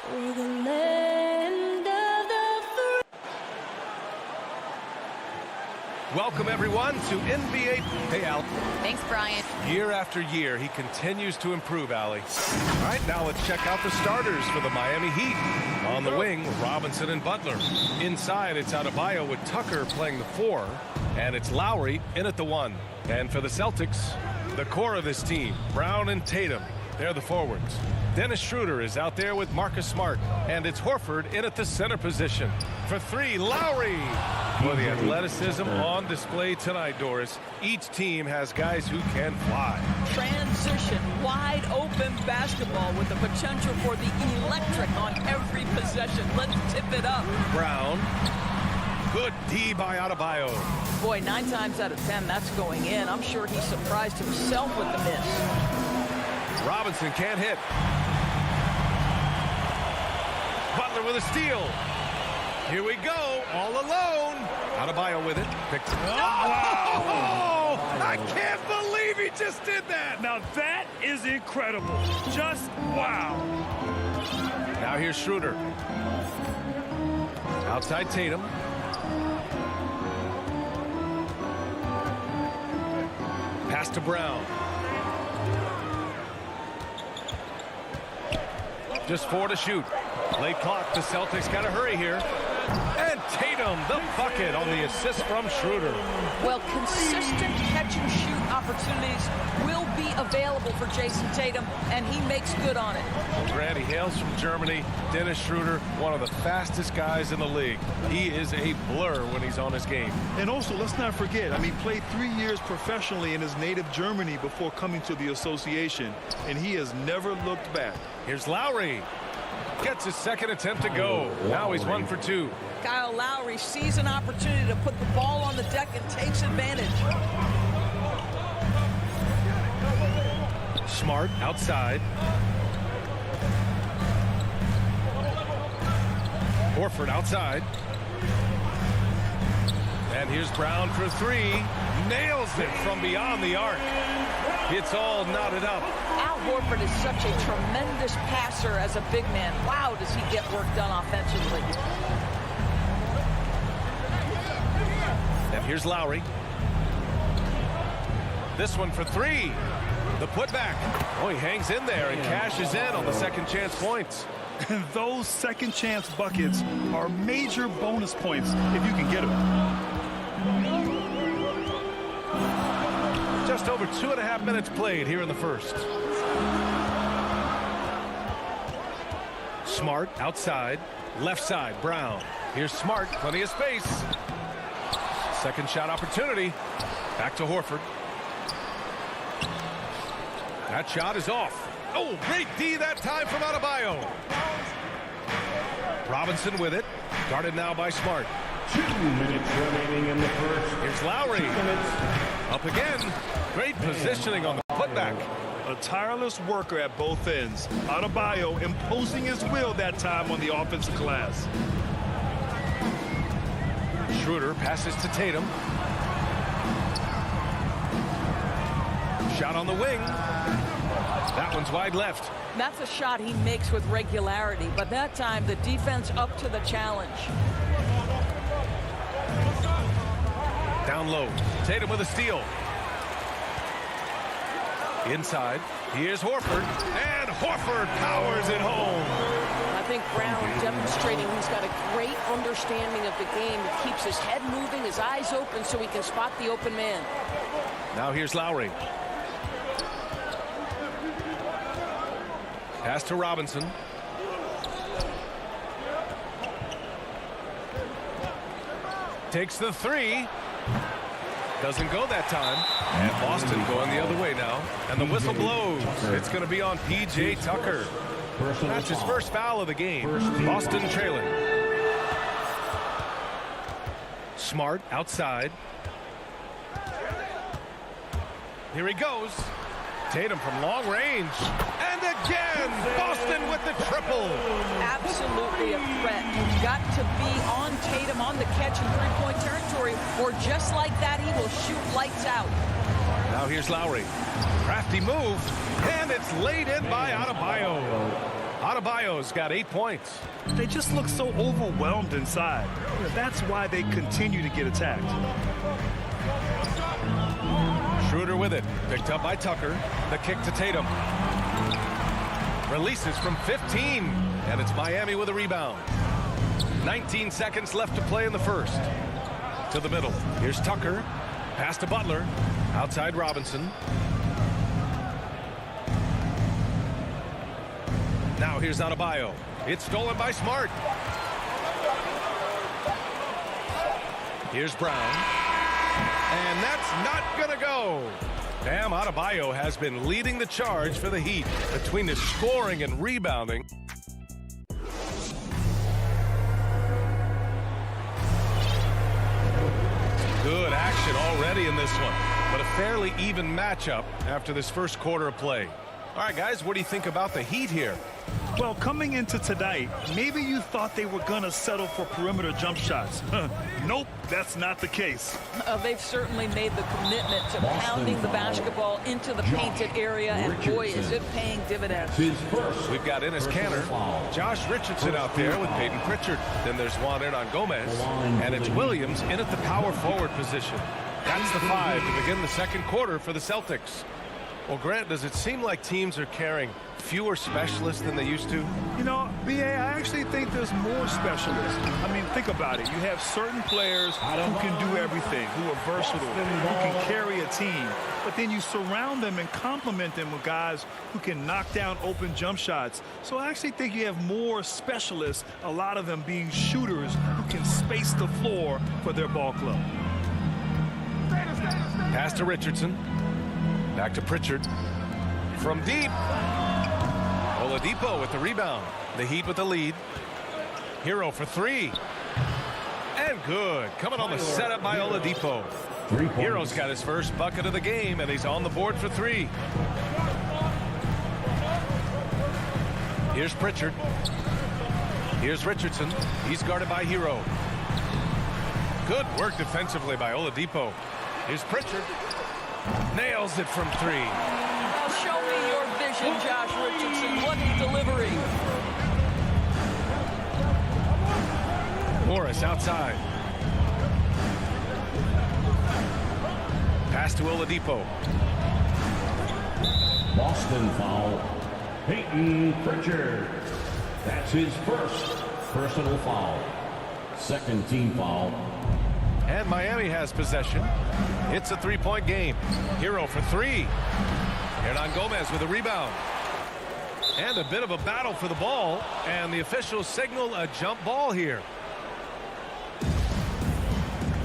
For the land of the free.
Welcome, everyone, to NBA. Hey, Al.
Thanks, Brian.
Year after year, he continues to improve, Allie. All right, now let's check out the starters for the Miami Heat. On the wing, Robinson and Butler. Inside, it's Adebayo with Tucker playing the 4. And it's Lowry in at the 1. And for the Celtics, the core of this team, Brown and Tatum. They're the forwards. Dennis Schroeder is out there with Marcus Smart. And it's Horford in at the center position. For 3, Lowry. For the athleticism on display tonight, Doris. Each team has guys who can fly.
Transition, wide open basketball with the potential for the electric on every possession. Let's tip it up.
Brown. Good D by Adebayo.
Boy, 9 times out of 10, that's going in. I'm sure he surprised himself with the miss.
Robinson can't hit. Butler with a steal. Here we go, all alone. Adebayo with it. Picked. Oh, wow. I can't believe he just did that.
Now that is incredible. Just wow.
Now here's Schroeder. Outside Tatum. Pass to Brown. Just 4 to shoot. Late clock. The Celtics got to hurry here. And Tatum, the bucket on the assist from Schroeder.
Well, consistent catch-and-shoot opportunities will be available for Jason Tatum, and he makes good on it.
Grant, he hails from Germany. Dennis Schroeder, one of the fastest guys in the league. He is a blur when he's on his game.
And also, let's not forget, played 3 years professionally in his native Germany before coming to the association, and he has never looked back.
Here's Lowry. Gets his second attempt to go. Now he's 1 for 2.
Kyle Lowry sees an opportunity to put the ball on the deck and takes advantage.
Smart outside. Horford outside. And here's Brown for 3. Nails it from beyond the arc. It's all knotted up.
Al Horford is such a tremendous passer as a big man. Wow, does he get work done offensively.
And here's Lowry. This one for 3. The putback. Oh, he hangs in there and cashes in on the second chance points.
And those second chance buckets are major bonus points if you can get them.
Just over 2.5 minutes played here in the first. Smart outside. Left side, Brown. Here's Smart, plenty of space. Second shot opportunity. Back to Horford. That shot is off. Oh, great D that time from Adebayo. Robinson with it. Guarded now by Smart.
2 minutes remaining in the first.
Here's Lowry. Up again. Great positioning on the putback.
A tireless worker at both ends. Adebayo imposing his will that time on the offensive glass.
Schroeder passes to Tatum. Shot on the wing. That one's wide left.
That's a shot he makes with regularity, but that time the defense up to the challenge.
Down low. Tatum with a steal. Inside. Here's Horford. And Horford powers it home.
I think Brown demonstrating he's got a great understanding of the game. He keeps his head moving, his eyes open so he can spot the open man.
Now here's Lowry. Pass to Robinson. Takes the 3. Doesn't go that time. And Boston going the other way now. And the whistle blows. It's going to be on P.J. Tucker. That's his first foul of the game. Boston trailing. Smart outside. Here he goes. Tatum from long range. And again, Boston with the triple.
Absolutely a threat. You've got to be on Tatum on the catch in three-point territory, or just like that, he will shoot lights out.
Now here's Lowry. Crafty move, and it's laid in by Adebayo. Adebayo's got 8 points.
They just look so overwhelmed inside. That's why they continue to get attacked.
Schroeder with it. Picked up by Tucker. The kick to Tatum. Releases from 15. And it's Miami with a rebound. 19 seconds left to play in the first. To the middle. Here's Tucker. Pass to Butler. Outside Robinson. Now here's Adebayo. It's stolen by Smart. Here's Brown. And that's not going to go. Bam Adebayo has been leading the charge for the Heat between the scoring and rebounding. Good action already in this one, but a fairly even matchup after this first quarter of play. All right, guys, what do you think about the Heat here?
Well, coming into tonight, maybe you thought they were going to settle for perimeter jump shots. Nope, that's not the case.
They've certainly made the commitment to pounding the basketball into the painted area, and boy, is it paying dividends.
We've got Enes Kanter, Josh Richardson out there with Peyton Pritchard. Then there's Juan Hernan Gomez, and it's Williams in at the power forward position. That's the 5 to begin the second quarter for the Celtics. Well, Grant, does it seem like teams are carrying fewer specialists than they used to?
You know, B.A., I actually think there's more specialists. I mean, think about it. You have certain players who can do everything, who are versatile, who can carry a team. But then you surround them and complement them with guys who can knock down open jump shots. So I actually think you have more specialists, a lot of them being shooters who can space the floor for their ball club.
Pass to Richardson. Back to Pritchard. From deep. Oladipo with the rebound. The Heat with the lead. Hero for 3. And good. Coming on the setup by Oladipo. Hero's got his first bucket of the game, and he's on the board for 3. Here's Pritchard. Here's Richardson. He's guarded by Hero. Good work defensively by Oladipo. Here's Pritchard. Nails it from 3.
Now show me your vision, Josh Richardson. What delivery.
Morris outside. Pass to Oladipo.
Boston foul. Peyton Pritchard. That's his first personal foul. Second team foul.
And Miami has possession. It's a 3-point game. Hero for 3. Hernan Gomez with a rebound. And a bit of a battle for the ball. And the officials signal a jump ball here.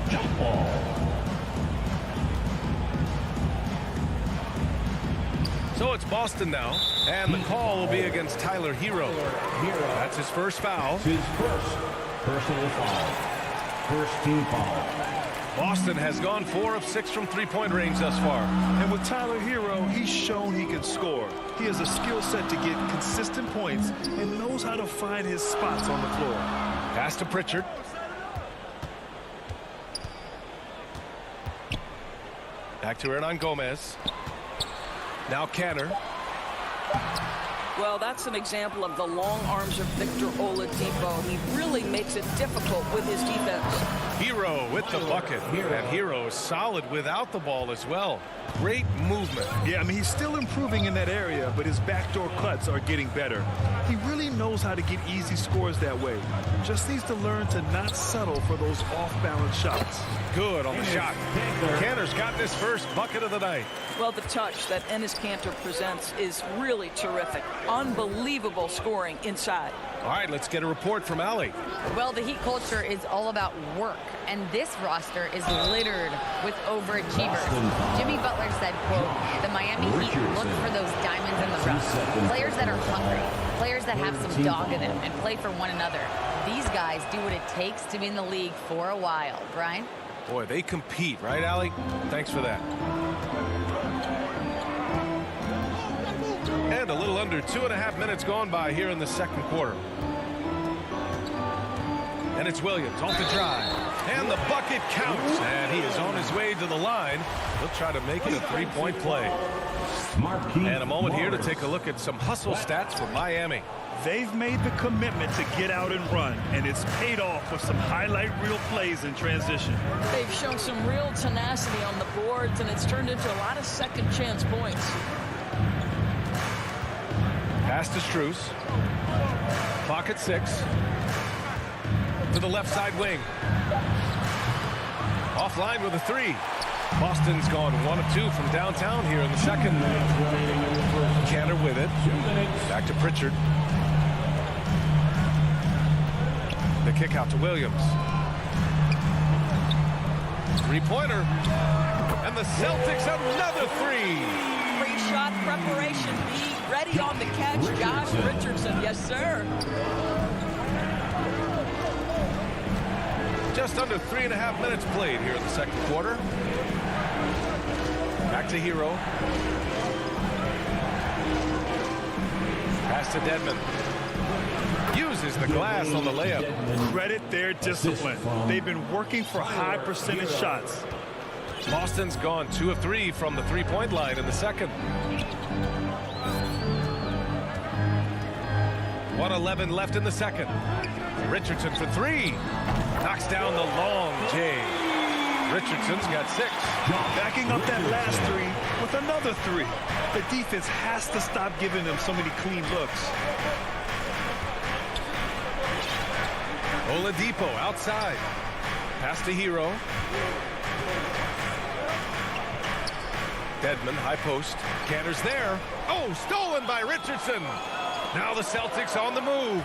Jump ball.
So it's Boston now. And the call will be against Tyler Hero. That's his first foul.
His first personal foul. First team foul.
Boston has gone 4 of 6 from three-point range thus far.
And with Tyler Hero, he's shown he can score. He has a skill set to get consistent points and knows how to find his spots on the floor.
Pass to Pritchard. Back to Hernan Gomez. Now Kanter.
Well, that's an example of the long arms of Victor Oladipo. He really makes it difficult with his defense.
Hero with the bucket. And Hero is solid without the ball as well. Great movement.
Yeah, I mean, he's still improving in that area, but his backdoor cuts are getting better. He really knows how to get easy scores that way. Just needs to learn to not settle for those off-balance shots.
Good on the shot. Kanter's gotten his first bucket of the night.
Well, the touch that Enes Kanter presents is really terrific. Unbelievable scoring inside.
All right, let's get a report from Allie.
Well, the Heat culture is all about work, and this roster is littered with overachievers. Jimmy Butler said, quote, the Miami Heat look for those diamonds in the rough. Players that are hungry, players that have some dog in them and play for one another. These guys do what it takes to be in the league for a while. Brian?
Boy, they compete, right, Allie? Thanks for that. And a little under 2.5 minutes gone by here in the second quarter. And it's Williams off the drive. And the bucket counts. And he is on his way to the line. He'll try to make it a three-point play. And a moment here to take a look at some hustle stats for Miami.
They've made the commitment to get out and run, and it's paid off with some highlight reel plays in transition.
They've shown some real tenacity on the boards, and it's turned into a lot of second chance points.
Pass to Strus. Clock at 6. To the left side wing. Offline with a 3. Boston's gone 1 of 2 from downtown here in the second. Cantor with it. Back to Pritchard. The kick out to Williams. Three-pointer. And the Celtics another 3.
Great shot preparation. Be ready on the catch. Josh Richardson. Yes, sir.
Just under 3.5 minutes played here in the second quarter. Back to Hero. Pass to Dedmon. Uses the glass on the layup.
Credit their discipline. They've been working for high percentage shots.
Boston's gone 2 of 3 from the three-point line in the second. 1:11 left in the second. Richardson for 3. Knocks down the long J. Richardson's got 6.
Backing up that last 3 with another 3. The defense has to stop giving them so many clean looks.
Oladipo outside. Pass to Hero. Dedmon, high post. Cantor's there. Oh, stolen by Richardson. Now the Celtics on the move.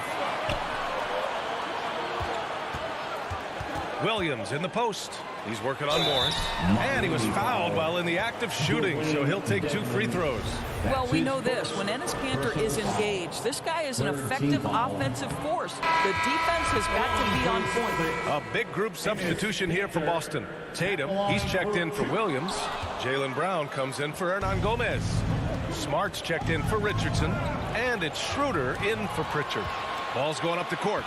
Williams in the post. He's working on Morris. And he was fouled while in the act of shooting, so he'll take 2 free throws.
Well, we know this. When Enes Kanter is engaged, this guy is an effective offensive force. The defense has got to be on point.
A big group substitution here for Boston. Tatum, he's checked in for Williams. Jaylen Brown comes in for Hernan Gomez. Smart's checked in for Richardson. And it's Schroeder in for Pritchard. Ball's going up the court.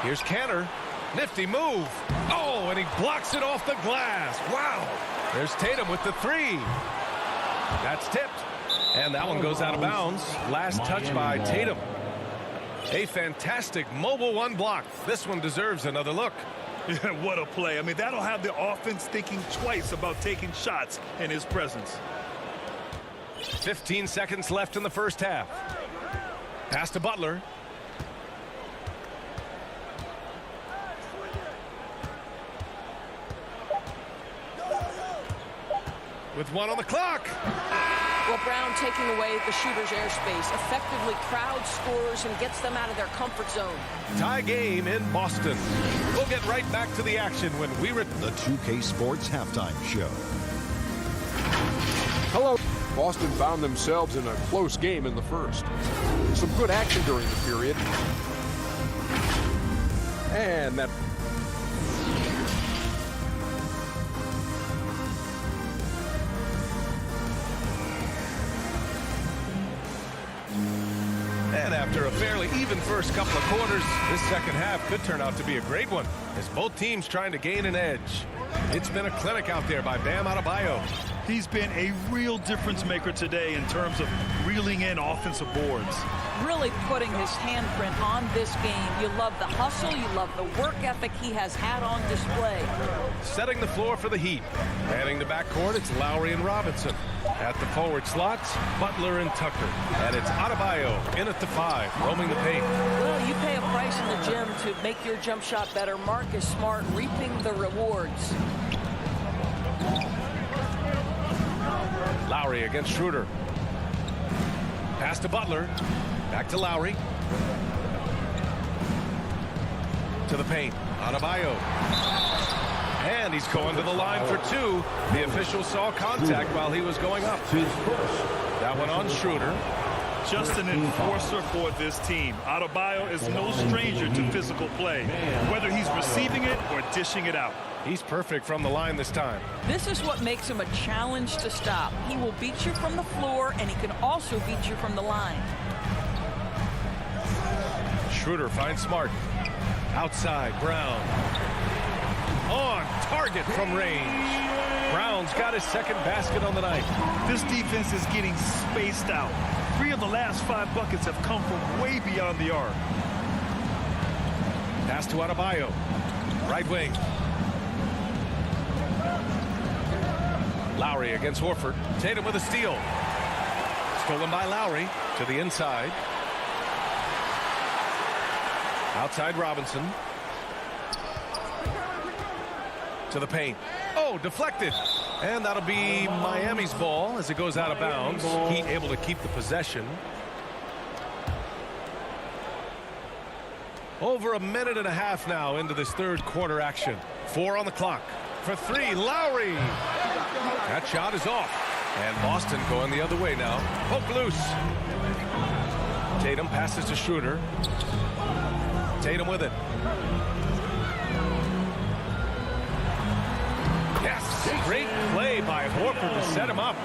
Here's Kanter. Nifty move. Oh, and he blocks it off the glass. Wow. There's Tatum with the 3. That's tipped. And that one goes out of bounds. Last touch by Tatum. A fantastic mobile 1 block. This one deserves another look.
What a play. I mean, that'll have the offense thinking twice about taking shots in his presence.
15 seconds left in the first half. Pass to Butler. With 1 on the clock.
Well, Brown taking away the shooter's airspace effectively crowds scorers and gets them out of their comfort zone.
Tie game in Boston. We'll get right back to the action when we return.
The 2K Sports Halftime Show.
Hello. Boston found themselves in a close game in the first. Some good action during the period. And that...
And after a fairly even first couple of quarters, this second half could turn out to be a great one as both teams trying to gain an edge. It's been a clinic out there by Bam Adebayo.
He's been a real difference maker today in terms of reeling in offensive boards.
Really putting his handprint on this game. You love the hustle. You love the work ethic he has had on display.
Setting the floor for the Heat. Manning the backcourt, it's Lowry and Robinson. At the forward slots, Butler and Tucker. And it's Adebayo in at the 5, roaming the paint.
Well, you pay a price in the gym to make your jump shot better. Marcus Smart reaping the rewards.
Lowry against Schroeder. Pass to Butler. Back to Lowry. To the paint. Adebayo. And he's going to the line for 2. The official saw contact while he was going up. That one on Schroeder.
Just an enforcer for this team. Adebayo is no stranger to physical play, whether he's receiving it or dishing it out.
He's perfect from the line this time.
This is what makes him a challenge to stop. He will beat you from the floor, and he can also beat you from the line.
Schroeder finds Smart. Outside, Brown. On target from range. Brown's got his second basket on the night.
This defense is getting spaced out. 3 of the last 5 buckets have come from way beyond the arc.
Pass to Adebayo. Right wing. Lowry against Horford. Tatum with a steal. Stolen by Lowry to the inside. Outside Robinson. To the paint. Oh, deflected. And that'll be Miami's ball as it goes out of bounds. Heat able to keep the possession. Over a minute and a half now into this third quarter action. 4 on the clock. For 3, Lowry. That shot is off. And Boston going the other way now. Poke loose. Tatum passes to Schroeder. Tatum with it. Yes, great play by Horford to set him up.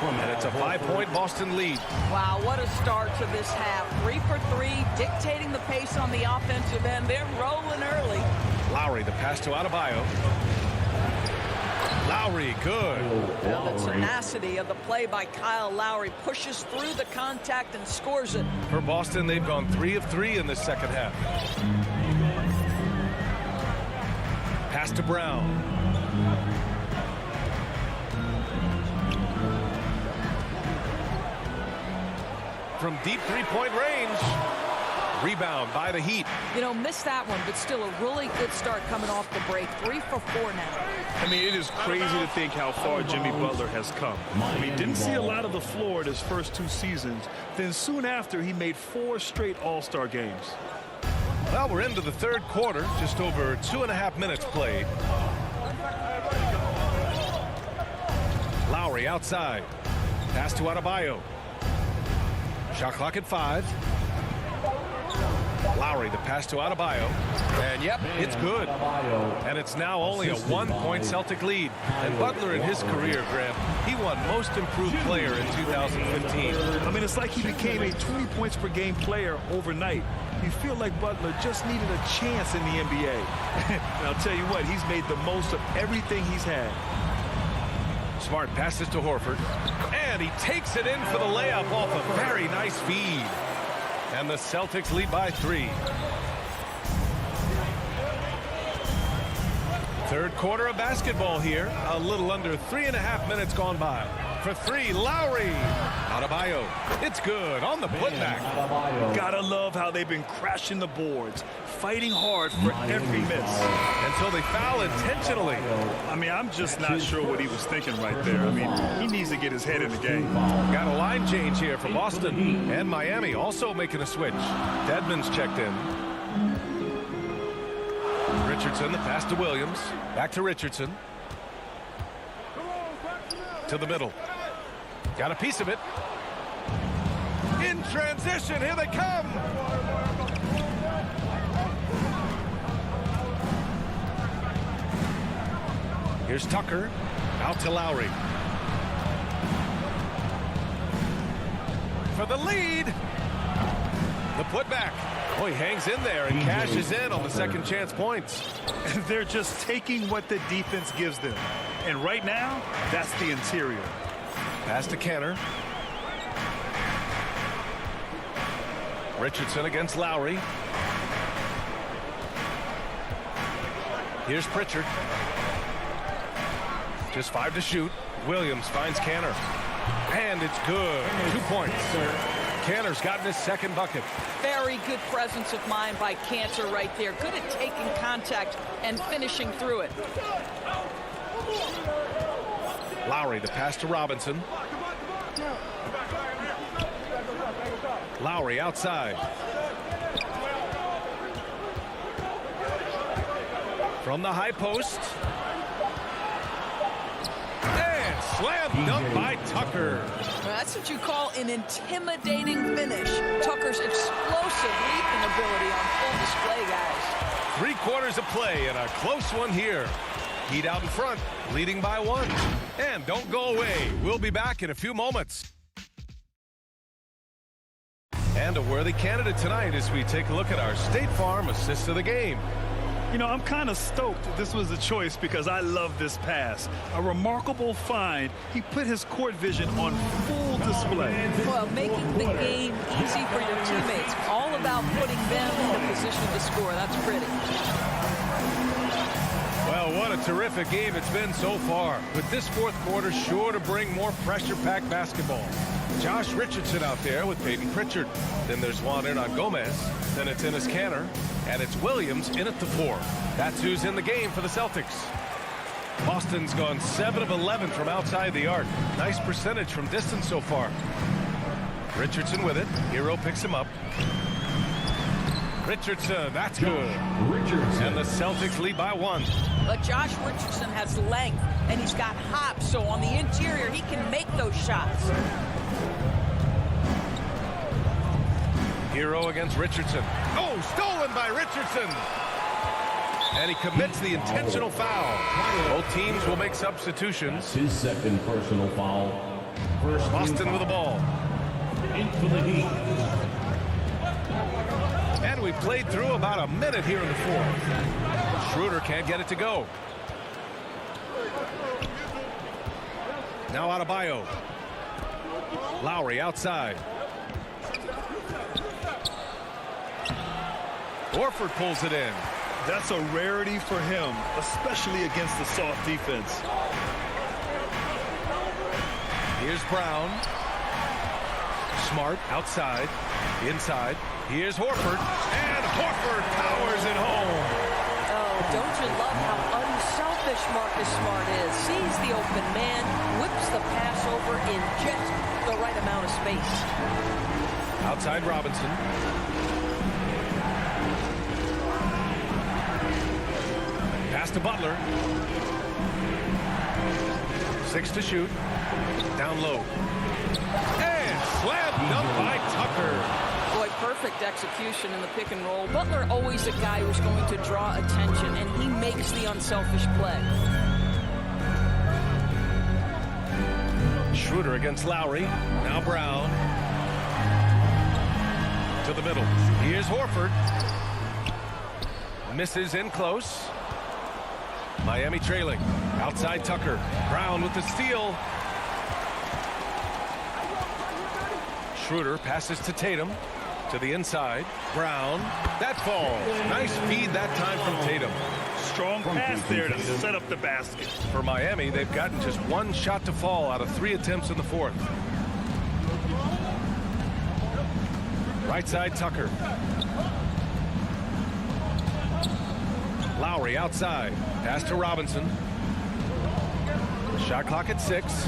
And it's a 5-point Boston lead.
Wow, what a start to this half. 3 for 3, dictating the pace on the offensive end. They're rolling early.
Lowry, the pass to Adebayo. Lowry, good.
Now the tenacity of the play by Kyle Lowry pushes through the contact and scores it.
For Boston, they've gone 3 of 3 in the second half. Pass to Brown. From deep three-point range. Rebound by the Heat.
You know, missed that one, but still a really good start coming off the break. 3 for 4 now.
I mean, it is crazy to think how far Jimmy Butler has come. I mean, didn't see a lot of the floor in his first 2 seasons. Then soon after, he made 4 straight All-Star games.
Well, we're into the third quarter. Just over 2.5 minutes played. Lowry outside. Pass to Adebayo. Shot clock at 5. Lowry, the pass to Adebayo. And yep, it's good. And it's now only a 1-point Celtic lead. And Butler in his career, Graham, he won most improved player in 2015.
I mean, it's like he became a 20 points per game player overnight. You feel like Butler just needed a chance in the NBA. And I'll tell you what, he's made the most of everything he's had.
Smart passes to Horford. And he takes it in for the layup off a very nice feed. And the Celtics lead by 3. Third quarter of basketball here. A little under 3.5 minutes gone by. For 3, Lowry. Adebayo. It's good on the putback.
Gotta love how they've been crashing the boards, fighting hard for every miss.
Until they foul intentionally.
I mean, I'm just not sure what he was thinking right there. I mean, he needs to get his head in the game.
Got a line change here for Boston. And Miami also making a switch. Dedmon's checked in. Richardson, the pass to Williams. Back to Richardson. To the middle. Got a piece of it. In transition, here they come. Here's Tucker. Out to Lowry. For the lead. The putback. Oh, he hangs in there and cashes in on the second chance points.
They're just taking what the defense gives them. And right now, that's the interior.
Pass to Kenner. Richardson against Lowry. Here's Pritchard. Just 5 to shoot. Williams finds Kenner. And it's good. 2 points. Kanter's gotten his second bucket.
Very good presence of mind by Kanter right there. Good at taking contact and finishing through it.
Lowry, the pass to Robinson. Lowry outside. From the high post. And slam dunk by Tucker.
That's what you call an intimidating finish. Tucker's explosive leaping ability on full display, guys.
3 quarters of play and a close one here. Heat out in front, leading by 1. And don't go away. We'll be back in a few moments. And a worthy candidate tonight as we take a look at our State Farm assist of the game.
You know, I'm kind of stoked this was a choice because I love this pass. A remarkable find. He put his court vision on full display.
Well, making the game easy for your teammates. All about putting them in a position to score. That's pretty.
Well, what a terrific game it's been so far. With this fourth quarter sure to bring more pressure-packed basketball. Josh Richardson out there with Peyton Pritchard. Then there's Juan Hernan Gomez. Then it's Enes Kanter. And it's Williams in at the 4. That's who's in the game for the Celtics. Boston's gone 7 of 11 from outside the arc. Nice percentage from distance so far. Richardson with it. Hero picks him up. Richardson, that's good. And the Celtics lead by 1.
But Josh Richardson has length, and he's got hops, so on the interior, he can make those shots.
Hero against Richardson. Oh, stolen by Richardson. And he commits the intentional foul. Both teams will make substitutions.
His second personal foul. First
Boston with the ball.
Into the Heat.
And we've played through about a minute here in the fourth. Schroeder can't get it to go. Now Adebayo. Lowry outside. Horford pulls it in.
That's a rarity for him, especially against the soft defense.
Here's Brown. Smart outside. Inside. Here's Horford. And Horford powers it home.
Oh, don't you love how unselfish Marcus Smart is? Sees the open man, whips the pass over in just the right amount of space.
Outside Robinson. Pass to Butler. 6 to shoot. Down low. And slam dunk by Tucker.
Boy, perfect execution in the pick and roll. Butler always a guy who's going to draw attention, and he makes the unselfish play.
Schroeder against Lowry. Now Brown. To the middle. Here's Horford. Misses in close. Miami trailing. Outside Tucker. Brown with the steal. Schroeder passes to Tatum. To the inside. Brown. That falls. Nice feed that time from Tatum.
Strong pass there to set up the basket.
For Miami, they've gotten just 1 shot to fall out of 3 attempts in the fourth. Right side Tucker. Lowry outside. Pass to Robinson. Shot clock at 6.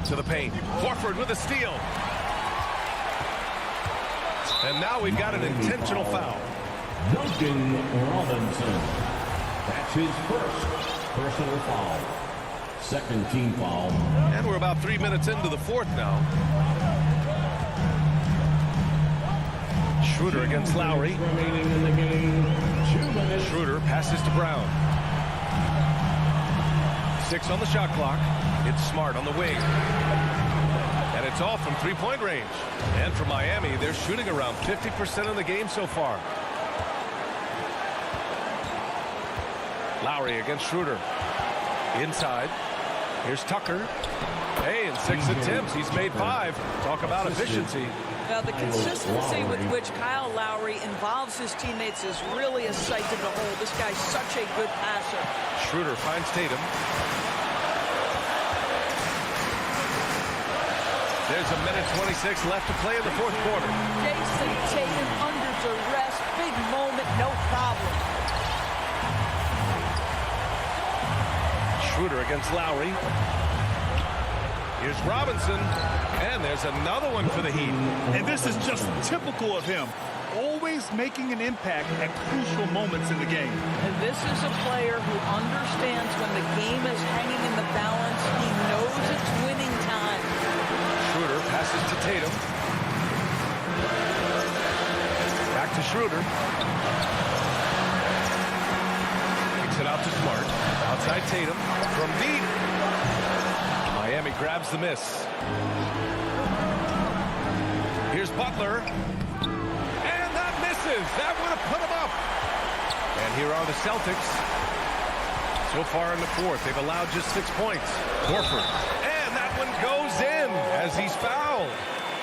To the paint. Horford with a steal. And now we've got an intentional foul.
Duncan Robinson. That's his first personal foul. Second team foul.
And we're about 3 minutes into the fourth now. Schroeder against Lowry.
Remaining in the game. 2 minutes.
Schroeder passes to Brown. 6 on the shot clock. It's Smart on the wing. And it's all from three-point range. And for Miami, they're shooting around 50% of the game so far. Lowry against Schroeder. Inside. Here's Tucker. Hey, in 6 attempts, he's made 5. Talk about efficiency.
Now, the consistency with which Kyle Lowry involves his teammates is really a sight to behold. This guy's such a good passer.
Schroeder finds Tatum. There's a minute 26 left to play in the fourth quarter.
Jason Tatum under duress. Big moment, no problem.
Schroeder against Lowry. Here's Robinson. And there's another one for the Heat.
And this is just typical of him. Always making an impact at crucial moments in the game.
And this is a player who understands when the game is hanging in the balance. He knows it's winning time.
Schroeder passes to Tatum. Back to Schroeder. Kicks it out to Smart. Outside Tatum. From deep. Miami grabs the miss. Here's Butler. And that misses. That would have put him up. And here are the Celtics. So far in the fourth, they've allowed just 6 points. Horford. And that one goes in as he's fouled.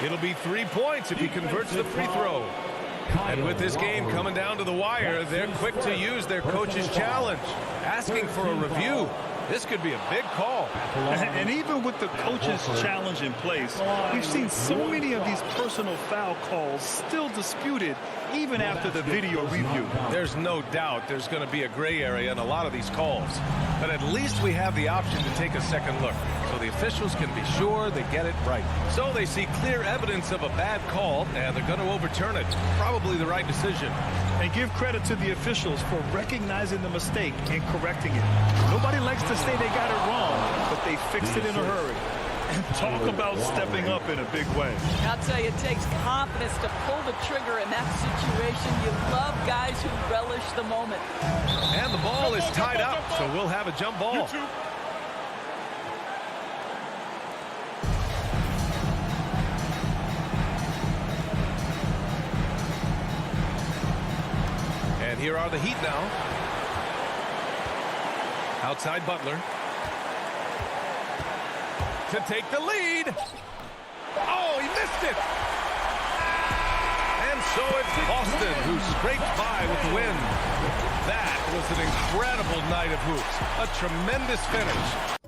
It'll be 3 points if he converts the free throw. And with this game coming down to the wire, they're quick to use their coach's challenge, asking for a review. This could be a big call.
And even with the coach's challenge in place, we've seen so many of these personal foul calls still disputed even after the video review.
There's no doubt there's going to be a gray area in a lot of these calls. But at least we have the option to take a second look, so the officials can be sure they get it right. So they see clear evidence of a bad call, and they're going to overturn it. Probably the right decision.
And give credit to the officials for recognizing the mistake and correcting it. Nobody likes to say they got it wrong, but they fixed it in a hurry. And talk about stepping up in a big way.
I'll tell you, it takes confidence to pull the trigger in that situation. You love guys who relish the moment.
And the ball is tied up, so we'll have a jump ball. And here are the Heat now. Outside Butler. To take the lead. Oh, he missed it. And so it's Boston who scraped by with the win. That was an incredible night of hoops. A tremendous finish.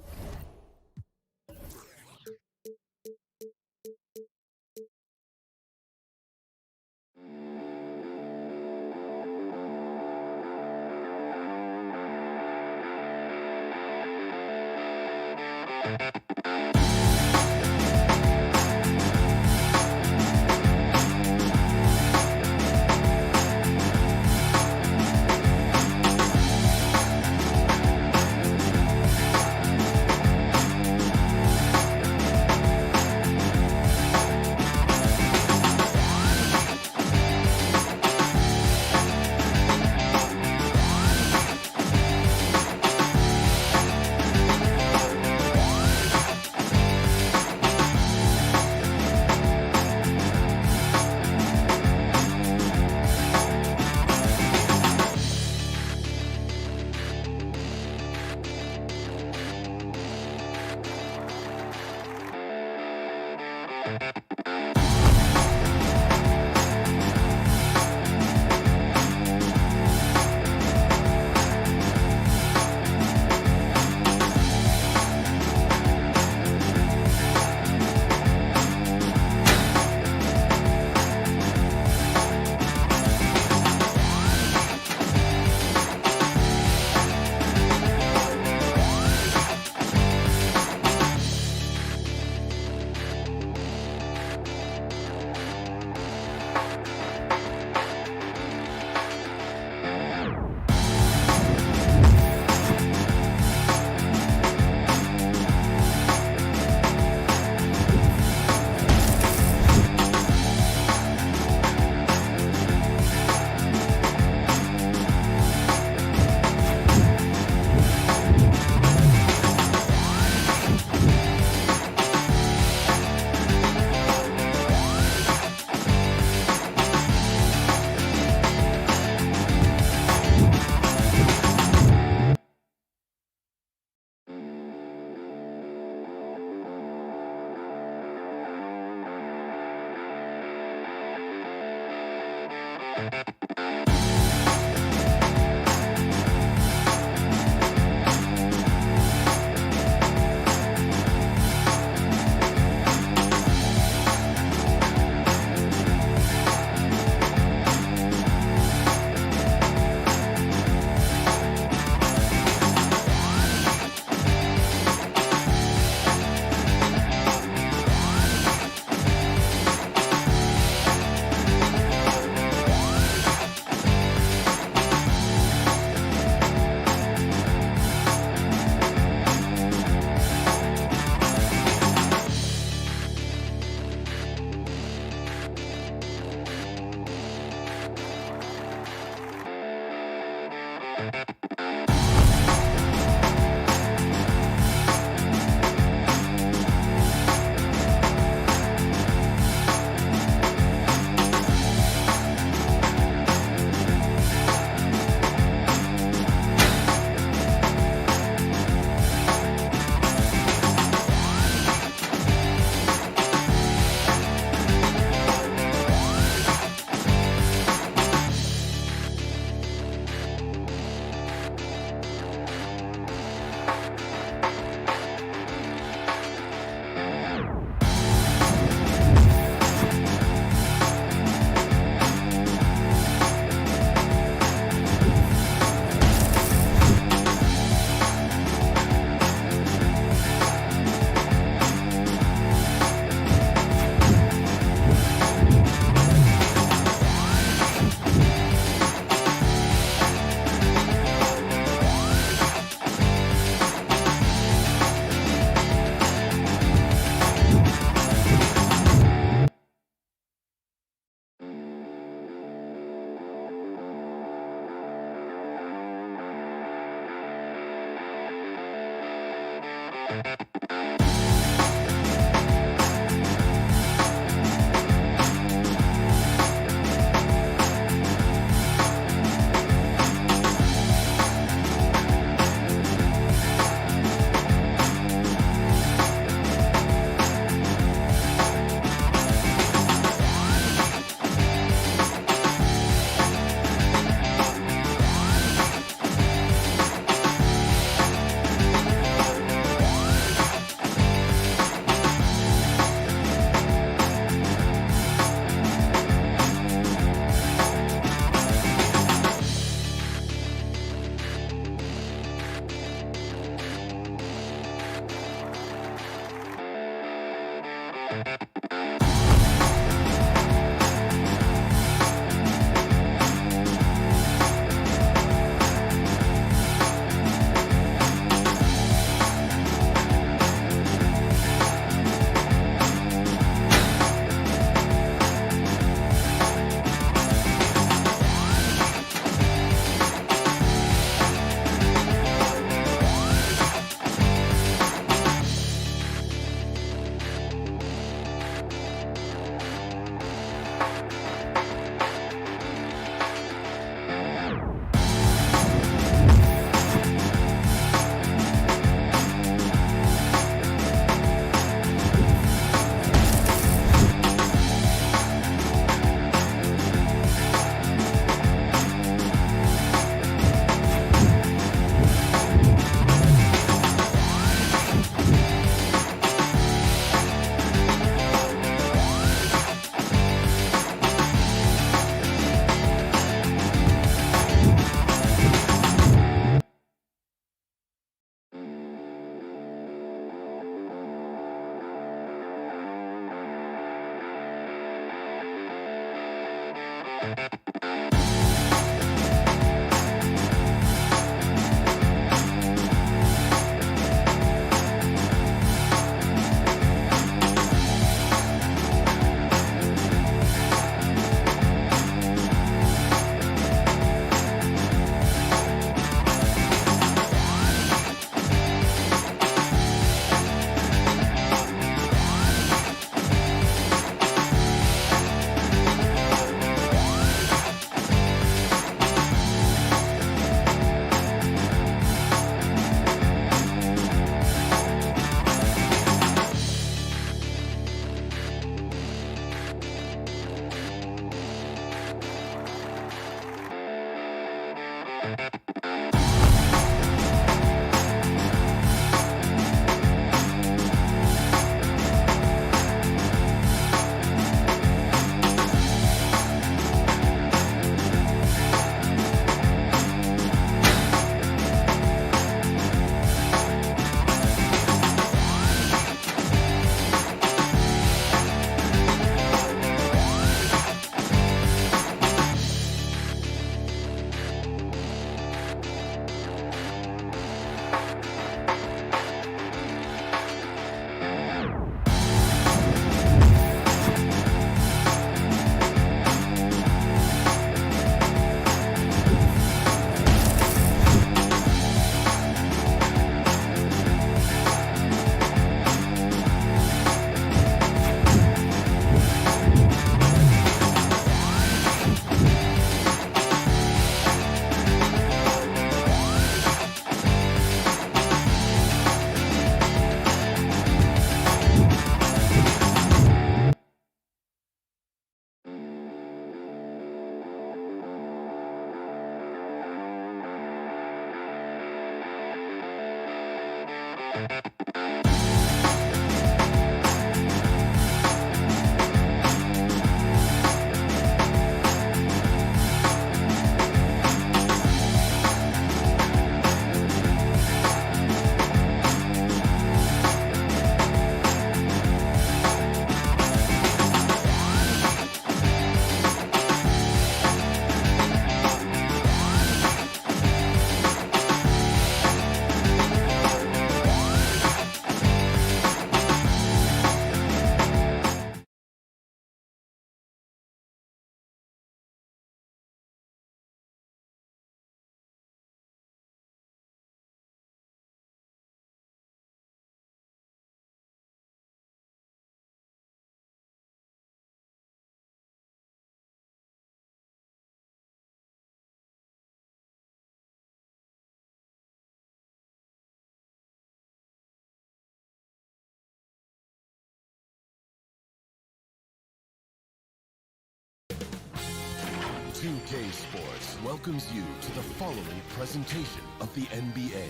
2K Sports welcomes you to the following presentation of the NBA.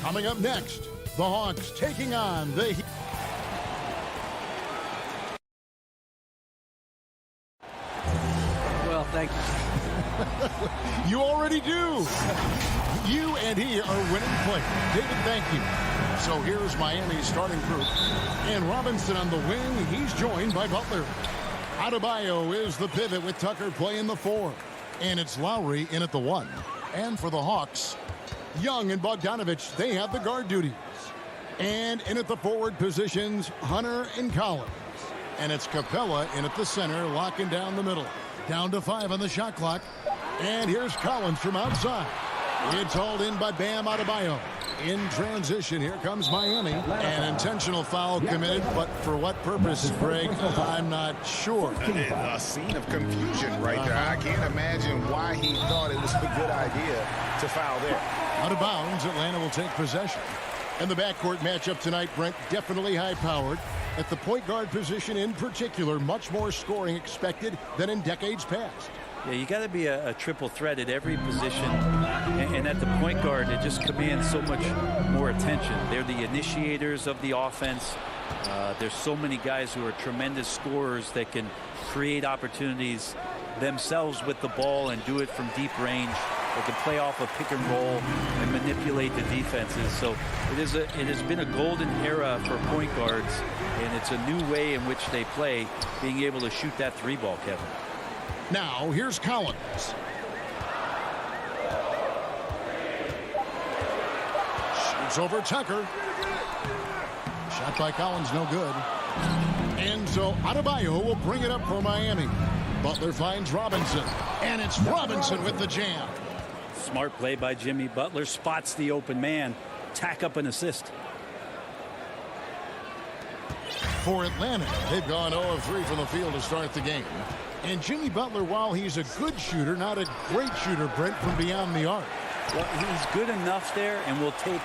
Coming up next, the Hawks taking on the Heat.
Well, thank you.
You already do. You and he are winning players. David, thank you. So here's Miami's starting group. And Robinson on the wing. He's joined by Butler. Adebayo is the pivot with Tucker playing the 4. And it's Lowry in at the 1. And for the Hawks, Young and Bogdanovich, they have the guard duties. And in at the forward positions, Hunter and Collins. And it's Capella in at the center, locking down the middle. Down to 5 on the shot clock. And here's Collins from outside. It's hauled in by Bam Adebayo. In transition, here comes Miami. An intentional foul committed, but for what purpose, Greg? I'm not sure.
A scene of confusion right there. I can't imagine why he thought it was a good idea to foul there.
Out of bounds, Atlanta will take possession. And the backcourt matchup tonight, Brent, definitely high-powered. At the point guard position in particular, much more scoring expected than in decades past.
Yeah, you got to be a triple threat at every position. And at the point guard, it just commands so much more attention. They're the initiators of the offense. There's so many guys who are tremendous scorers that can create opportunities themselves with the ball and do it from deep range. They can play off a pick and roll and manipulate the defenses. So it has been a golden era for point guards, and it's a new way in which they play, being able to shoot that 3-ball, Kevin.
Now, here's Collins. Shoots over Tucker. Shot by Collins, no good. And so Adebayo will bring it up for Miami. Butler finds Robinson. And it's Robinson with the jam.
Smart play by Jimmy Butler. Spots the open man. Tack up an assist.
For Atlanta, they've gone 0 of 3 from the field to start the game. And Jimmy Butler, while he's a good shooter, not a great shooter, Brent, from beyond the arc.
Well, he's good enough there, and will take,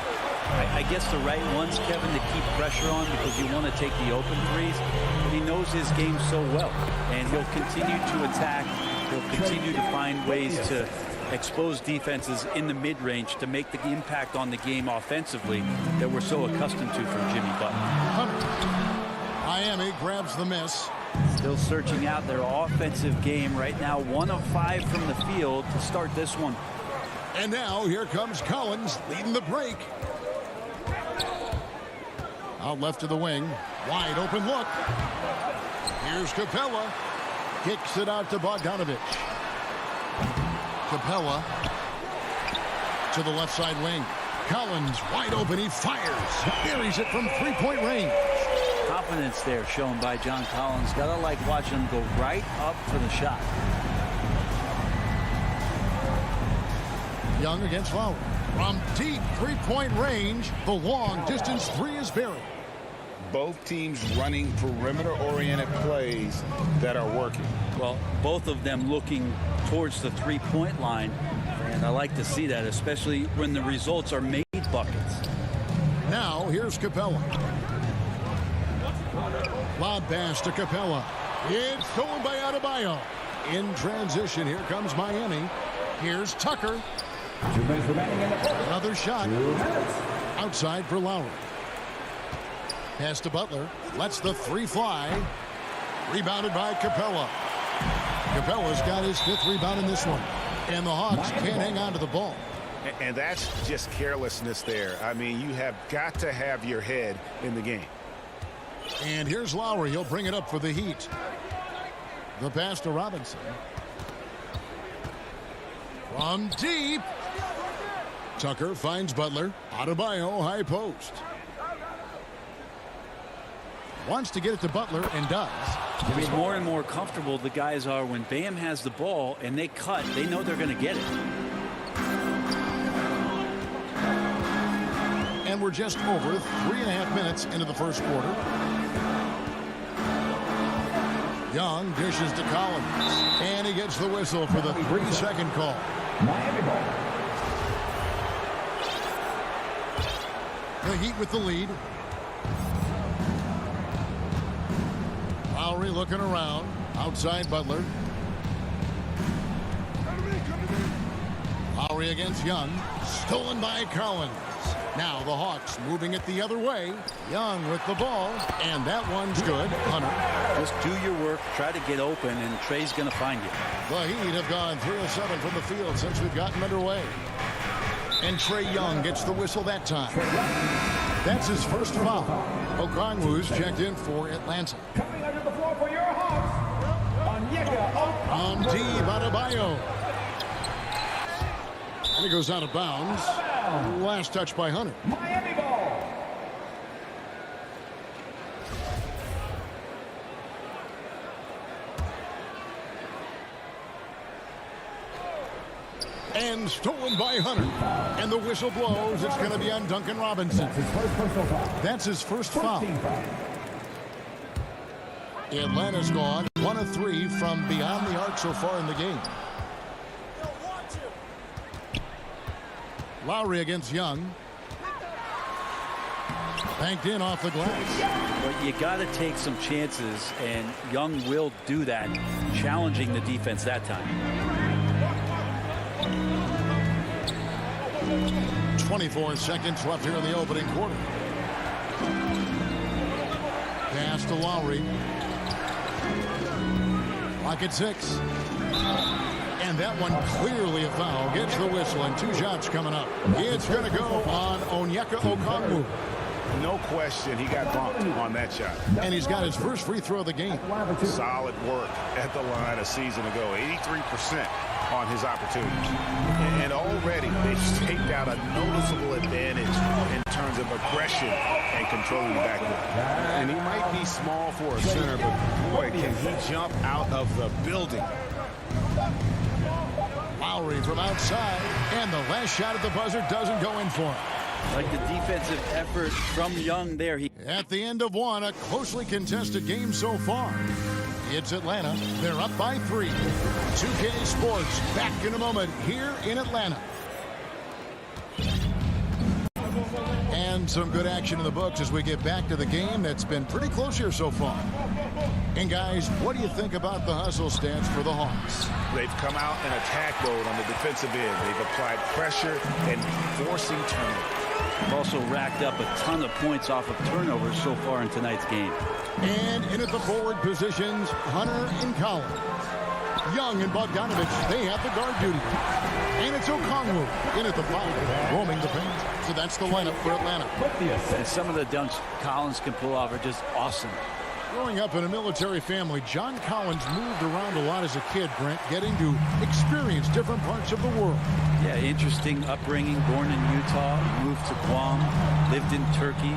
I guess, the right ones, Kevin, to keep pressure on, because you want to take the open threes. But he knows his game so well, and he'll continue to attack. He'll continue to find ways to expose defenses in the mid-range to make the impact on the game offensively that we're so accustomed to from Jimmy Butler.
Miami grabs the miss.
Still searching out their offensive game right now. 1 of 5 from the field to start this one.
And now here comes Collins leading the break. Out left to the wing. Wide open look. Here's Capella. Kicks it out to Bogdanovich. Capella to the left side wing. Collins wide open. He fires. Buries it from 3-point range.
Confidence there shown by John Collins. Gotta like watching him go right up for the shot.
Young against Lowry. From deep 3-point range, the long distance 3 is buried.
Both teams running perimeter-oriented plays that are working.
Well, both of them looking towards the 3-point line. And I like to see that, especially when the results are made buckets.
Now, here's Capella. Lob pass to Capella. It's stolen by Adebayo. In transition, here comes Miami. Here's Tucker. Another shot. Outside for Lowry. Pass to Butler. Lets the 3 fly. Rebounded by Capella. Capella's got his 5th rebound in this one. And the Hawks can't hang on to the ball.
And that's just carelessness there. I mean, you have got to have your head in the game.
And here's Lowry. He'll bring it up for the Heat. The pass to Robinson. From deep. Tucker finds Butler. Adebayo, high post. Wants to get it to Butler and does.
It's more and more comfortable the guys are when Bam has the ball and they cut. They know they're going to get it.
And we're just over 3.5 minutes into the first quarter. Young dishes to Collins. And he gets the whistle for the 3-second call.
Miami ball.
The Heat with the lead. Lowry looking around. Outside Butler. Lowry against Young. Stolen by Collins. Now the Hawks moving it the other way. Young with the ball. And that one's good. Hunter.
Just do your work. Try to get open, and Trey's going to find you.
The Heat have gone 3 of 7 from the field since we've gotten underway. And Trae Young gets the whistle that time. That's his first foul. Okongwu's checked in for Atlanta.
Coming under the floor for your Hawks, Onyeka
On D, Adebayo. And he goes out of bounds. Last touch by Hunter.
Miami ball.
And stolen by Hunter. And the whistle blows. It's going to be on Duncan Robinson. That's his first foul. Atlanta's gone 1 of 3 from beyond the arc so far in the game. Lowry against Young. Banked in off the glass.
But you got to take some chances, and Young will do that, challenging the defense that time.
24 seconds left here in the opening quarter. Pass to Lowry. Clock at 6. And that one clearly a foul. Gets the whistle, and 2 shots coming up. It's going to go on Onyeka Okongwu.
No question, he got bumped on that shot.
And he's got his first free throw of the game.
Solid work at the line a season ago. 83% on his opportunities. And already they've staked out a noticeable advantage in terms of aggression and controlling the backcourt. And he might be small for a center, but boy, can he jump out of the building.
Lowry from outside, and the last shot at the buzzer doesn't go in for him.
Like the defensive effort from Young there.
At the end of one, a closely contested game so far. It's Atlanta. They're up by 3. 2K Sports back in a moment here in Atlanta. And some good action in the books as we get back to the game that's been pretty close here so far. And guys, what do you think about the hustle stance for the Hawks?
They've come out in attack mode on the defensive end. They've applied pressure and forcing turnovers.
They've also racked up a ton of points off of turnovers so far in tonight's game.
And in at the forward positions, Hunter and Collins. Young and Bogdanovich, they have the guard duty. And it's Okongwu in at the 5, roaming the paint. So that's the lineup for Atlanta.
And some of the dunks Collins can pull off are just awesome.
Growing up in a military family, John Collins moved around a lot as a kid, Brent, getting to experience different parts of the world.
Yeah, interesting upbringing. Born in Utah, moved to Guam, lived in Turkey,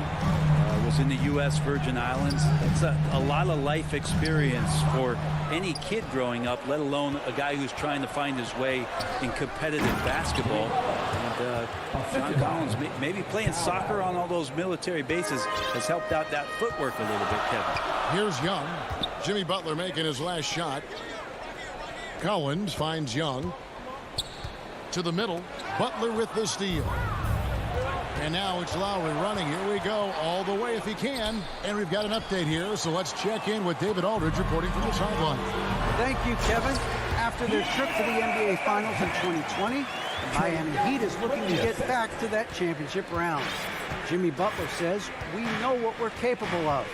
was in the U.S. Virgin Islands. It's a lot of life experience for any kid growing up, let alone a guy who's trying to find his way in competitive basketball. And John Collins, maybe playing soccer on all those military bases, has helped out that footwork a little bit, Kevin.
Here's Young. Jimmy Butler making his last shot. Collins finds Young. To the middle. Butler with the steal. And now it's Lowry running. Here we go. All the way if he can. And we've got an update here. So let's check in with David Aldridge reporting from the sideline.
Thank you, Kevin. After their trip to the NBA Finals in 2020, the Miami Heat is looking to get back to that championship round. Jimmy Butler says, we know what we're capable of.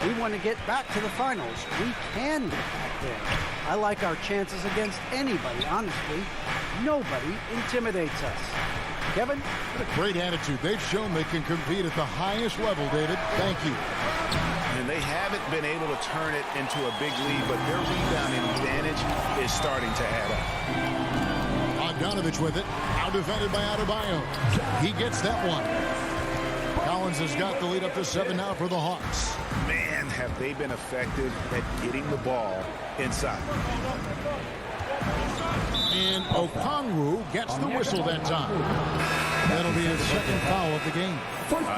We want to get back to the finals. We can get back there. I like our chances against anybody, honestly. Nobody intimidates us. Kevin?
What a great attitude. They've shown they can compete at the highest level, David. Thank you.
And they haven't been able to turn it into a big lead, but their rebounding advantage is starting to add up.
Bogdanovich with it. Out defended by Adebayo. He gets that one. Collins has got the lead up to 7 now for the Hawks.
Man, have they been effective at getting the ball inside.
And Okongwu gets the whistle that time. That'll be his second foul of the game.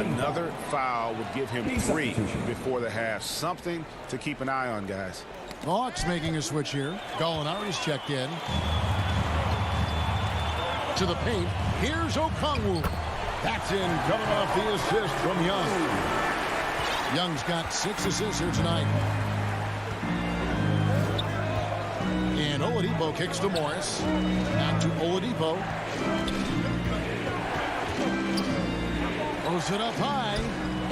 Another foul would give him 3 before the half. Something to keep an eye on, guys.
The Hawks making a switch here. Gallinari's checked in. To the paint. Here's Okongwu. That's in, coming off the assist from Young. Young's got 6 assists here tonight. And Oladipo kicks to Morris. Back to Oladipo. Throws it up high.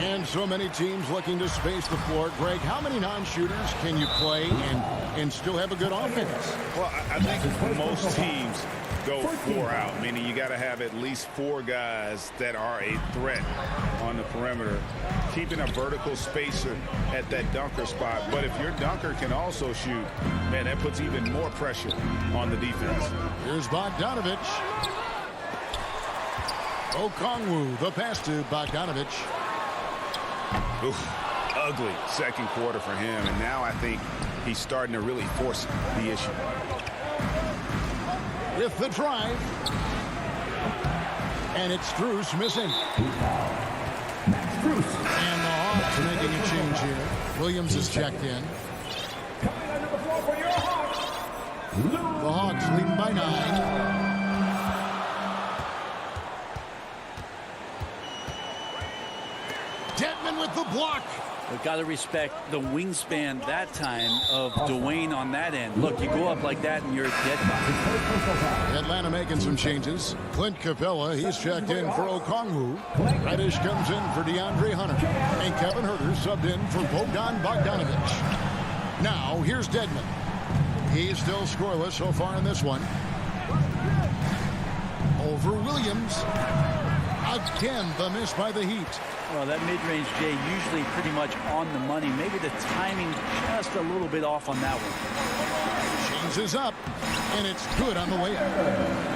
And so many teams looking to space the floor. Greg, how many non-shooters can you play and still have a good offense?
Well, I think most teams go 4 out, meaning you got to have at least 4 guys that are a threat on the perimeter, keeping a vertical spacer at that dunker spot. But if your dunker can also shoot, man, that puts even more pressure on the defense.
Here's Bogdanovich. Okongwu, the pass to Bogdanovich.
Oof, ugly second quarter for him, and now I think he's starting to really force the issue.
With the drive. And it's Strus missing. And the Hawks are making a change here. Williams is checked in. The Hawks leading by 9. Dedmon with the block.
We've got to respect the wingspan that time of Dwayne on that end. Look, you go up like that and you're dead by.
Atlanta making some changes. Clint Capella, he's checked in for Okongwu. Reddish comes in for DeAndre Hunter. And Kevin Huerter subbed in for Bogdanovich. Now, here's Dedmon. He's still scoreless so far in this one. Over Williams. Again, the miss by the Heat.
Well, that mid-range, Jay, usually pretty much on the money. Maybe the timing just a little bit off on that one.
Changes up, and it's good on the way up.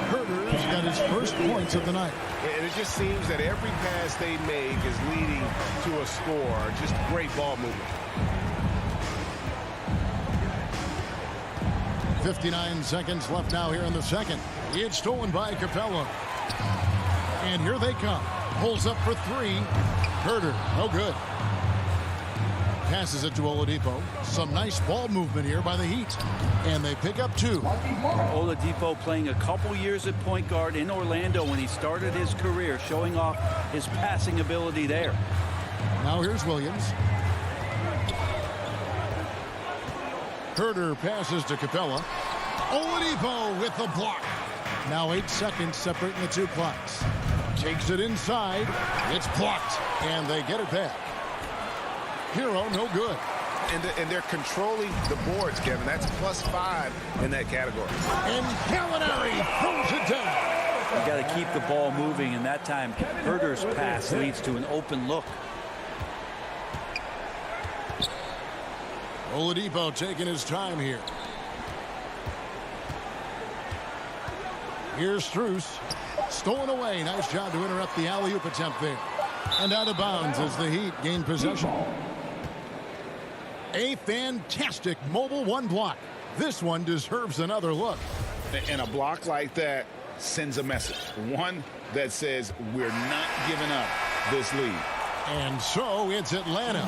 Huerter's got his first points of the night.
And it just seems that every pass they make is leading to a score. Just great ball movement.
59 seconds left now here in the second. It's stolen by Capella. And here they come. Pulls up for 3. Huerter, no good. Passes it to Oladipo. Some nice ball movement here by the Heat. And they pick up 2.
Oladipo playing a couple years at point guard in Orlando when he started his career, showing off his passing ability there.
Now here's Williams. Huerter passes to Capella. Oladipo with the block. Now 8 seconds separating the 2 clocks. Takes it inside. It's blocked. And they get it back. Hero, no good.
And they're controlling the boards, Kevin. That's +5 in that category.
And Gallinari throws it down.
You got to keep the ball moving, and that time Huerter's pass leads to an open look.
Oladipo taking his time here. Here's Strus. Stolen away. Nice job to interrupt the alley-oop attempt there. And out of bounds as the Heat gain possession. A fantastic mobile 1 block. This one deserves another look.
And a block like that sends a message. One that says we're not giving up this lead.
And so it's Atlanta.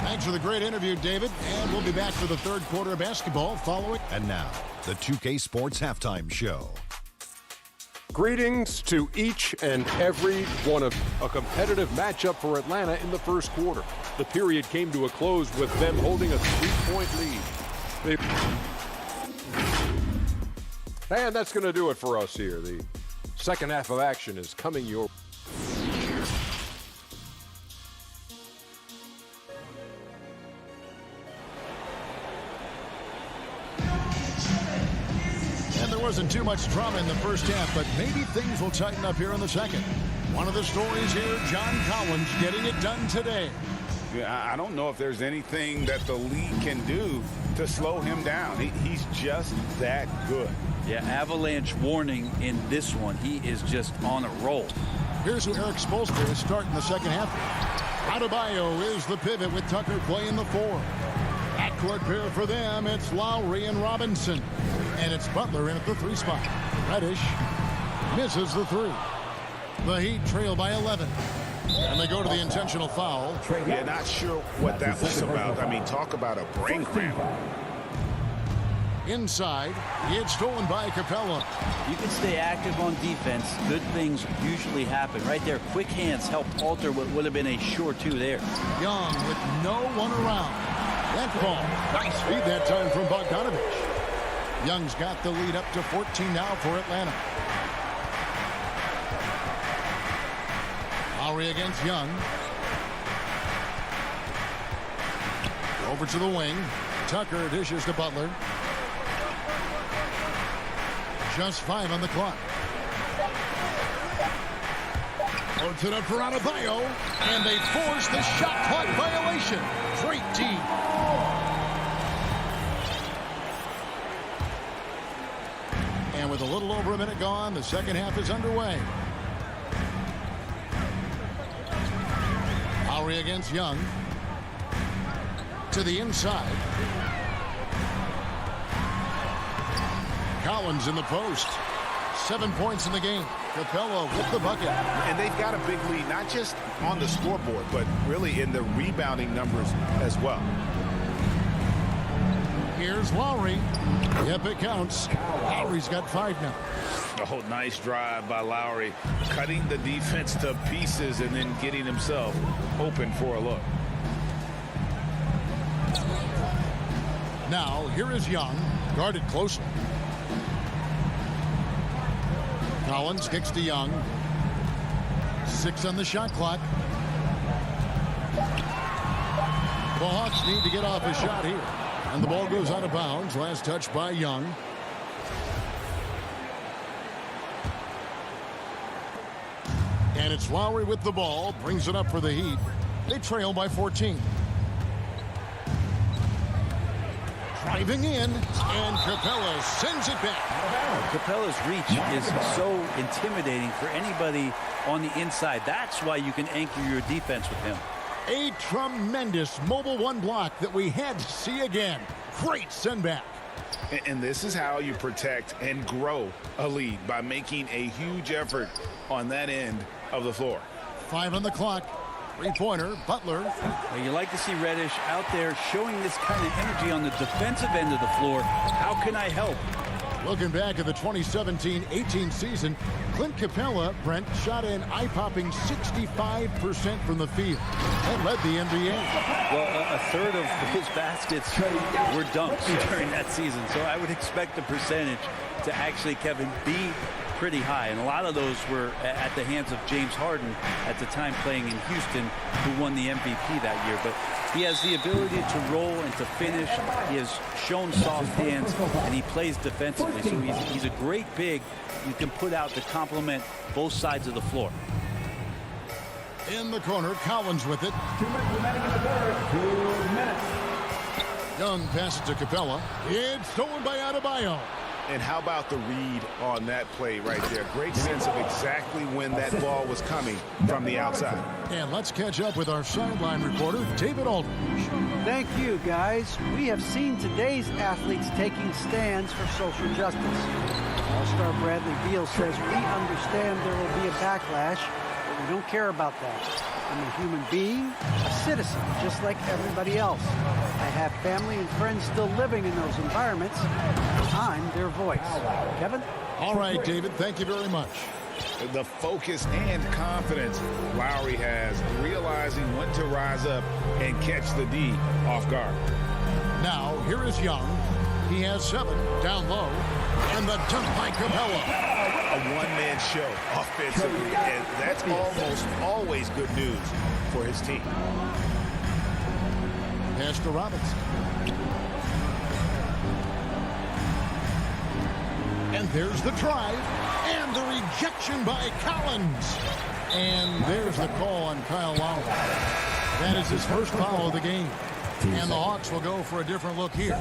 Thanks for the great interview, David. And we'll be back for the third quarter of basketball following.
And now, the 2K Sports Halftime Show.
Greetings to each and every one of a competitive matchup for Atlanta in the first quarter. The period came to a close with them holding a 3-point lead. And that's going to do it for us here. The second half of action is coming your way.
Wasn't too much drama in the first half, but maybe things will tighten up here in the second. One of the stories here, John Collins getting it done today.
Yeah, I don't know if there's anything that the league can do to slow him down. He's just that good.
Yeah, avalanche warning in this one. He is just on a roll.
Here's who Eric Spoelstra is starting the second half. Adebayo is the pivot with Tucker playing the 4. Backcourt pair for them, it's Lowry and Robinson. And it's Butler in at the 3 spot. Reddish misses the 3. The Heat trail by 11. And they go to the intentional foul.
Yeah, not sure what that was about. I mean, talk about a brain cramp.
Inside, it's stolen by Capella.
You can stay active on defense. Good things usually happen. Right there, quick hands helped alter what would have been a sure 2 there.
Young with no one around. That ball, nice feed that time from Bogdanovich. Young's got the lead up to 14 now for Atlanta. Lowry against Young. Over to the wing. Tucker dishes to Butler. Just 5 on the clock. To the for Adebayo, and they force the shot clock violation. Great D. And with a little over a minute gone, the second half is underway. Lowry against Young. To the inside. Collins in the post. 7 points in the game. Capella with the bucket.
And they've got a big lead, not just on the scoreboard, but really in the rebounding numbers as well.
Here's Lowry. Yep, it counts. Lowry's got 5 now.
Oh, nice drive by Lowry. Cutting the defense to pieces and then getting himself open for a look.
Now, here is Young, guarded closely. Collins kicks to Young. 6 on the shot clock. The Hawks need to get off a shot here. And the ball goes out of bounds. Last touch by Young. And it's Lowry with the ball. Brings it up for the Heat. They trail by 14. Driving in, and Capella sends it back.
Capella's reach is so intimidating for anybody on the inside. That's why you can anchor your defense with him.
A tremendous mobile one block that we had to see again. Great send back.
And this is how you protect and grow a lead, by making a huge effort on that end of the floor.
5 on the clock. 3-pointer, Butler.
Well, you like to see Reddish out there showing this kind of energy on the defensive end of the floor. How can I help?
Looking back at the 2017-18 season, Clint Capella, Brent, shot an eye-popping 65% from the field. That led the NBA.
Well, a third of his baskets were dunks during that season. So I would expect the percentage to actually, Kevin, be pretty high. And a lot of those were at the hands of James Harden at the time playing in Houston, who won the MVP that year. But he has the ability to roll and to finish. He has shown soft hands, and he plays defensively. So he's a great big you can put out to complement both sides of the floor.
In the corner, Collins with it.
2 minutes remaining in the third. 2 minutes.
Young passes to Capella. It's stolen by Adebayo.
And how about the read on that play right there? Great sense of exactly when that ball was coming from the outside.
And let's catch up with our sideline reporter, David Aldridge.
Thank you, guys. We have seen today's athletes taking stands for social justice. All-star Bradley Beal says, we understand there will be a backlash, but we don't care about that. I'm a human being, a citizen, just like everybody else. I have family and friends still living in those environments. I'm their voice. Kevin?
All right, David, thank you very much.
The focus and confidence Lowry has, realizing when to rise up and catch the D off guard.
Now, here is Young. He has 7 down low. And the dunk by Capella.
A one-man show offensively, and that's almost always good news for his team.
Pass to Robinson. And there's the drive. And the rejection by Collins. And there's the call on Kyle Lowry. That is his first foul of the game. And the Hawks will go for a different look here.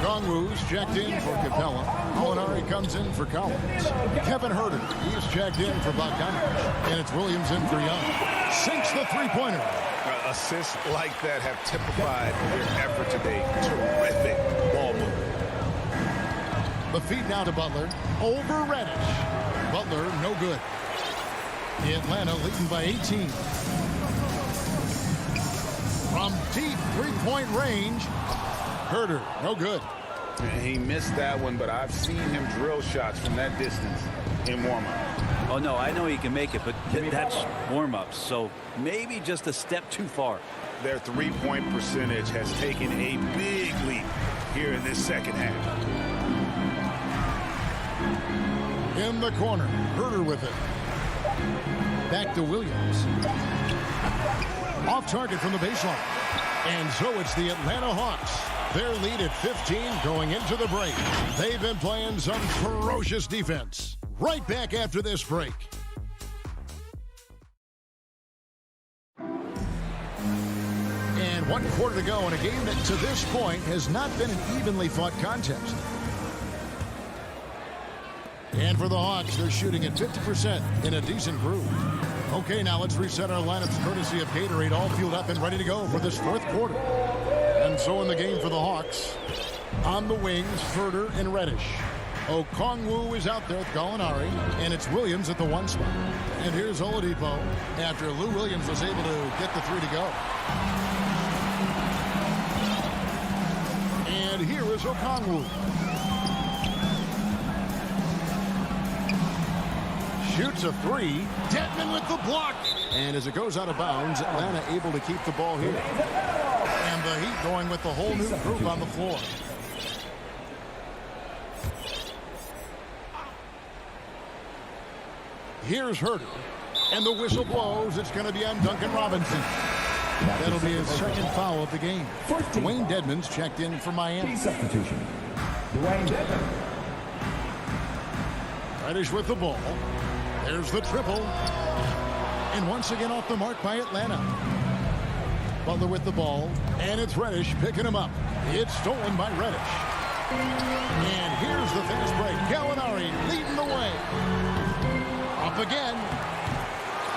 Gongwu's checked in for Capella. Molinari comes in for Collins. Kevin Huerter, he's checked in for Bogdanovich. And it's Williams in for Young. Sinks the three-pointer.
Assists like that have typified their effort today. Terrific ball movement.
The feed now to Butler. Over Reddish. Butler, no good. Atlanta leading by 18. From deep three-point range, Huerter, no good.
He missed that one, but I've seen him drill shots from that distance in warm-up.
Oh, no, I know he can make it, but that's warm-ups, so maybe just a step too far.
Their three-point percentage has taken a big leap here in this second half.
In the corner, Herder with it. Back to Williams. Off target from the baseline. And so it's the Atlanta Hawks. Their lead at 15 going into the break. They've been playing some ferocious defense. Right back after this break. And 1 quarter to go in a game that to this point has not been an evenly fought contest. And for the Hawks, they're shooting at 50% in a decent groove. Okay, now let's reset our lineups courtesy of Gatorade, all fueled up and ready to go for this 4th quarter. And so in the game for the Hawks, on the wings, Herder and Reddish. Okongwu is out there with Gallinari, and it's Williams at the 1 spot. And here's Oladipo after Lou Williams was able to get the 3 to go. And here is Okongwu. Shoots a 3. Dedmon with the block. And as it goes out of bounds, Atlanta able to keep the ball here. And the Heat going with the whole new group on the floor. Here's Herder. And the whistle blows. It's going to be on Duncan Robinson. That'll be his 2nd foul of the game. Dwayne Dedmon's checked in for Miami.
Substitution. Dwayne Dedmon.
Reddish with the ball. There's the triple. And once again off the mark by Atlanta. Butler with the ball. And it's Reddish picking him up. It's stolen by Reddish. And here's the finish break. Gallinari leading the way. Up again.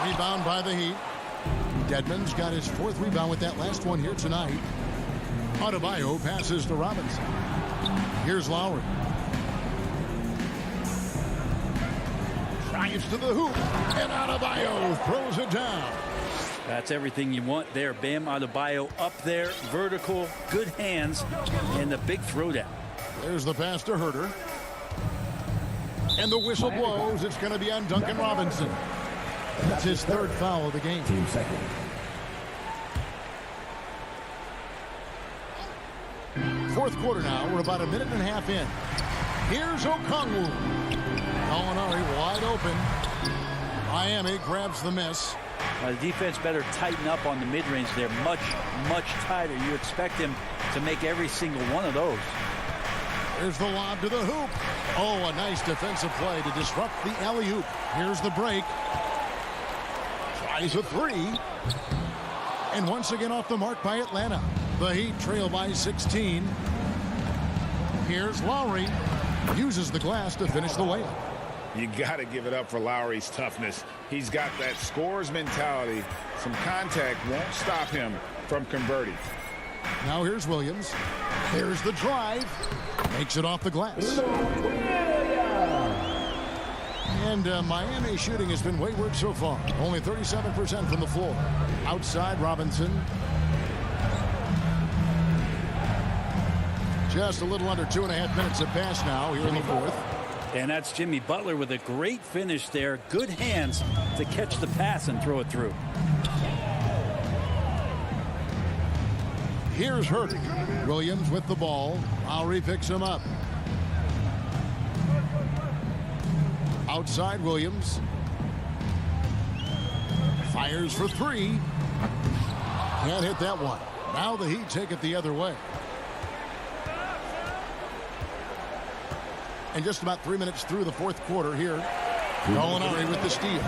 Rebound by the Heat. Dedmon's got his 4th rebound with that last one here tonight. Adebayo passes to Robinson. Here's Lowry. Drives to the hoop. And Adebayo throws it down.
That's everything you want there. Bam Adebayo up there. Vertical. Good hands. And the big throwdown.
There's the pass to Herder. And the whistle blows. It's going to be on Duncan Robinson. That's his 3rd foul of the game.
Team second.
Fourth quarter now. We're about a minute and a half in. Here's Okongwu. Gallinari wide open. Miami grabs the miss.
The defense better tighten up on the mid-range. They're much, much tighter. You expect him to make every single one of those.
There's the lob to the hoop. Oh, a nice defensive play to disrupt the alley-oop. Here's the break. Tries a 3. And once again off the mark by Atlanta. The Heat trail by 16. Here's Lowry. Uses the glass to finish the layup.
You got to give it up for Lowry's toughness. He's got that scorer's mentality. Some contact won't stop him from converting.
Now here's Williams. There's the drive. Makes it off the glass. And Miami shooting has been wayward so far. Only 37% from the floor. Outside, Robinson. Just a little under 2.5 minutes have passed now here in the 4th.
And that's Jimmy Butler with a great finish there. Good hands to catch the pass and throw it through.
Here's Herder. Williams with the ball. Lowry picks him up. Outside, Williams. Fires for 3. Can't hit that one. Now the Heat take it the other way. And just about 3 minutes through the 4th quarter here. Gallinari with the steal.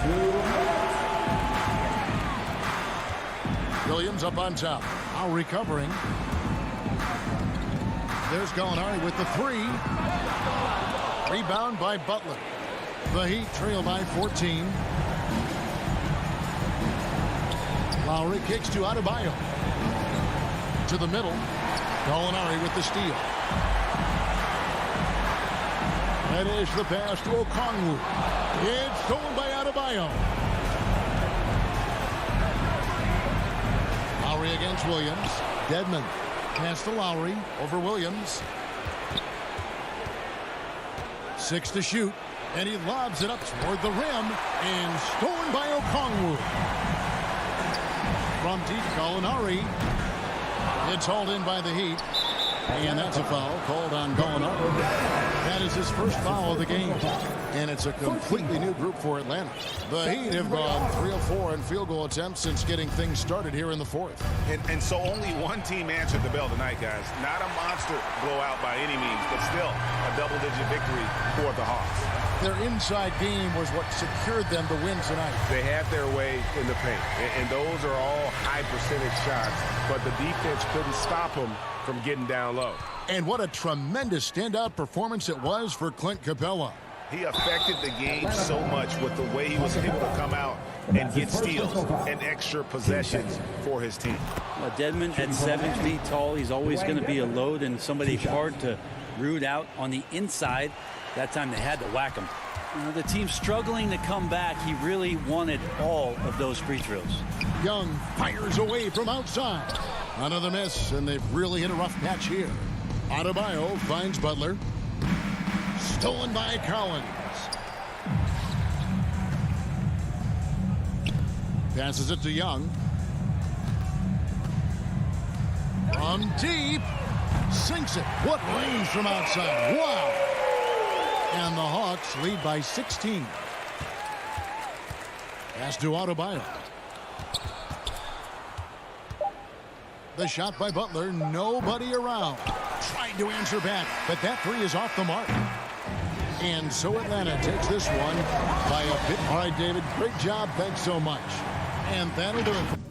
Williams up on top. Now recovering. There's Gallinari with the 3. Rebound by Butler. The Heat trail by 14. Lowry kicks to Adebayo. To the middle. Gallinari with the steal. That is the pass to Okongwu. It's stolen by Adebayo. Lowry against Williams. Dedmon. Pass to Lowry. Over Williams. 6 to shoot. And he lobs it up toward the rim. And stolen by Okongwu. From deep, Gallinari. It's hauled in by the Heat. And that's a foul called on Gallinari. That is his first foul of the game. And it's a completely new group for Atlanta. The Heat have gone 3 of 4 in field goal attempts since getting things started here in the fourth.
And so only one team answered the bell tonight, guys. Not a monster blowout by any means, but still a double-digit victory for the Hawks.
Their inside game was what secured them to win tonight.
They had their way in the paint, and those are all high-percentage shots, but the defense couldn't stop them from getting down low.
And what a tremendous standout performance it was for Clint Capella.
He affected the game so much with the way he was able to come out and get steals and extra possessions for his team.
Dedmon at 7 feet tall, he's always going to be a load and somebody hard to root out on the inside. That time they had to whack him. The team struggling to come back. He really wanted all of those free throws.
Young fires away from outside. Another miss, and they've really hit a rough patch here. Adebayo finds Butler. Stolen by Collins. Passes it to Young. From deep. Sinks it. What range from outside. Wow. And the Hawks lead by 16. Pass to Adebayo. The shot by Butler. Nobody around. Tried to answer back, but that three is off the mark. And so Atlanta takes this one by a bit. All right, David, great job. Thanks so much. And that'll do it.